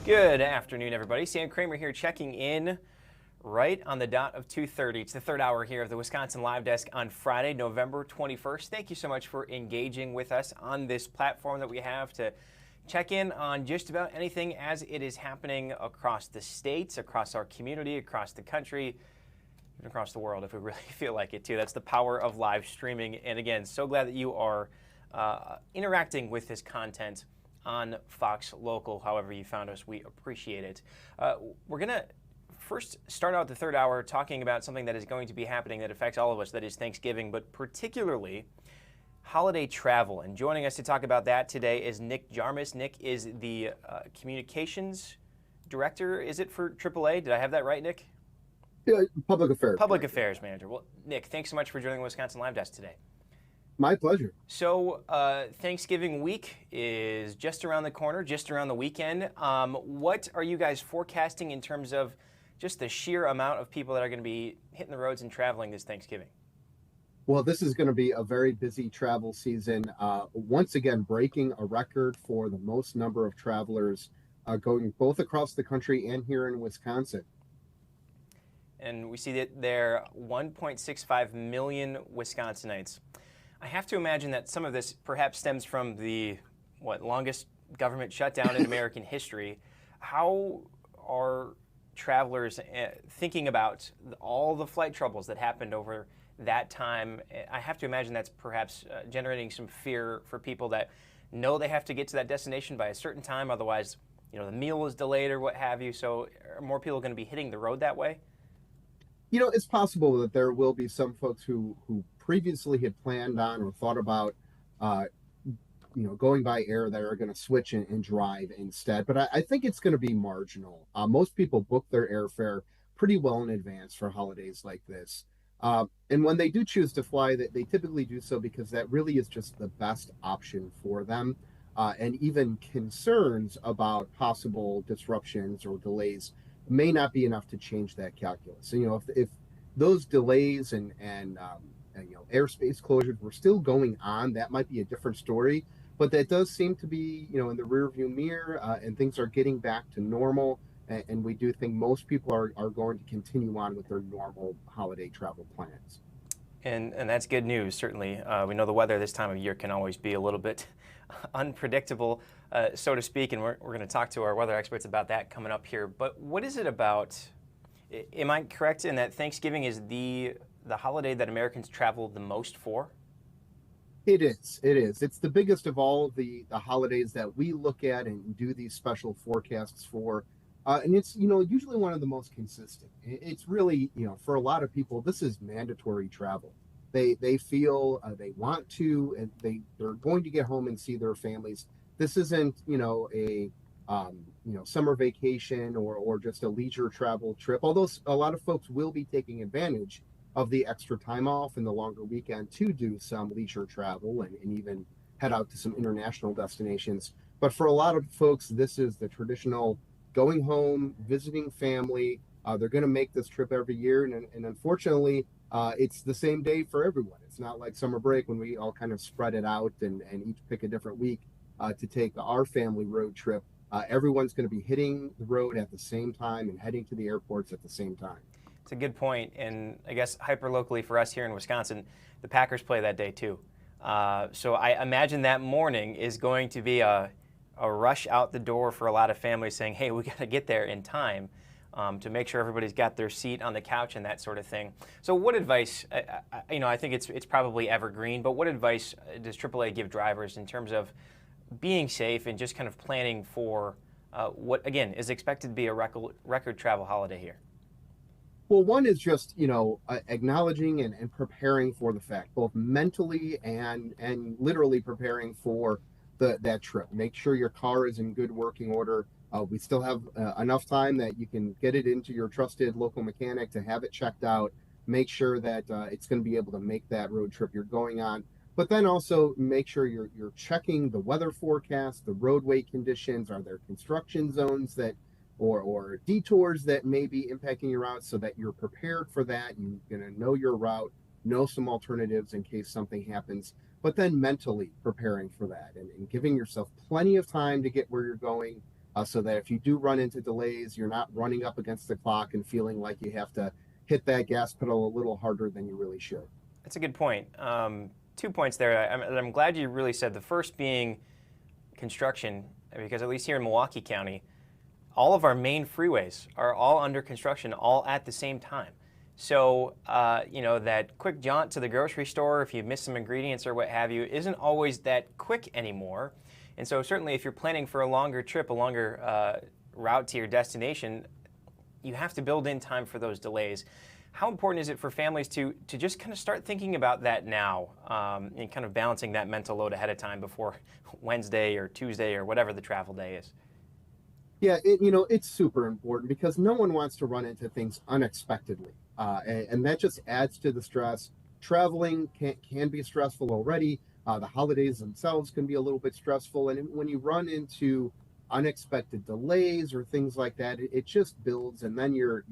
Speaker 14: Good afternoon, everybody. Sam Kramer here checking in right on the dot of 2:30. It's the third hour here of the Wisconsin Live Desk on Friday, November 21st. Thank you so much for engaging with us on this platform that we have to check in on just about anything as it is happening across the states, across our community, across the country, even across the world if we really feel like it too. That's the power of live streaming. And again, so glad that you are interacting with this content on Fox Local, however you found us. We appreciate it. We're going to first start out the third hour talking about something that is going to be happening that affects all of us, that is Thanksgiving, but particularly holiday travel. And joining us to talk about that today is Nick Jarmus. Nick is the communications director, is it, for AAA? Did I have that right, Nick?
Speaker 15: Yeah, public affairs.
Speaker 14: Public affairs manager. Well, Nick, thanks so much for joining the Wisconsin Live Desk today.
Speaker 15: My pleasure.
Speaker 14: So Thanksgiving week is just around the corner, just around the weekend. What are you guys forecasting in terms of just the sheer amount of people that are going to be hitting the roads and traveling this Thanksgiving?
Speaker 15: Well, this is going to be a very busy travel season. Once again, breaking a record for the most number of travelers going both across the country and here in Wisconsin.
Speaker 14: And we see that there are 1.65 million Wisconsinites. I have to imagine that some of this perhaps stems from the, longest government shutdown in American history. How are travelers thinking about all the flight troubles that happened over that time? I have to imagine that's perhaps generating some fear for people that know they have to get to that destination by a certain time, otherwise, the meal is delayed or what have you. So are more people going to be hitting the road that way?
Speaker 15: It's possible that there will be some folks who previously had planned on or thought about, going by air that are going to switch and drive instead. But I think it's going to be marginal. Most people book their airfare pretty well in advance for holidays like this. And when they do choose to fly, they typically do so because that really is just the best option for them. And even concerns about possible disruptions or delays may not be enough to change that calculus. So, if those delays and airspace closures were still going on, that might be a different story. But that does seem to be, in the rearview mirror, and things are getting back to normal. And we do think most people are going to continue on with their normal holiday travel plans.
Speaker 14: And that's good news, certainly. We know the weather this time of year can always be a little bit unpredictable, so to speak, and we're going to talk to our weather experts about that coming up here. But what is it about, am I correct in that Thanksgiving is the holiday that Americans travel the most for?
Speaker 15: It is. It's the biggest of all the holidays that we look at and do these special forecasts for. And it's, usually one of the most consistent. It's really, for a lot of people, this is mandatory travel. They feel they want to, and they're going to get home and see their families. This isn't, a summer vacation or just a leisure travel trip, although a lot of folks will be taking advantage of the extra time off and the longer weekend to do some leisure travel and even head out to some international destinations. But for a lot of folks, this is the traditional going home, visiting family. They're going to make this trip every year. And unfortunately, it's the same day for everyone. It's not like summer break when we all kind of spread it out and each pick a different week to take our family road trip. Everyone's going to be hitting the road at the same time and heading to the airports at the same time.
Speaker 14: It's a good point. And I guess hyper-locally for us here in Wisconsin, the Packers play that day too. So I imagine that morning is going to be a rush out the door for a lot of families saying, hey, we got to get there in time to make sure everybody's got their seat on the couch and that sort of thing. So what advice, I think it's probably evergreen, but what advice does AAA give drivers in terms of being safe and just kind of planning for what, again, is expected to be a record travel holiday here?
Speaker 15: Well, one is just, acknowledging and preparing for the fact, both mentally and literally preparing for that trip. Make sure your car is in good working order. We still have enough time that you can get it into your trusted local mechanic to have it checked out. Make sure that it's going to be able to make that road trip you're going on. But then also make sure you're checking the weather forecast, the roadway conditions. Are there construction zones that or detours that may be impacting your route, so that you're prepared for that? You're going to know your route, know some alternatives in case something happens. but then mentally preparing for that and giving yourself plenty of time to get where you're going, so that if you do run into delays, you're not running up against the clock and feeling like you have to hit that gas pedal a little harder than you really should.
Speaker 14: That's a good point. 2 points there. I'm glad you really said the first being construction, because at least here in Milwaukee County, all of our main freeways are all under construction all at the same time. So, that quick jaunt to the grocery store, if you miss some ingredients or what have you, isn't always that quick anymore. And so certainly if you're planning for a longer trip, a longer route to your destination, you have to build in time for those delays. How important is it for families to just kind of start thinking about that now, and kind of balancing that mental load ahead of time before Wednesday or Tuesday or whatever the travel day is?
Speaker 15: Yeah, it's super important because no one wants to run into things unexpectedly, and that just adds to the stress. Traveling can be stressful already. The holidays themselves can be a little bit stressful, and when you run into unexpected delays or things like that, it just builds, and then you're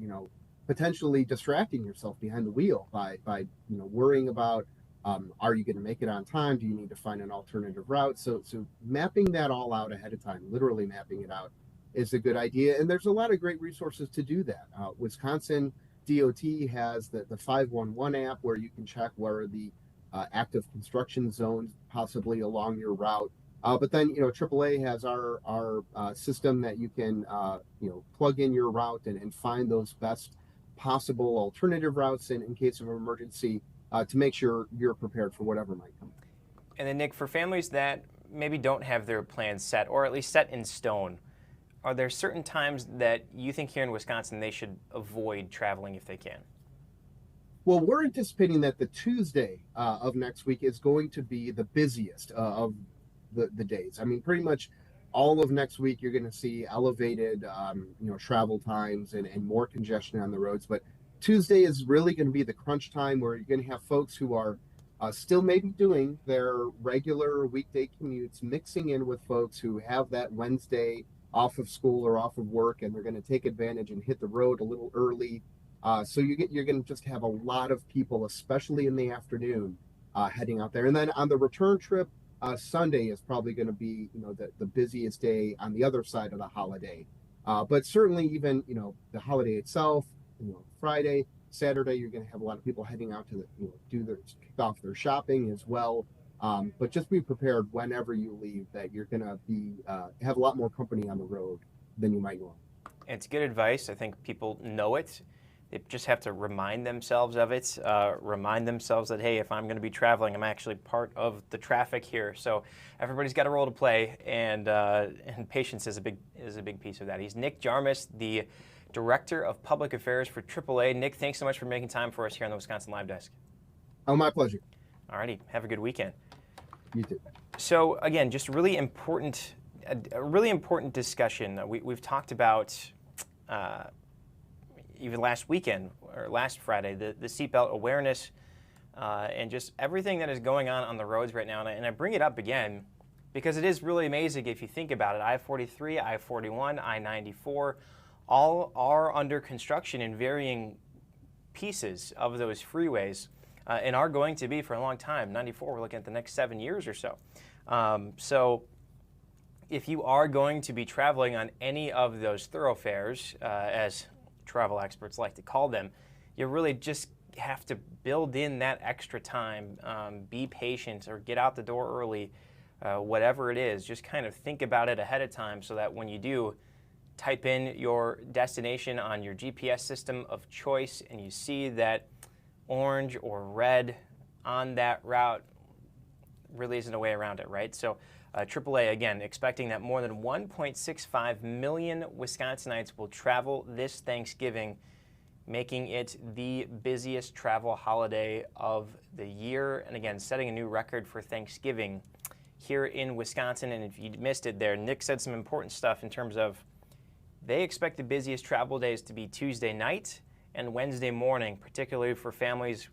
Speaker 15: potentially distracting yourself behind the wheel by worrying about, are you going to make it on time? Do you need to find an alternative route? So mapping that all out ahead of time, literally mapping it out, is a good idea. And there's a lot of great resources to do that. Wisconsin DOT has the 511 app where you can check where the active construction zones possibly along your route. But then, AAA has our system that you can, plug in your route and find those best possible alternative routes in case of an emergency, to make sure you're prepared for whatever might come.
Speaker 14: And then, Nick, for families that maybe don't have their plans set, or at least set in stone, are there certain times that you think here in Wisconsin they should avoid traveling if they can?
Speaker 15: Well, we're anticipating that the Tuesday of next week is going to be the busiest of the days. I mean, pretty much all of next week you're going to see elevated travel times and more congestion on the roads. But Tuesday is really going to be the crunch time where you're going to have folks who are still maybe doing their regular weekday commutes, mixing in with folks who have that Wednesday off of school or off of work, and they're going to take advantage and hit the road a little early. So you're going to just have a lot of people, especially in the afternoon, heading out there. And then on the return trip, Sunday is probably going to be the busiest day on the other side of the holiday. But certainly even the holiday itself, Friday, Saturday, you're going to have a lot of people heading out to kick off their shopping as well. But just be prepared whenever you leave that you're going to be have a lot more company on the road than you might normally.
Speaker 14: It's good advice. I think people know it. They just have to remind themselves of it, remind themselves that, hey, if I'm going to be traveling, I'm actually part of the traffic here. So everybody's got a role to play, and patience is a big piece of that. He's Nick Jarmus, the Director of Public Affairs for AAA. Nick, thanks so much for making time for us here on the Wisconsin Live Desk.
Speaker 15: Oh, my pleasure.
Speaker 14: All righty. Have a good weekend.
Speaker 15: You too.
Speaker 14: So again, just a really important discussion. We've talked about even last weekend or last Friday, the seatbelt awareness and just everything that is going on the roads right now. And I bring it up again because it is really amazing if you think about it. I-43, I-41, I-94, all are under construction in varying pieces of those freeways. And are going to be for a long time. 94, we're looking at the next 7 years or so. So if you are going to be traveling on any of those thoroughfares, as travel experts like to call them, you really just have to build in that extra time, be patient, or get out the door early, whatever it is. Just kind of think about it ahead of time so that when you do type in your destination on your GPS system of choice and you see that orange or red on that route, really isn't a way around it, right? So AAA, again, expecting that more than 1.65 million Wisconsinites will travel this Thanksgiving, making it the busiest travel holiday of the year. And again, setting a new record for Thanksgiving here in Wisconsin. And if you missed it there, Nick said some important stuff in terms of they expect the busiest travel days to be Tuesday night and Wednesday morning, particularly for families,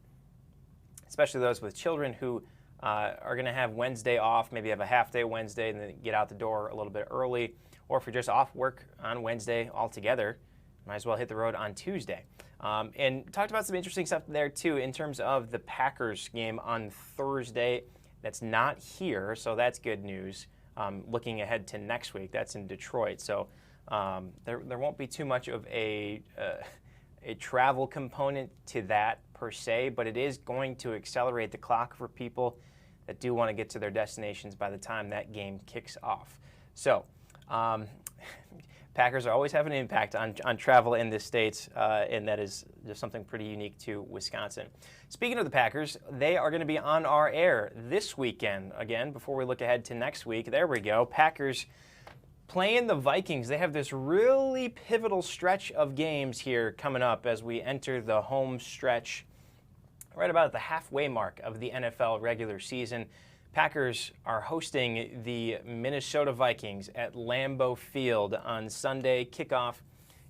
Speaker 14: especially those with children who are going to have Wednesday off, maybe have a half-day Wednesday and then get out the door a little bit early. Or if you're just off work on Wednesday altogether, might as well hit the road on Tuesday. And talked about some interesting stuff there, too, in terms of the Packers game on Thursday. That's not here, so that's good news. Looking ahead to next week, that's in Detroit. So there won't be too much of a travel component to that per se, but it is going to accelerate the clock for people that do want to get to their destinations by the time that game kicks off. So Packers are always having an impact on travel in this state, and that is just something pretty unique to Wisconsin. Speaking of the Packers, they are going to be on our air this weekend. Again, before we look ahead to next week, there we go. Packers playing the Vikings. They have this really pivotal stretch of games here coming up as we enter the home stretch right about the halfway mark of the NFL regular season. Packers are hosting the Minnesota Vikings at Lambeau Field on Sunday. Kickoff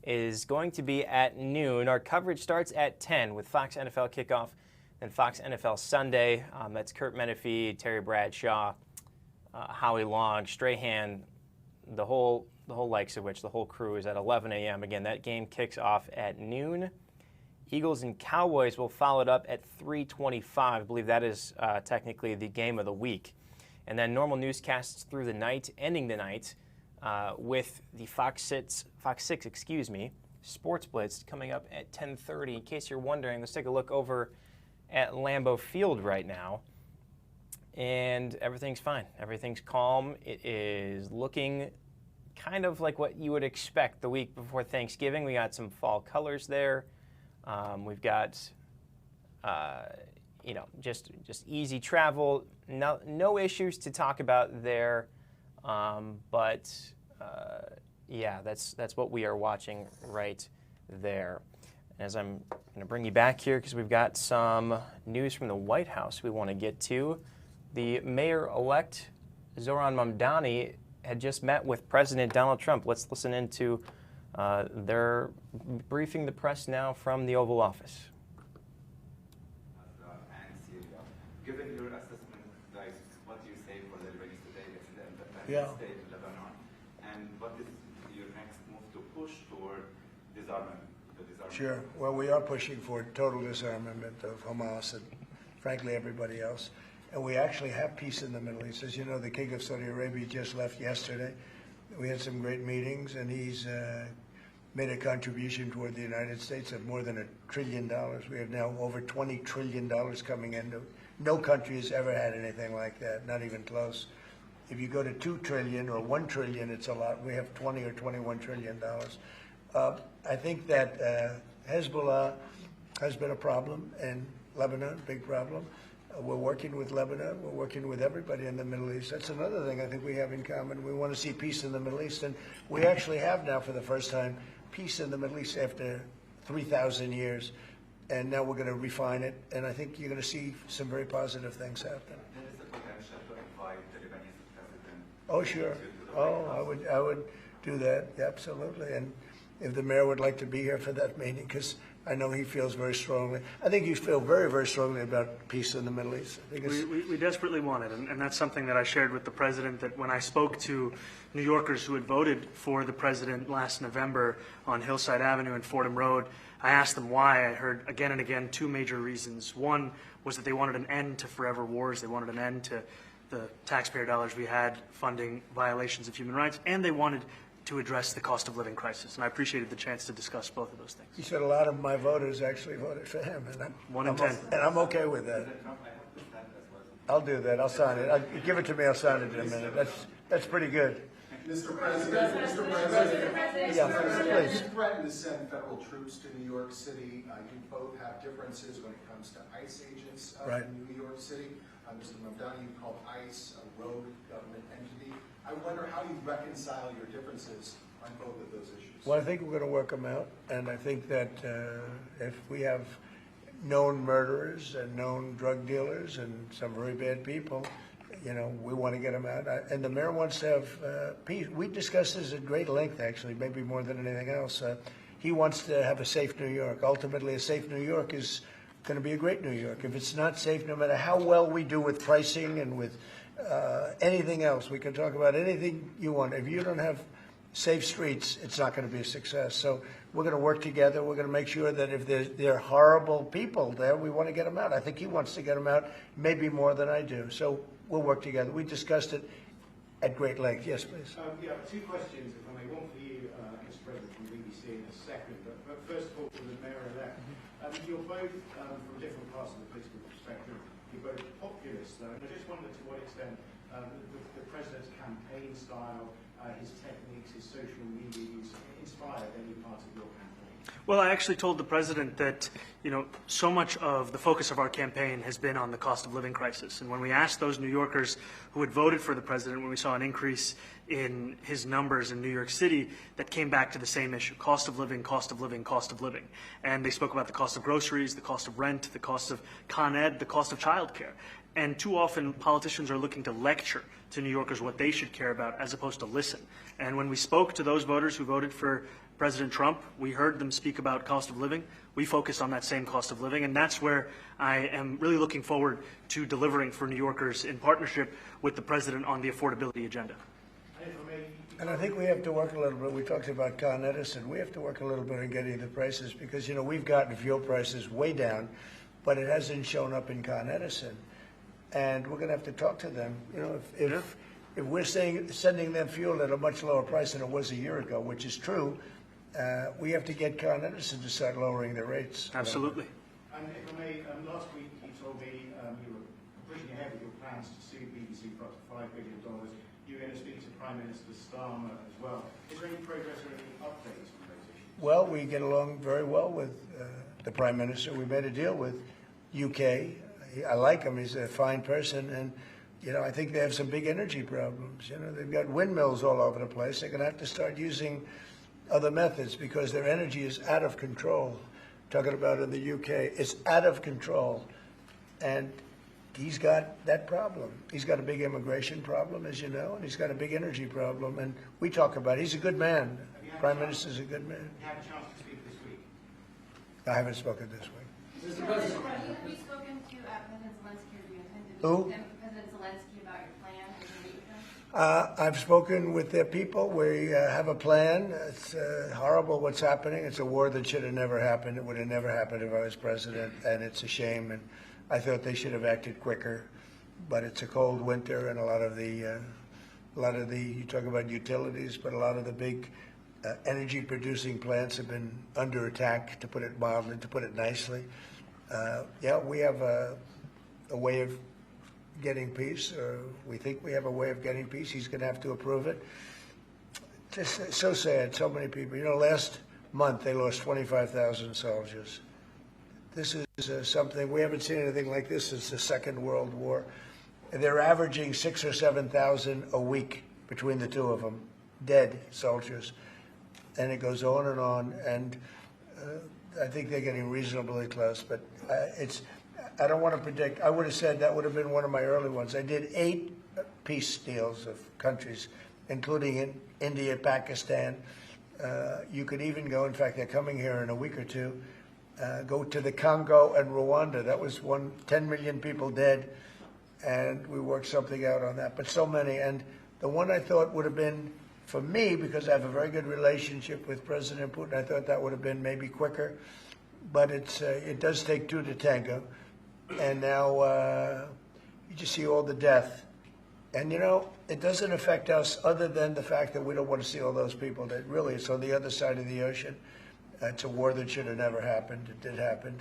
Speaker 14: is going to be at noon. Our coverage starts at 10 with Fox NFL Kickoff and Fox NFL Sunday. That's Kurt Menefee, Terry Bradshaw, Howie Long, Strahan, the whole likes of which, the whole crew is at 11 a.m. Again, that game kicks off at noon. Eagles and Cowboys will follow it up at 3:25. I believe that is technically the game of the week. And then normal newscasts through the night, ending the night with the Fox 6 Sports Blitz coming up at 10:30. In case you're wondering, let's take a look over at Lambeau Field right now. And everything's fine. Everything's calm. It is looking kind of like what you would expect the week before Thanksgiving. We got some fall colors there. We've got, just easy travel. No issues to talk about there. Yeah, that's what we are watching right there. As I'm going to bring you back here because we've got some news from the White House we want to get to. The mayor-elect, Zoran Mamdani, had just met with President Donald Trump. Let's listen into they're briefing the press now from the Oval Office.
Speaker 16: And Syria. Given your assessment, guys, what do you say for the Lebanese today? It's in the state of Lebanon. And what is your next move to push toward disarmament?
Speaker 17: Sure. Well, we are pushing for total disarmament of Hamas and, frankly, everybody else. And we actually have peace in the Middle East. As you know, the King of Saudi Arabia just left yesterday. We had some great meetings, and he's made a contribution toward the United States of more than $1 trillion. We have now over $20 trillion coming in. No country has ever had anything like that, not even close. If you go to 2 trillion or 1 trillion, it's a lot. We have 20 or $21 trillion. I think that Hezbollah has been a problem in Lebanon, big problem. We're working with Lebanon. We're working with everybody in the Middle East. That's another thing I think we have in common. We want to see peace in the Middle East, and we actually have now, for the first time, peace in the Middle East after 3,000 years. And now we're going to refine it, and I think you're going to see some very positive things happen.
Speaker 16: There is a potential to invite the Lebanese president.
Speaker 17: Oh, sure. Oh, I would do that, absolutely. And if the mayor would like to be here for that meeting, because I know he feels very strongly. I think you feel very, very strongly about peace in the Middle East. I think
Speaker 18: we desperately want it, and that's something that I shared with the president, that when I spoke to New Yorkers who had voted for the president last November on Hillside Avenue and Fordham Road, I asked them why. I heard again and again two major reasons. One was that they wanted an end to forever wars. They wanted an end to the taxpayer dollars we had funding violations of human rights, and they wanted to address the cost of living crisis. And I appreciated the chance to discuss both of those things.
Speaker 17: He said a lot of my voters actually voted for him, and I'm okay with that. I'll do that. I'll sign it. Give it to me. I'll sign it in a minute. That's pretty good.
Speaker 19: Mr. President,
Speaker 17: yeah, please.
Speaker 19: You threatened to send federal troops to New York City. You both have differences when it comes to ICE agents in New York City. Mr. Mamdani, you called ICE a rogue government entity. I wonder how you reconcile your differences on both of those issues.
Speaker 17: Well, I think we're going to work them out, and I think that if we have known murderers and known drug dealers and some very bad people, we want to get them out. And the mayor wants to have peace. We discussed this at great length, actually, maybe more than anything else. He wants to have a safe New York. Ultimately, a safe New York is going to be a great New York. If it's not safe, no matter how well we do with pricing and with anything else, we can talk about anything you want. If you don't have safe streets, it's not going to be a success. So we're going to work together. We're going to make sure that if there are horrible people there, we want to get them out. I think he wants to get them out, maybe more than I do. So we'll work together. We discussed it at great length. Yes, please.
Speaker 20: Yeah, two questions, if I may. One for you, Mr. President, from BBC in a second. But first of all, for the mayor-elect. You're both, from different parts of the political spectrum, you're both populists, though. And I just wondered to what extent the president's campaign style, his techniques, his social media use inspired any part of your campaign?
Speaker 18: Well, I actually told the president that, so much of the focus of our campaign has been on the cost of living crisis. And when we asked those New Yorkers who had voted for the president, when we saw an increase in his numbers in New York City, that came back to the same issue: cost of living, cost of living, cost of living. And they spoke about the cost of groceries, the cost of rent, the cost of Con Ed, the cost of childcare. And too often politicians are looking to lecture to New Yorkers what they should care about as opposed to listen. And when we spoke to those voters who voted for President Trump, we heard them speak about cost of living. We focused on that same cost of living, and that's where I am really looking forward to delivering for New Yorkers in partnership with the president on the affordability agenda.
Speaker 17: And I think we have to work a little bit. We talked about Con Edison. We have to work a little bit on getting the prices because, we've gotten fuel prices way down, but it hasn't shown up in Con Edison. And we're going to have to talk to them. If we're sending them fuel at a much lower price than it was a year ago, which is true, we have to get Con Edison to start lowering their rates.
Speaker 18: Absolutely.
Speaker 20: And if I may, last week you told me you were pushing ahead with your plans to sue BBC for up to $5 billion. You're going to speak to Prime Minister Starmer as well. Is there any progress or any updates on those issues?
Speaker 17: Well, we get along very well with the Prime Minister. We made a deal with UK. I like him. He's a fine person. And, I think they have some big energy problems. They've got windmills all over the place. They're going to have to start using other methods because their energy is out of control. Talking about in the UK, it's out of control. And he's got that problem. He's got a big immigration problem, as you know, and he's got a big energy problem. And we talk about it. He's a good man. Prime Minister's a good man.
Speaker 20: You had a chance to speak this week.
Speaker 17: I haven't spoken this week.
Speaker 21: Mr. President, have you spoken to President Zelensky, or do you intend to
Speaker 17: Who?
Speaker 21: President Zelensky about your plan? Are you going to meet with him?
Speaker 17: I've spoken with their people. We have a plan. It's horrible what's happening. It's a war that should have never happened. It would have never happened if I was president, and it's a shame. And I thought they should have acted quicker. But it's a cold winter, and a lot of the you talk about utilities, but a lot of the big energy-producing plants have been under attack, to put it mildly, to put it nicely. We have a way of getting peace, or we think we have a way of getting peace. He's going to have to approve it. Just so sad, so many people. Last month they lost 25,000 soldiers. This is something, we haven't seen anything like this since the Second World War. They're averaging 6,000 or 7,000 a week between the two of them, dead soldiers. And it goes on, and I think they're getting reasonably close, but I don't want to predict. I would have said that would have been one of my early ones. I did 8 peace deals of countries, including in India, Pakistan. You could even go, in fact, they're coming here in a week or two, go to the Congo and Rwanda. That was 10 million people dead, and we worked something out on that. But so many, and the one I thought would have been, for me, because I have a very good relationship with President Putin, I thought that would have been maybe quicker. But it does take 2 to tango. And now you just see all the death. And, it doesn't affect us other than the fact that we don't want to see all those people. That really, it's on the other side of the ocean. It's a war that should have never happened. It did happen.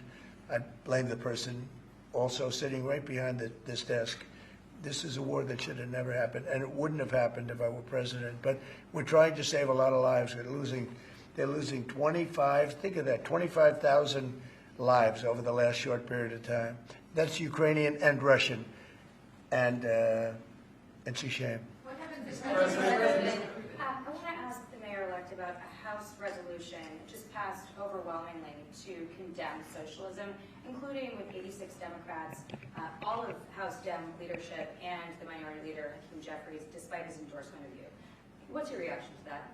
Speaker 17: I blame the person also sitting right behind this desk. This is a war that should have never happened, and it wouldn't have happened if I were president. But we're trying to save a lot of lives. They're losing 25,000 lives over the last short period of time. That's Ukrainian and Russian, and it's a shame.
Speaker 21: What happens if President? I want to ask the mayor-elect about a House resolution just passed overwhelmingly to condemn socialism, including with 86 Democrats, all of House Dem leadership, and the minority leader, Hakeem Jeffries, despite his endorsement of you. What's your reaction to that?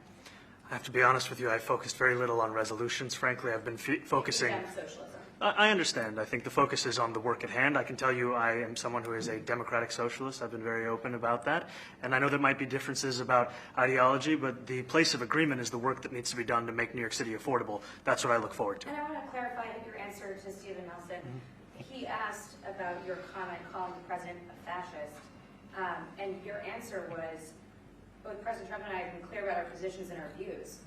Speaker 18: I have to be honest with you, I focused very little on resolutions. Frankly, I've been focusing.
Speaker 21: Condemn socialism.
Speaker 18: I understand. I think the focus is on the work at hand. I can tell you I am someone who is a democratic socialist. I've been very open about that. And I know there might be differences about ideology, but the place of agreement is the work that needs to be done to make New York City affordable. That's what I look forward to.
Speaker 21: And I want to clarify your answer to Stephen Nelson. He asked about your comment calling the president a fascist. And your answer was, both President Trump and I have been clear about our positions and our views.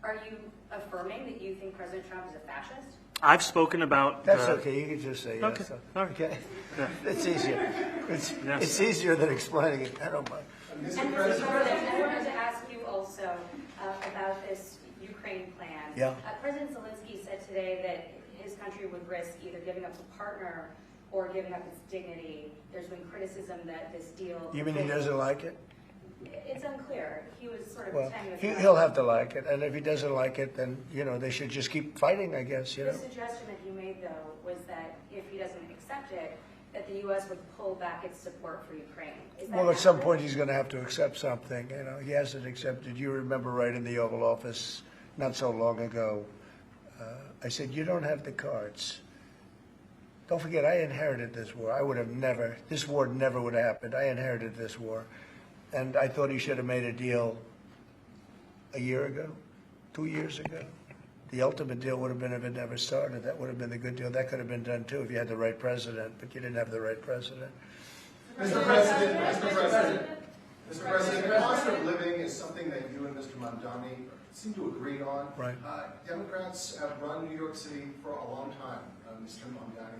Speaker 21: Are you affirming that you think President Trump is a fascist?
Speaker 18: I've spoken about...
Speaker 17: That's okay. You can just say yes.
Speaker 18: Okay.
Speaker 17: Okay.
Speaker 18: Yeah.
Speaker 17: It's easier. It's,
Speaker 18: Yes.
Speaker 17: it's easier than explaining it. I don't mind.
Speaker 21: And Mr. President, I wanted to ask you also about this Ukraine plan.
Speaker 17: Yeah.
Speaker 21: President Zelensky said today that his country would risk either giving up a partner or giving up its dignity. There's been criticism that this deal...
Speaker 17: You mean he doesn't like it?
Speaker 21: It's unclear. He was sort of
Speaker 17: Well,
Speaker 21: pretending...
Speaker 17: he'll have to like it. And if he doesn't like it, then, they should just keep fighting, I guess,
Speaker 21: The suggestion that he made, though, was that if he doesn't accept it, that the U.S. would pull back its support for Ukraine. Is that
Speaker 17: Well, at some
Speaker 21: accurate?
Speaker 17: point, he's going to have to accept something. He hasn't accepted. You remember right in the Oval Office not so long ago, I said, you don't have the cards. Don't forget, I inherited this war. I would have never, this war never would have happened. I inherited this war. And I thought he should have made a deal a year ago, 2 years ago. The ultimate deal would have been if it never started. That would have been the good deal. That could have been done too if you had the right president, but you didn't have the right president.
Speaker 19: Mr. President, Mr. President, cost of living is something that you and Mr. Mamdani seem to agree on.
Speaker 17: Right.
Speaker 19: Democrats have run New York City for a long time, Mr. Mamdani.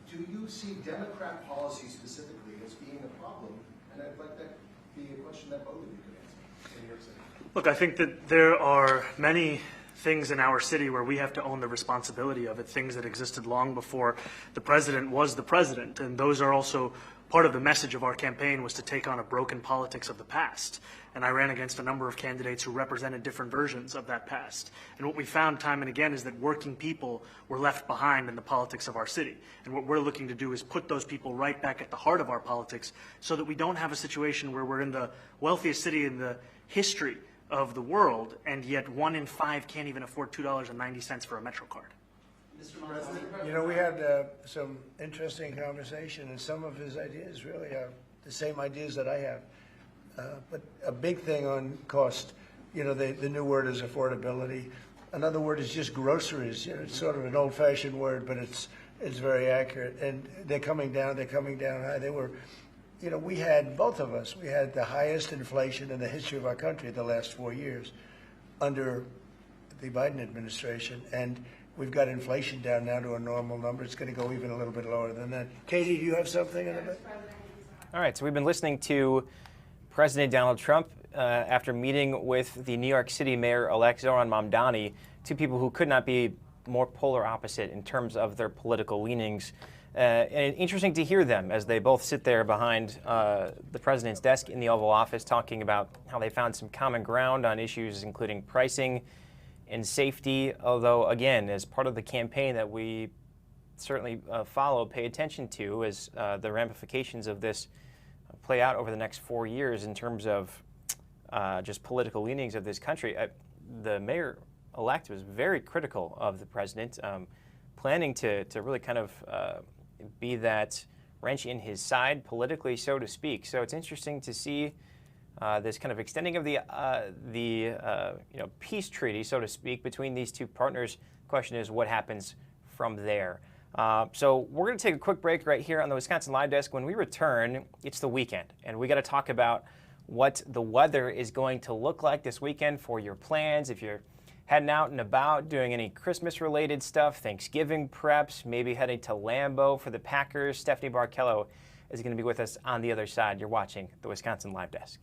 Speaker 19: Do you see Democrat policy specifically as being a problem? And I'd like that to be a question that both of you could answer in New York City.
Speaker 18: Look, I think that there are many things in our city where we have to own the responsibility of it, things that existed long before the president was the president. And those are also part of the message of our campaign, was to take on a broken politics of the past. And I ran against a number of candidates who represented different versions of that past. And what we found time and again is that working people were left behind in the politics of our city. And what we're looking to do is put those people right back at the heart of our politics so that we don't have a situation where we're in the wealthiest city in the history of the world, and yet 1 in 5 can't even afford $2.90 for a Metro card.
Speaker 17: We had some interesting conversation, and some of his ideas really are the same ideas that I have. But a big thing on cost, the new word is affordability. Another word is just groceries. It's sort of an old-fashioned word, but it's very accurate. And they're coming down high. They were, we had, both of us, we had the highest inflation in the history of our country the last 4 years under the Biden administration. And we've got inflation down now to a normal number. It's going to go even a little bit lower than that. Katie, do you have something in a bit?
Speaker 14: All right, so we've been listening to President Donald Trump after meeting with the New York City Mayor-elect Zohran Mamdani, two people who could not be more polar opposite in terms of their political leanings. And interesting to hear them as they both sit there behind the president's desk in the Oval Office talking about how they found some common ground on issues including pricing and safety, although, again, as part of the campaign that we certainly pay attention to as the ramifications of this play out over the next 4 years in terms of just political leanings of this country. The mayor-elect was very critical of the president, planning to really kind of be that wrench in his side politically, so to speak. So it's interesting to see this kind of extending of the peace treaty, so to speak, between these two partners. The question is what happens from there. So we're going to take a quick break right here on the Wisconsin Live Desk. When we return, it's the weekend, and we got to talk about what the weather is going to look like this weekend for your plans. If you're heading out and about, doing any Christmas-related stuff, Thanksgiving preps, maybe heading to Lambeau for the Packers, Stephanie Barkello is going to be with us on the other side. You're watching the Wisconsin Live Desk.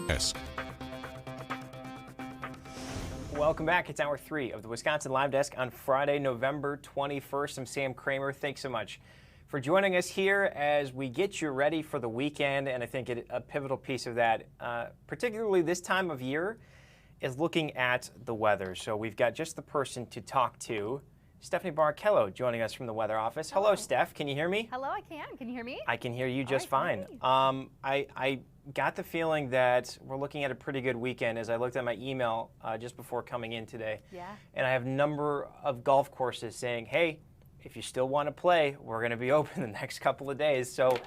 Speaker 1: Desk.
Speaker 14: Welcome back. It's hour 3 of the Wisconsin Live Desk on Friday, November 21st. I'm Sam Kramer. Thanks so much for joining us here as we get you ready for the weekend. And I think a pivotal piece of that, particularly this time of year, is looking at the weather. So we've got just the person to talk to. Stephanie Barkello joining us from the weather office. Hello, Steph. Can you hear me?
Speaker 3: Hello, I can. Can you hear me?
Speaker 14: I can hear you just fine. I got the feeling that we're looking at a pretty good weekend as I looked at my email just before coming in today.
Speaker 3: Yeah.
Speaker 14: And I have a number of golf courses saying, hey, if you still want to play, we're going to be open the next couple of days. So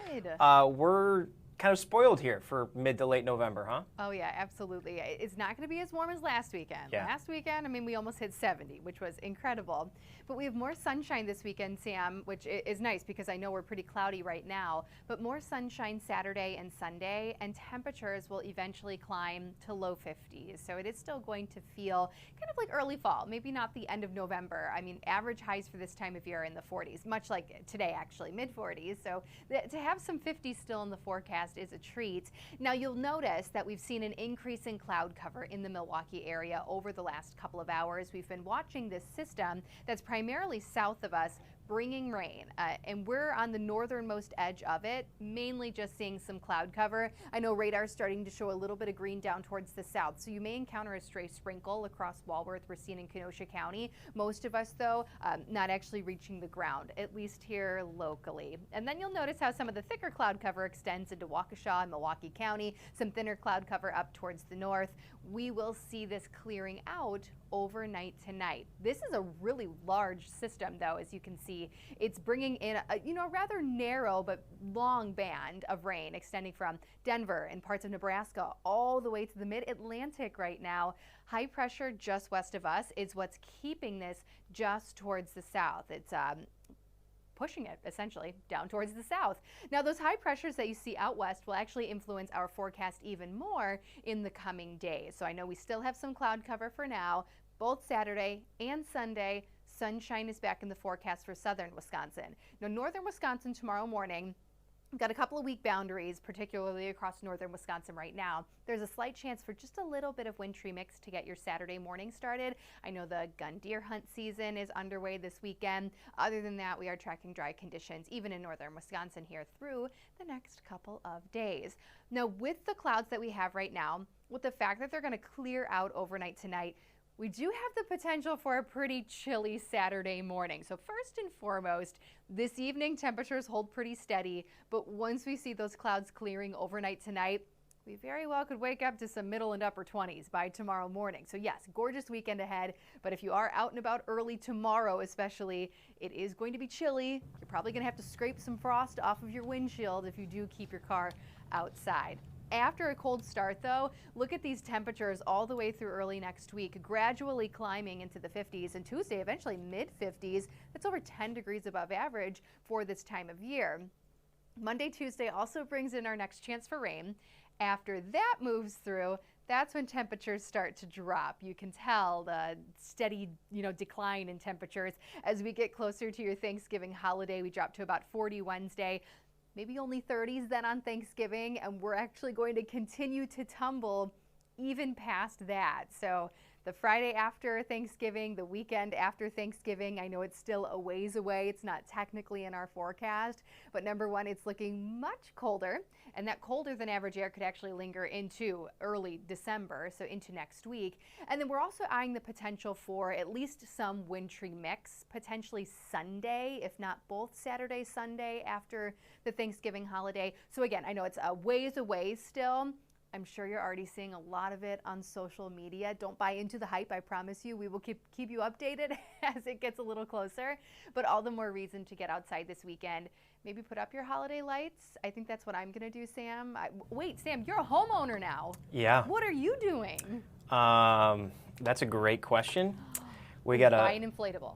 Speaker 14: we're kind of spoiled here for mid to late November, huh?
Speaker 3: Oh, yeah, absolutely. It's not going to be as warm as last weekend.
Speaker 14: Yeah.
Speaker 3: Last weekend, I mean, we almost hit 70, which was incredible. But we have more sunshine this weekend, Sam, which is nice because I know we're pretty cloudy right now. But more sunshine Saturday and Sunday, and temperatures will eventually climb to low 50s. So it is still going to feel kind of like early fall, maybe not the end of November. I mean, average highs for this time of year are in the 40s, much like today, actually, mid 40s. So to have some 50s still in the forecast is a treat. Now you'll notice that we've seen an increase in cloud cover in the Milwaukee area over the last couple of hours. We've been watching this system that's primarily south of us bringing rain, and we're on the northernmost edge of it, mainly just seeing some cloud cover. I know radar's starting to show a little bit of green down towards the south, so you may encounter a stray sprinkle across Walworth, Racine, and Kenosha County. Most of us, though, not actually reaching the ground, at least here locally. And then you'll notice how some of the thicker cloud cover extends into Waukesha and Milwaukee County, some thinner cloud cover up towards the north. We will see this clearing out overnight tonight. This is a really large system, though, as you can see. It's bringing in a rather narrow but long band of rain extending from Denver and parts of Nebraska all the way to the mid-Atlantic right now. High pressure just west of us is what's keeping this just towards the south. It's pushing it essentially down towards the south. Now those high pressures that you see out west will actually influence our forecast even more in the coming days. So I know we still have some cloud cover for now, both Saturday and Sunday. Sunshine is back in the forecast for southern Wisconsin. Now northern Wisconsin tomorrow morning, we've got a couple of weak boundaries, particularly across northern Wisconsin right now. There's a slight chance for just a little bit of wintry mix to get your Saturday morning started. I know the gun deer hunt season is underway this weekend. Other than that, we are tracking dry conditions, even in northern Wisconsin here through the next couple of days. Now, with the clouds that we have right now, with the fact that they're going to clear out overnight tonight, we do have the potential for a pretty chilly Saturday morning. So first and foremost, this evening temperatures hold pretty steady, but once we see those clouds clearing overnight tonight, we very well could wake up to some middle and upper 20s by tomorrow morning. So yes, gorgeous weekend ahead, but if you are out and about early tomorrow especially, it is going to be chilly. You're probably going to have to scrape some frost off of your windshield if you do keep your car outside. After a cold start, though, look at these temperatures all the way through early next week, gradually climbing into the 50s, and Tuesday eventually mid-50s. That's over 10 degrees above average for this time of year. Monday, Tuesday also brings in our next chance for rain. After that moves through, that's when temperatures start to drop. You can tell the steady, decline in temperatures as we get closer to your Thanksgiving holiday. We drop to about 40 Wednesday. Maybe only 30s then on Thanksgiving, and we're actually going to continue to tumble even past that. So the Friday after Thanksgiving, the weekend after Thanksgiving, I know it's still a ways away. It's not technically in our forecast, but number one, it's looking much colder, and that colder than average air could actually linger into early December, so into next week. And then we're also eyeing the potential for at least some wintry mix, potentially Sunday, if not both Saturday, Sunday after the Thanksgiving holiday. So again, I know it's a ways away still. I'm sure you're already seeing a lot of it on social media. Don't buy into the hype, I promise you. We will keep you updated as it gets a little closer, but all the more reason to get outside this weekend. Maybe put up your holiday lights. I think that's what I'm gonna do, Sam. Wait, Sam, you're a homeowner now.
Speaker 14: Yeah.
Speaker 3: What are you doing?
Speaker 14: That's a great question. We got
Speaker 3: buy an inflatable.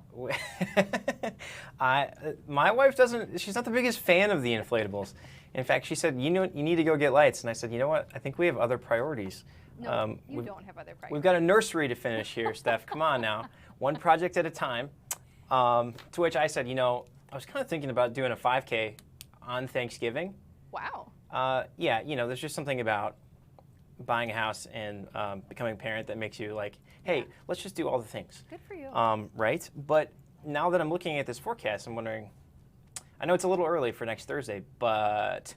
Speaker 14: My wife doesn't. She's not the biggest fan of the inflatables. In fact, she said, you need to go get lights. And I said, you know what? I think we have other priorities.
Speaker 3: No, you don't have other priorities.
Speaker 14: We've got a nursery to finish here, Steph. Come on now. One project at a time. To which I said, I was kind of thinking about doing a 5K on Thanksgiving.
Speaker 3: Wow.
Speaker 14: Yeah, there's just something about buying a house and becoming a parent that makes you like, hey, let's just do all the things.
Speaker 3: Good for you.
Speaker 14: Right? But now that I'm looking at this forecast, I'm wondering, I know it's a little early for next Thursday, but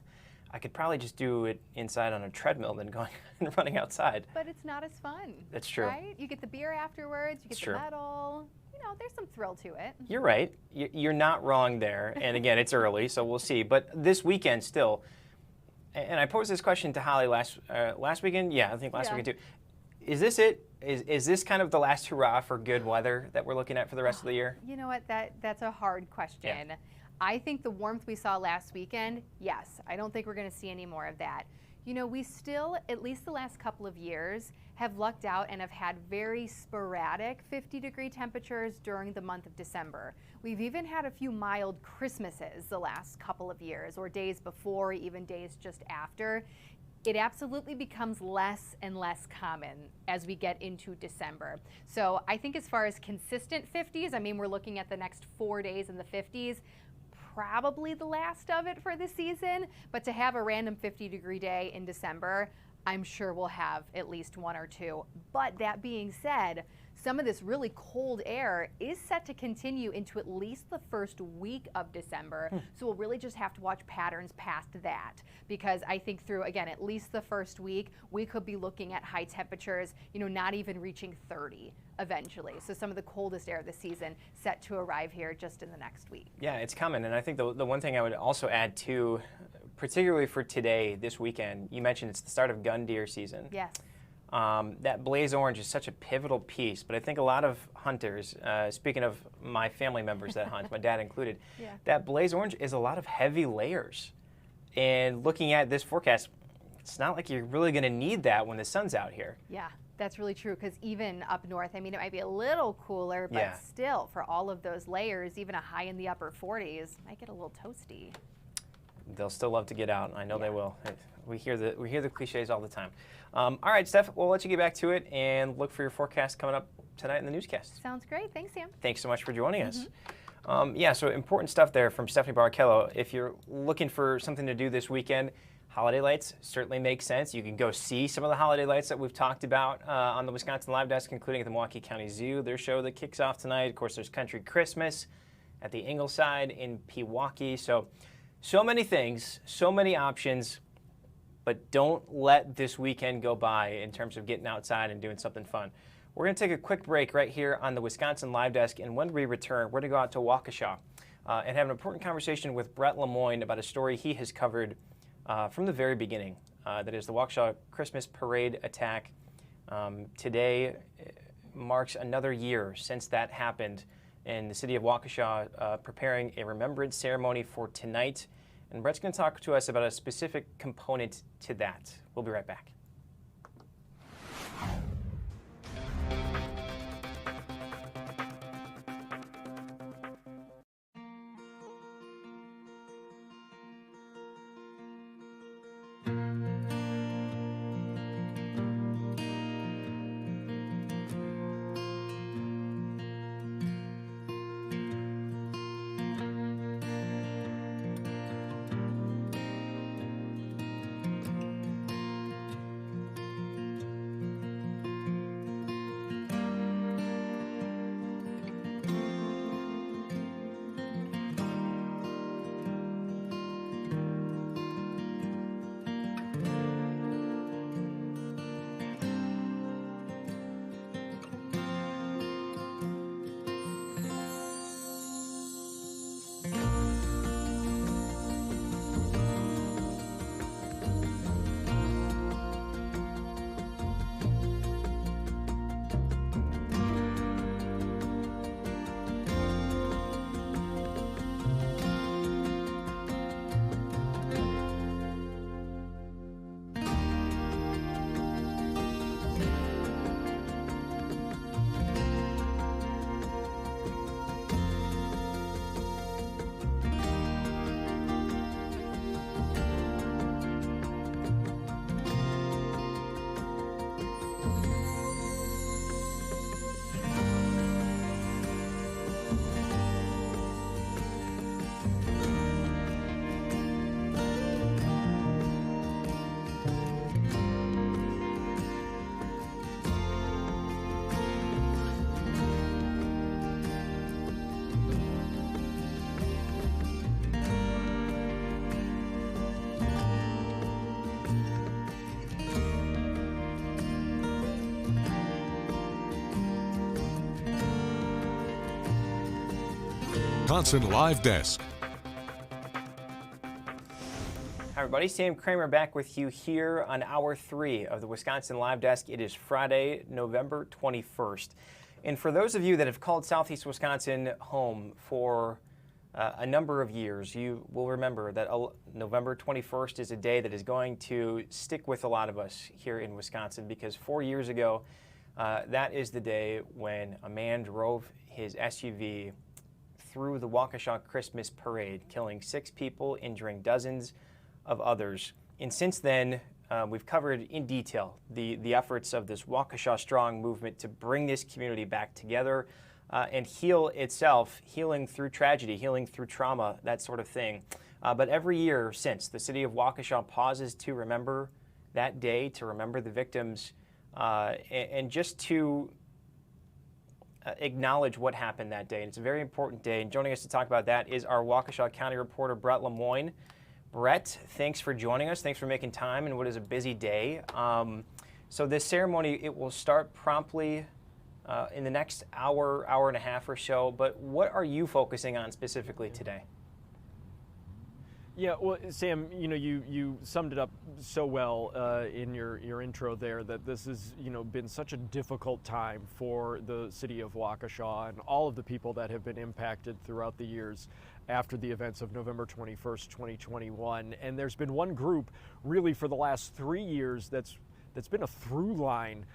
Speaker 14: I could probably just do it inside on a treadmill than going and running outside.
Speaker 3: But it's not as fun.
Speaker 14: That's true.
Speaker 3: Right? You get the beer afterwards, you get the medal. You know, there's some thrill to it.
Speaker 14: You're right. You're not wrong there. And again, it's early, so we'll see. But this weekend still, and I posed this question to Holly last weekend. Yeah, I think last weekend too. Is this it? Is this kind of the last hurrah for good weather that we're looking at for the rest of the year?
Speaker 3: You know what? That's a hard question. Yeah. I think the warmth we saw last weekend, yes. I don't think we're going to see any more of that. You know, we still, at least the last couple of years, have lucked out and have had very sporadic 50-degree temperatures during the month of December. We've even had a few mild Christmases the last couple of years, or days before, even days just after. It absolutely becomes less and less common as we get into December. So I think as far as consistent 50s, I mean, we're looking at the next 4 days in the 50s, probably the last of it for the season, but to have a random 50-degree day in December, I'm sure we'll have at least one or two. But that being said, some of this really cold air is set to continue into at least the first week of December. So we'll really just have to watch patterns past that, because I think through, again, at least the first week, we could be looking at high temperatures, you know, not even reaching 30 eventually. So some of the coldest air of the season set to arrive here just in the next week.
Speaker 14: Yeah, it's coming. And I think the one thing I would also add too, particularly for today, this weekend, you mentioned it's the start of gun deer season.
Speaker 3: Yes.
Speaker 14: That blaze orange is such a pivotal piece, but I think a lot of hunters, speaking of my family members that hunt, my dad included, that blaze orange is a lot of heavy layers. And looking at this forecast, it's not like you're really going to need that when the sun's out here.
Speaker 3: Yeah, that's really true, because even up north, I mean, it might be a little cooler, but still, for all of those layers, even a high in the upper 40s, might get a little toasty.
Speaker 14: They'll still love to get out. I know they will. We hear the cliches all the time. All right, Steph, we'll let you get back to it and look for your forecast coming up tonight in the newscast.
Speaker 3: Sounds great. Thanks, Sam.
Speaker 14: Thanks so much for joining us. Yeah, so important stuff there from Stephanie Barrichello. If you're looking for something to do this weekend, holiday lights certainly make sense. You can go see some of the holiday lights that we've talked about on the Wisconsin Live Desk, including at the Milwaukee County Zoo, their show that kicks off tonight. Of course, there's Country Christmas at the Ingleside in Pewaukee. So many things, so many options, but don't let this weekend go by in terms of getting outside and doing something fun. We're going to take a quick break right here on the Wisconsin Live Desk, and when we return, we're going to go out to Waukesha and have an important conversation with Brett Lemoyne about a story he has covered from the very beginning. That is the Waukesha Christmas Parade attack. Today marks another year since that happened in the city of Waukesha, preparing a remembrance ceremony for tonight. And Brett's going to talk to us about a specific component to that. We'll be right back.
Speaker 1: Wisconsin Live Desk.
Speaker 14: Hi everybody, Sam Kramer back with you here on Hour 3 of the Wisconsin Live Desk. It is Friday, November 21st. And for those of you that have called Southeast Wisconsin home for a number of years, you will remember that November 21st is a day that is going to stick with a lot of us here in Wisconsin, because 4 years ago, that is the day when a man drove his SUV through the Waukesha Christmas parade, killing 6 people, injuring dozens of others. And since then, we've covered in detail the efforts of this Waukesha Strong movement to bring this community back together and heal itself, healing through tragedy, healing through trauma, that sort of thing. But every year since, the city of Waukesha pauses to remember that day, to remember the victims, and just to acknowledge what happened that day. And it's a very important day. And joining us to talk about that is our Waukesha County reporter, Brett Lemoyne. Brett, thanks for joining us. Thanks for making time in what is a busy day. So this ceremony, it will start promptly in the next hour, hour and a half or so. But what are you focusing on specifically today?
Speaker 7: Yeah, well, Sam, you summed it up so well in your intro there, that this has been such a difficult time for the city of Waukesha and all of the people that have been impacted throughout the years after the events of November 21st, 2021. And there's been one group really for the last 3 years that's been a through line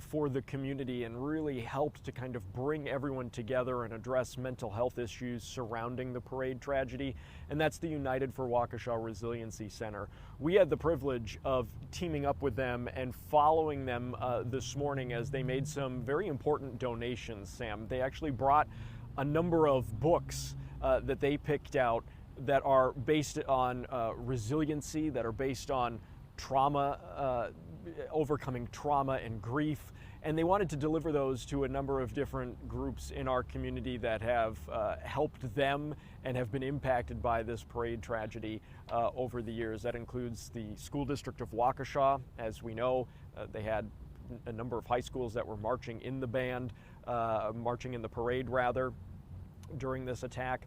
Speaker 7: for the community and really helped to kind of bring everyone together and address mental health issues surrounding the parade tragedy, and that's the United for Waukesha Resiliency Center. We had the privilege of teaming up with them and following them this morning as they made some very important donations, Sam. They actually brought a number of books that they picked out that are based on resiliency, that are based on trauma, overcoming trauma and grief, and they wanted to deliver those to a number of different groups in our community that have helped them and have been impacted by this parade tragedy over the years. That includes the school district of Waukesha. As we know, they had a number of high schools that were marching in the parade rather, during this attack.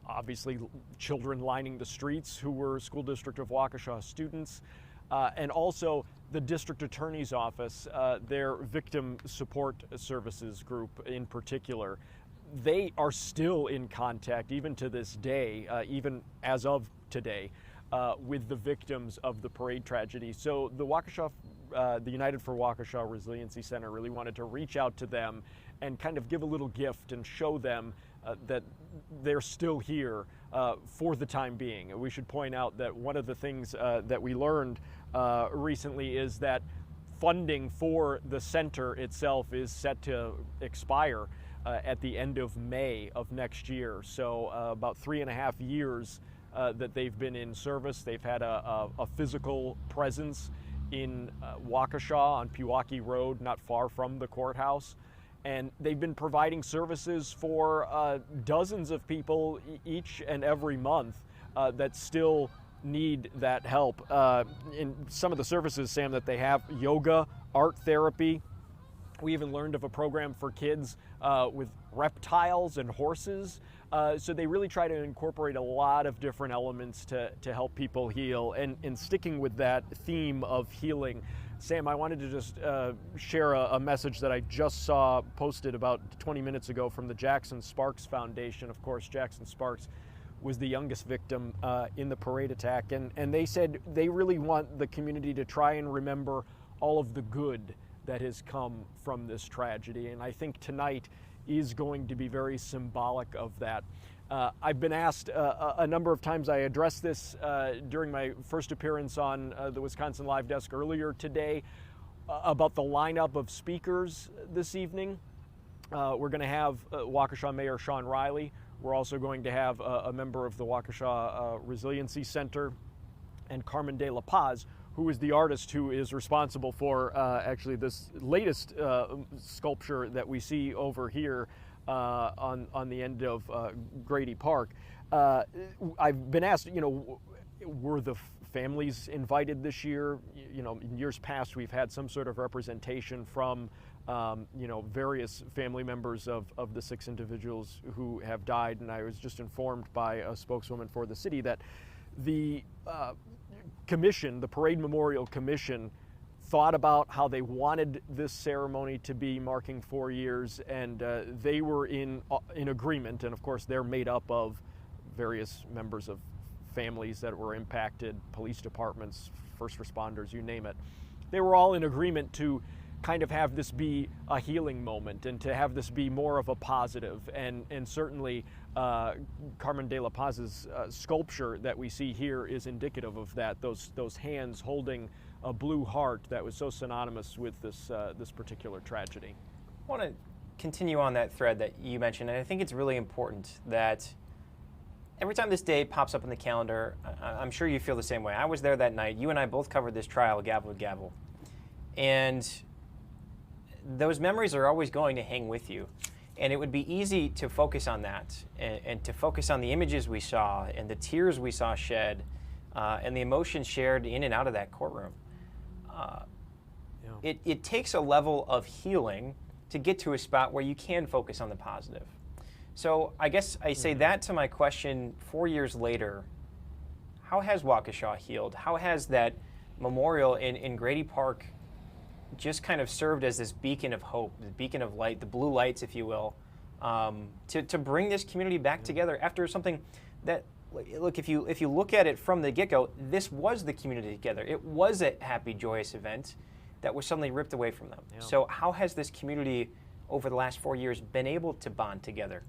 Speaker 7: Obviously, children lining the streets who were school district of Waukesha students. And also the district attorney's office, their victim support services group in particular. They are still in contact, even to this day, even as of today, with the victims of the parade tragedy. So the the United for Waukesha Resiliency Center really wanted to reach out to them and kind of give a little gift and show them that they're still here for the time being. We should point out that one of the things that we learned recently is that funding for the center itself is set to expire at the end of May of next year. So about 3.5 years that they've been in service. They've had a physical presence in Waukesha on Pewaukee Road, not far from the courthouse. And they've been providing services for dozens of people each and every month that still need that help. In some of the services, Sam, that they have: yoga, art therapy. We even learned of a program for kids with reptiles and horses. So they really try to incorporate a lot of different elements to help people heal. And sticking with that theme of healing, Sam, I wanted to just share a message that I just saw posted about 20 minutes ago from the Jackson Sparks Foundation. Of course, Jackson Sparks was the youngest victim in the parade attack. And they said they really want the community to try and remember all of the good that has come from this tragedy. And I think tonight is going to be very symbolic of that. I've been asked a number of times. I addressed this during my first appearance on the Wisconsin Live Desk earlier today about the lineup of speakers this evening. We're going to have Waukesha Mayor Sean Riley. We're also going to have a member of the Waukesha Resiliency Center, and Carmen de la Paz, who is the artist who is responsible for actually this latest sculpture that we see over here on the end of Grady Park. I've been asked, were the families invited this year. You know, in years past, we've had some sort of representation from, you know, various family members of the 6 individuals who have died. And I was just informed by a spokeswoman for the city that the commission, the Parade Memorial Commission, thought about how they wanted this ceremony to be, marking 4 years, and they were in agreement. And of course, they're made up of various members of families that were impacted, police departments, first responders, you name it. They were all in agreement to kind of have this be a healing moment and to have this be more of a positive. And certainly Carmen de la Paz's sculpture that we see here is indicative of that, those hands holding a blue heart that was so synonymous with this particular tragedy.
Speaker 14: I want to continue on that thread that you mentioned, and I think it's really important that every time this day pops up on the calendar, I'm sure you feel the same way. I was there that night. You and I both covered this trial, gavel to gavel. And those memories are always going to hang with you. And it would be easy to focus on that and to focus on the images we saw and the tears we saw shed and the emotions shared in and out of that courtroom. It takes a level of healing to get to a spot where you can focus on the positive. So I guess I say that to my question 4 years later, how has Waukesha healed? How has that memorial in Grady Park just kind of served as this beacon of hope, the beacon of light, the blue lights, if you will, to bring this community back together after something that, look, if you look at it from the get-go, this was the community together. It was a happy, joyous event that was suddenly ripped away from them. Yeah. So how has this community over the last 4 years been able to bond together?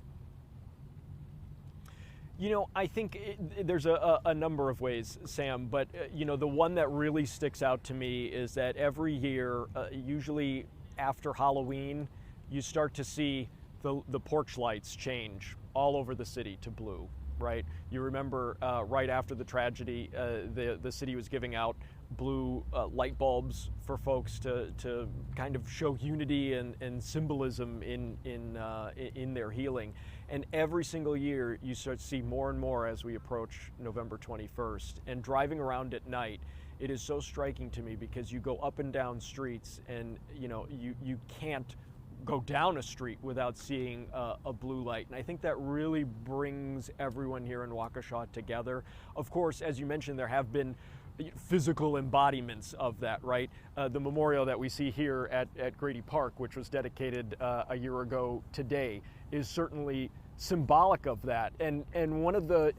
Speaker 7: You know, I think there's a number of ways, Sam, but you know, the one that really sticks out to me is that every year, usually after Halloween, you start to see the porch lights change all over the city to blue, right? You remember right after the tragedy, the city was giving out blue light bulbs for folks to kind of show unity and symbolism in their healing. And every single year you start to see more and more as we approach November 21st. And driving around at night, it is so striking to me because you go up and down streets and you know you can't go down a street without seeing a blue light. And I think that really brings everyone here in Waukesha together. Of course, as you mentioned, there have been physical embodiments of that, right? The memorial that we see here at Grady Park, which was dedicated a year ago today, is certainly symbolic of that. And one of the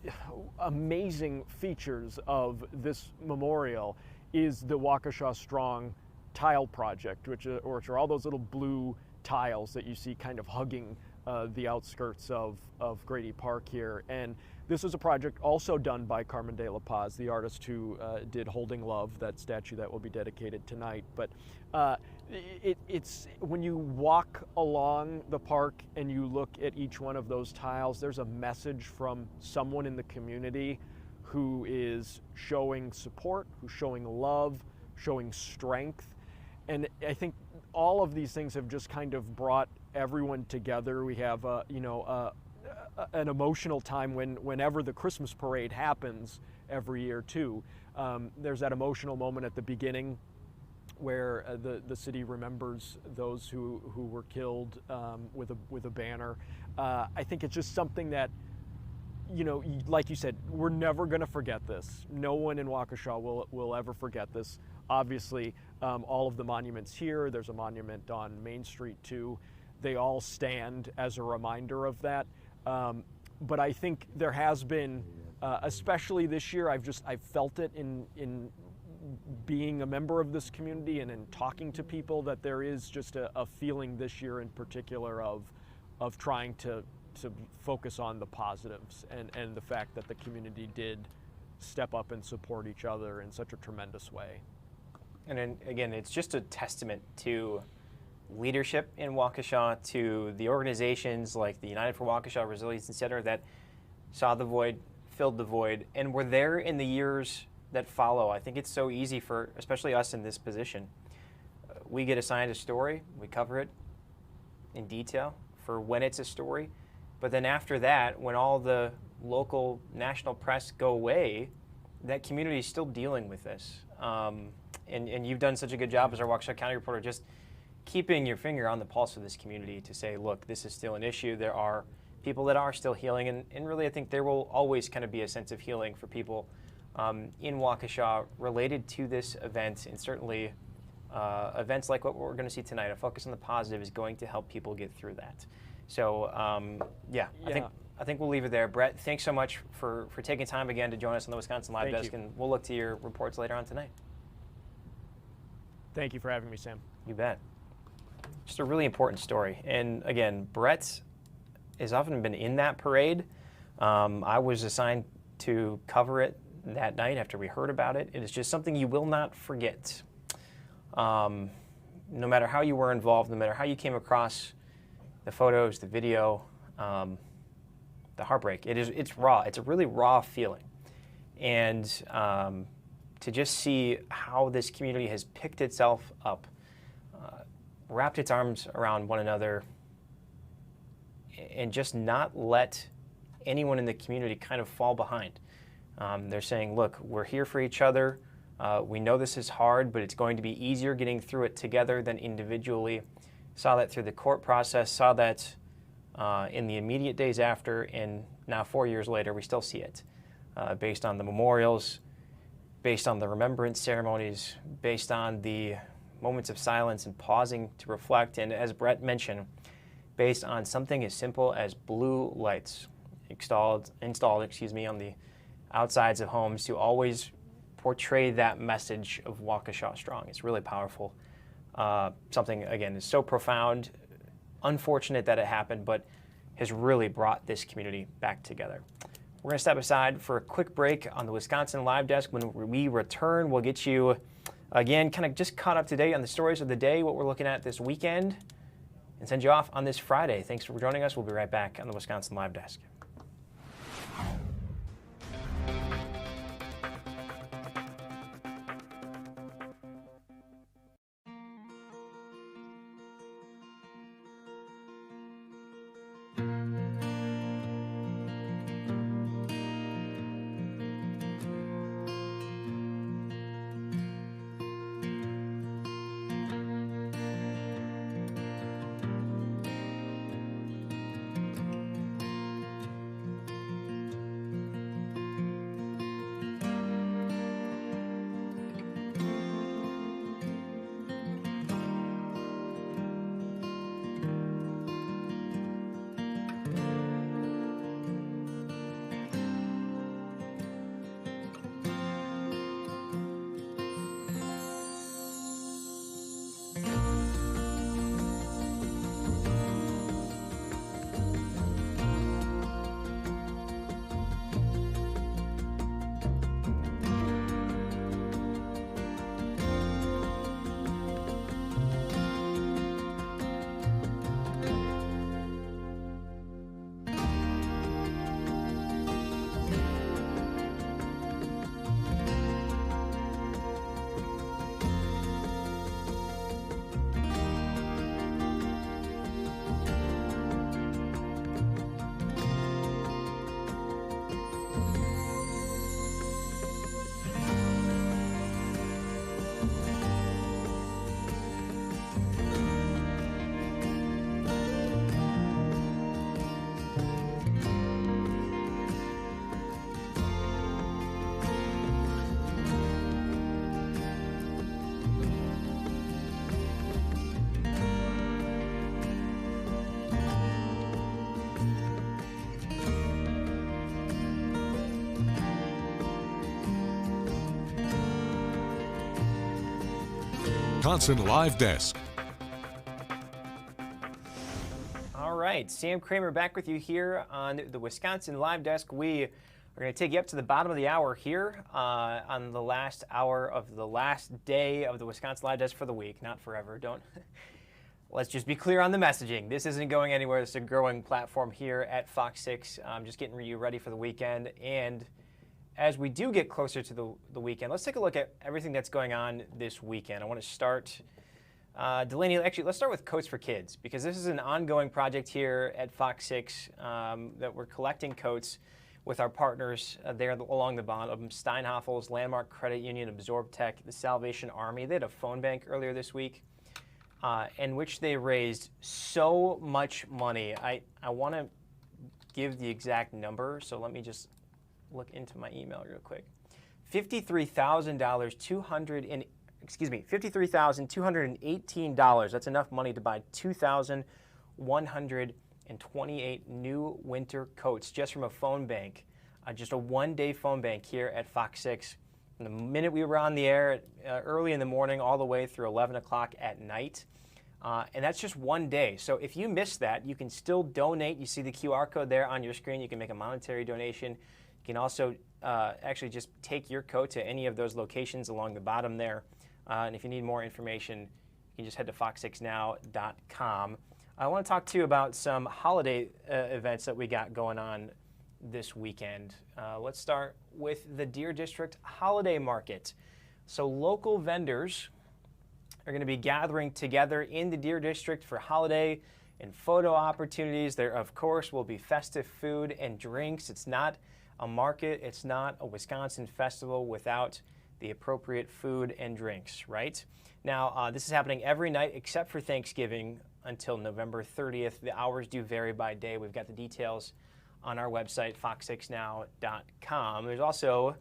Speaker 7: amazing features of this memorial is the Waukesha Strong tile project, which are all those little blue tiles that you see kind of hugging the outskirts of Grady Park here. And this is a project also done by Carmen de la Paz, the artist who did Holding Love, that statue that will be dedicated tonight. But it's when you walk along the park and you look at each one of those tiles, there's a message from someone in the community who is showing support, who's showing love, showing strength. And I think all of these things have just kind of brought everyone together. We have, an emotional time whenever the Christmas parade happens every year too. There's that emotional moment at the beginning where the city remembers those who were killed with a banner. I think it's just something that, you know, like you said, we're never going to forget this. No one in Waukesha will ever forget this. Obviously, all of the monuments here, there's a monument on Main Street too. They all stand as a reminder of that. But I think there has been, especially this year, I've felt it in being a member of this community and in talking to people, that there is just a feeling this year in particular of trying to focus on the positives and the fact that the community did step up and support each other in such a tremendous way.
Speaker 14: And then, again, it's just a testament to leadership in Waukesha, to the organizations like the United for Waukesha Resilience Center that saw the void, filled the void, and were there in the years that follow. I think it's so easy for, especially us in this position. We get assigned a story, we cover it in detail for when it's a story, but then after that, when all the local national press go away, that community is still dealing with this. And you've done such a good job as our Waukesha County reporter, just keeping your finger on the pulse of this community to say, look, this is still an issue. There are people that are still healing, and really I think there will always kind of be a sense of healing for people in Waukesha related to this event, and certainly events like what we're going to see tonight. A focus on the positive is going to help people get through that. So I think we'll leave it there. Brett, thanks so much for taking time again to join us on the Wisconsin Live Desk, and we'll look to your reports later on tonight.
Speaker 7: Thank you for having me, Sam.
Speaker 14: You bet. Just a really important story. And again, Brett has often been in that parade. I was assigned to cover it that night after we heard about it. It is just something you will not forget. No matter how you were involved, no matter how you came across the photos, the video, the heartbreak. It's raw. It's a really raw feeling. And to just see how this community has picked itself up, wrapped its arms around one another, and just not let anyone in the community kind of fall behind. They're saying, look, we're here for each other. We know this is hard, but it's going to be easier getting through it together than individually. Saw that through the court process, saw that in the immediate days after, and now 4 years later, we still see it. Based on the memorials, based on the remembrance ceremonies, based on the moments of silence and pausing to reflect, and as Brett mentioned, based on something as simple as blue lights installed on the outsides of homes to always portray that message of Waukesha Strong. It's really powerful. Something, again, is so profound, unfortunate that it happened, but has really brought this community back together. We're going to step aside for a quick break on the Wisconsin Live Desk. When we return, we'll get you, again, kind of just caught up to date on the stories of the day, what we're looking at this weekend, and send you off on this Friday. Thanks for joining us. We'll be right back on the Wisconsin Live Desk.
Speaker 1: Wisconsin Live Desk.
Speaker 14: All right, Sam Kramer back with you here on the Wisconsin Live Desk. We are going to take you up to the bottom of the hour here on the last hour of the last day of the Wisconsin Live Desk for the week, not forever. Let's just be clear on the messaging. This isn't going anywhere. It's a growing platform here at Fox 6. Just getting you ready for the weekend. And as we do get closer to the weekend, let's take a look at everything that's going on this weekend. I want to start, Delaney, actually, let's start with Coats for Kids, because this is an ongoing project here at Fox 6 that we're collecting coats. with our partners there along the bottom, Steinhoffel's, Landmark Credit Union, AbsorbTech, the Salvation Army. They had a phone bank earlier this week in which they raised so much money. I want to give the exact number, so let me just look into my email real quick. $53,218. That's enough money to buy 2,128 new winter coats just from a phone bank, just a one-day phone bank here at Fox 6. From the minute we were on the air early in the morning all the way through 11 o'clock at night. And that's just one day. So if you missed that, you can still donate. You see the QR code there on your screen. You can make a monetary donation. You can also actually just take your coat to any of those locations along the bottom there. And if you need more information, you can just head to fox6now.com. I want to talk to you about some holiday events that we got going on this weekend. Let's start with the Deer District Holiday Market. So local vendors are going to be gathering together in the Deer District for holiday and photo opportunities. There, of course, will be festive food and drinks. It's not a market. It's not a Wisconsin festival without the appropriate food and drinks, right? Now, this is happening every night except for Thanksgiving until November 30th. The hours do vary by day. We've got the details on our website, fox6now.com. There's also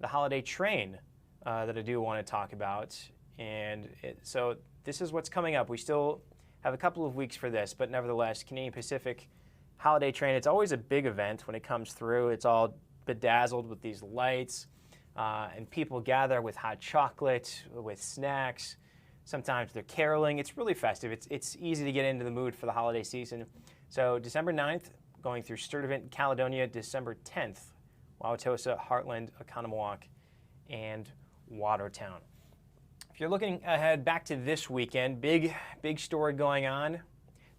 Speaker 14: the holiday train that I do want to talk about. And so this is what's coming up. We still have a couple of weeks for this, but nevertheless, Canadian Pacific Holiday Train, it's always a big event when it comes through. It's all bedazzled with these lights, and people gather with hot chocolate, with snacks. Sometimes they're caroling. It's really festive. It's easy to get into the mood for the holiday season. So December 9th, going through Sturtevant, Caledonia, December 10th, Wauwatosa, Heartland, Oconomowoc, and Watertown. If you're looking ahead back to this weekend, big story going on,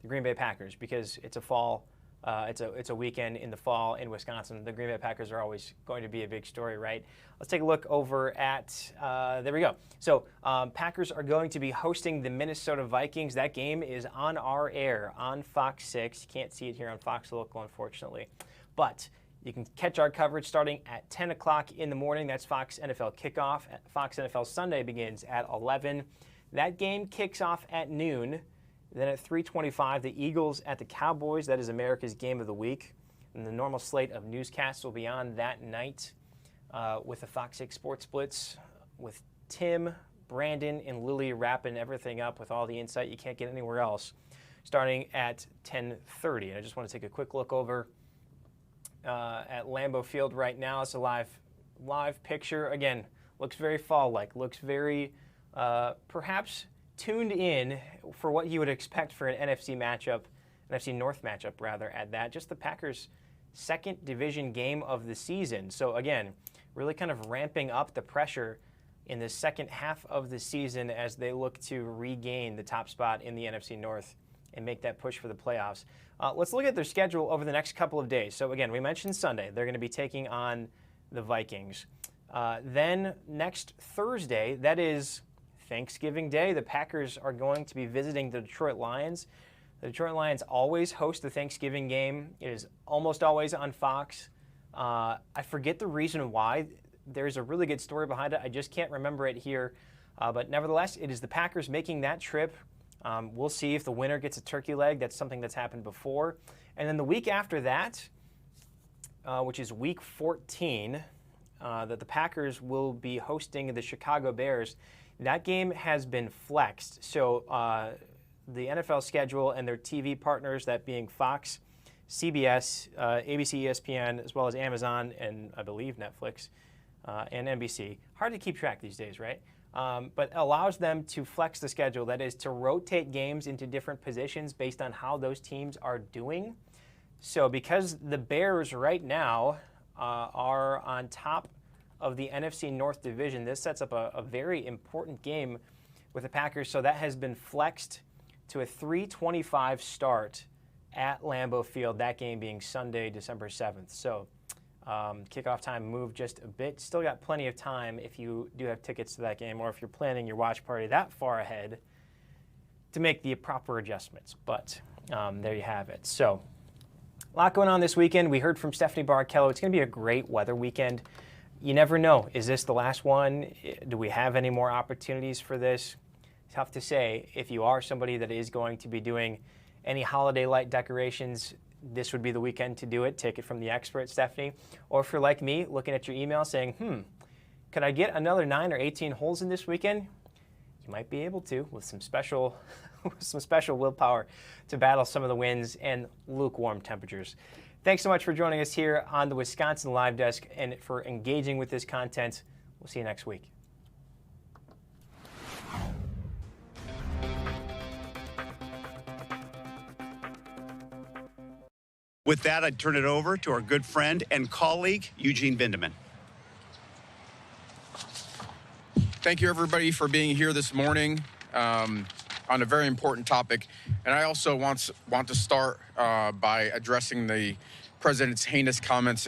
Speaker 14: the Green Bay Packers, because it's a fall, it's a weekend in the fall in Wisconsin. The Green Bay Packers are always going to be a big story, right? Let's take a look over at, there we go. So Packers are going to be hosting the Minnesota Vikings. That game is on our air on Fox 6. You can't see it here on Fox Local, unfortunately. But you can catch our coverage starting at 10 o'clock in the morning. That's Fox NFL Kickoff. Fox NFL Sunday begins at 11. That game kicks off at noon. Then at 3:25, the Eagles at the Cowboys. That is America's Game of the Week. And the normal slate of newscasts will be on that night with the Fox 6 Sports Blitz with Tim, Brandon, and Lily wrapping everything up with all the insight you can't get anywhere else, starting at 10:30. I just want to take a quick look over at Lambeau Field right now. It's a live picture. Again, looks very fall-like, looks very perhaps tuned in for what you would expect for an NFC matchup, NFC North matchup rather, at that. Just the Packers' second division game of the season. So again, really kind of ramping up the pressure in the second half of the season as they look to regain the top spot in the NFC North and make that push for the playoffs. Let's look at their schedule over the next couple of days. So again, we mentioned Sunday. They're going to be taking on the Vikings. Then next Thursday, that is Thanksgiving Day, the Packers are going to be visiting the Detroit Lions. The Detroit Lions always host the Thanksgiving game. It is almost always on Fox. I forget the reason why. There's a really good story behind it. I just can't remember it here. But nevertheless, it is the Packers making that trip. We'll see if the winner gets a turkey leg. That's something that's happened before. And then the week after that, which is week 14, that the Packers will be hosting the Chicago Bears. That game has been flexed. So the NFL schedule and their TV partners, that being Fox, CBS, ABC, ESPN, as well as Amazon and I believe Netflix and NBC. Hard to keep track these days, right? But allows them to flex the schedule. That is to rotate games into different positions based on how those teams are doing. So because the Bears right now are on top of the NFC North Division, this sets up a very important game with the Packers. So that has been flexed to a 3:25 start at Lambeau Field, that game being Sunday, December 7th. So kickoff time moved just a bit. Still got plenty of time if you do have tickets to that game or if you're planning your watch party that far ahead to make the proper adjustments. But there you have it. So A lot going on this weekend. We heard from Stephanie Barkello. It's going to be a great weather weekend. You never know. Is this the last one? Do we have any more opportunities for this? Tough to say. If you are somebody that is going to be doing any holiday light decorations, this would be the weekend to do it. Take it from the expert, Stephanie. Or if you're like me, looking at your email saying, could I get another 9 or 18 holes in this weekend? You might be able to with some special willpower to battle some of the winds and lukewarm temperatures. Thanks so much for joining us here on the Wisconsin Live Desk and for engaging with this content. We'll see you next week.
Speaker 4: With that, I'd turn it over to our good friend and colleague, Eugene Vindeman.
Speaker 22: Thank you, everybody, for being here this morning on a very important topic. And I also want to start by addressing the president's heinous comments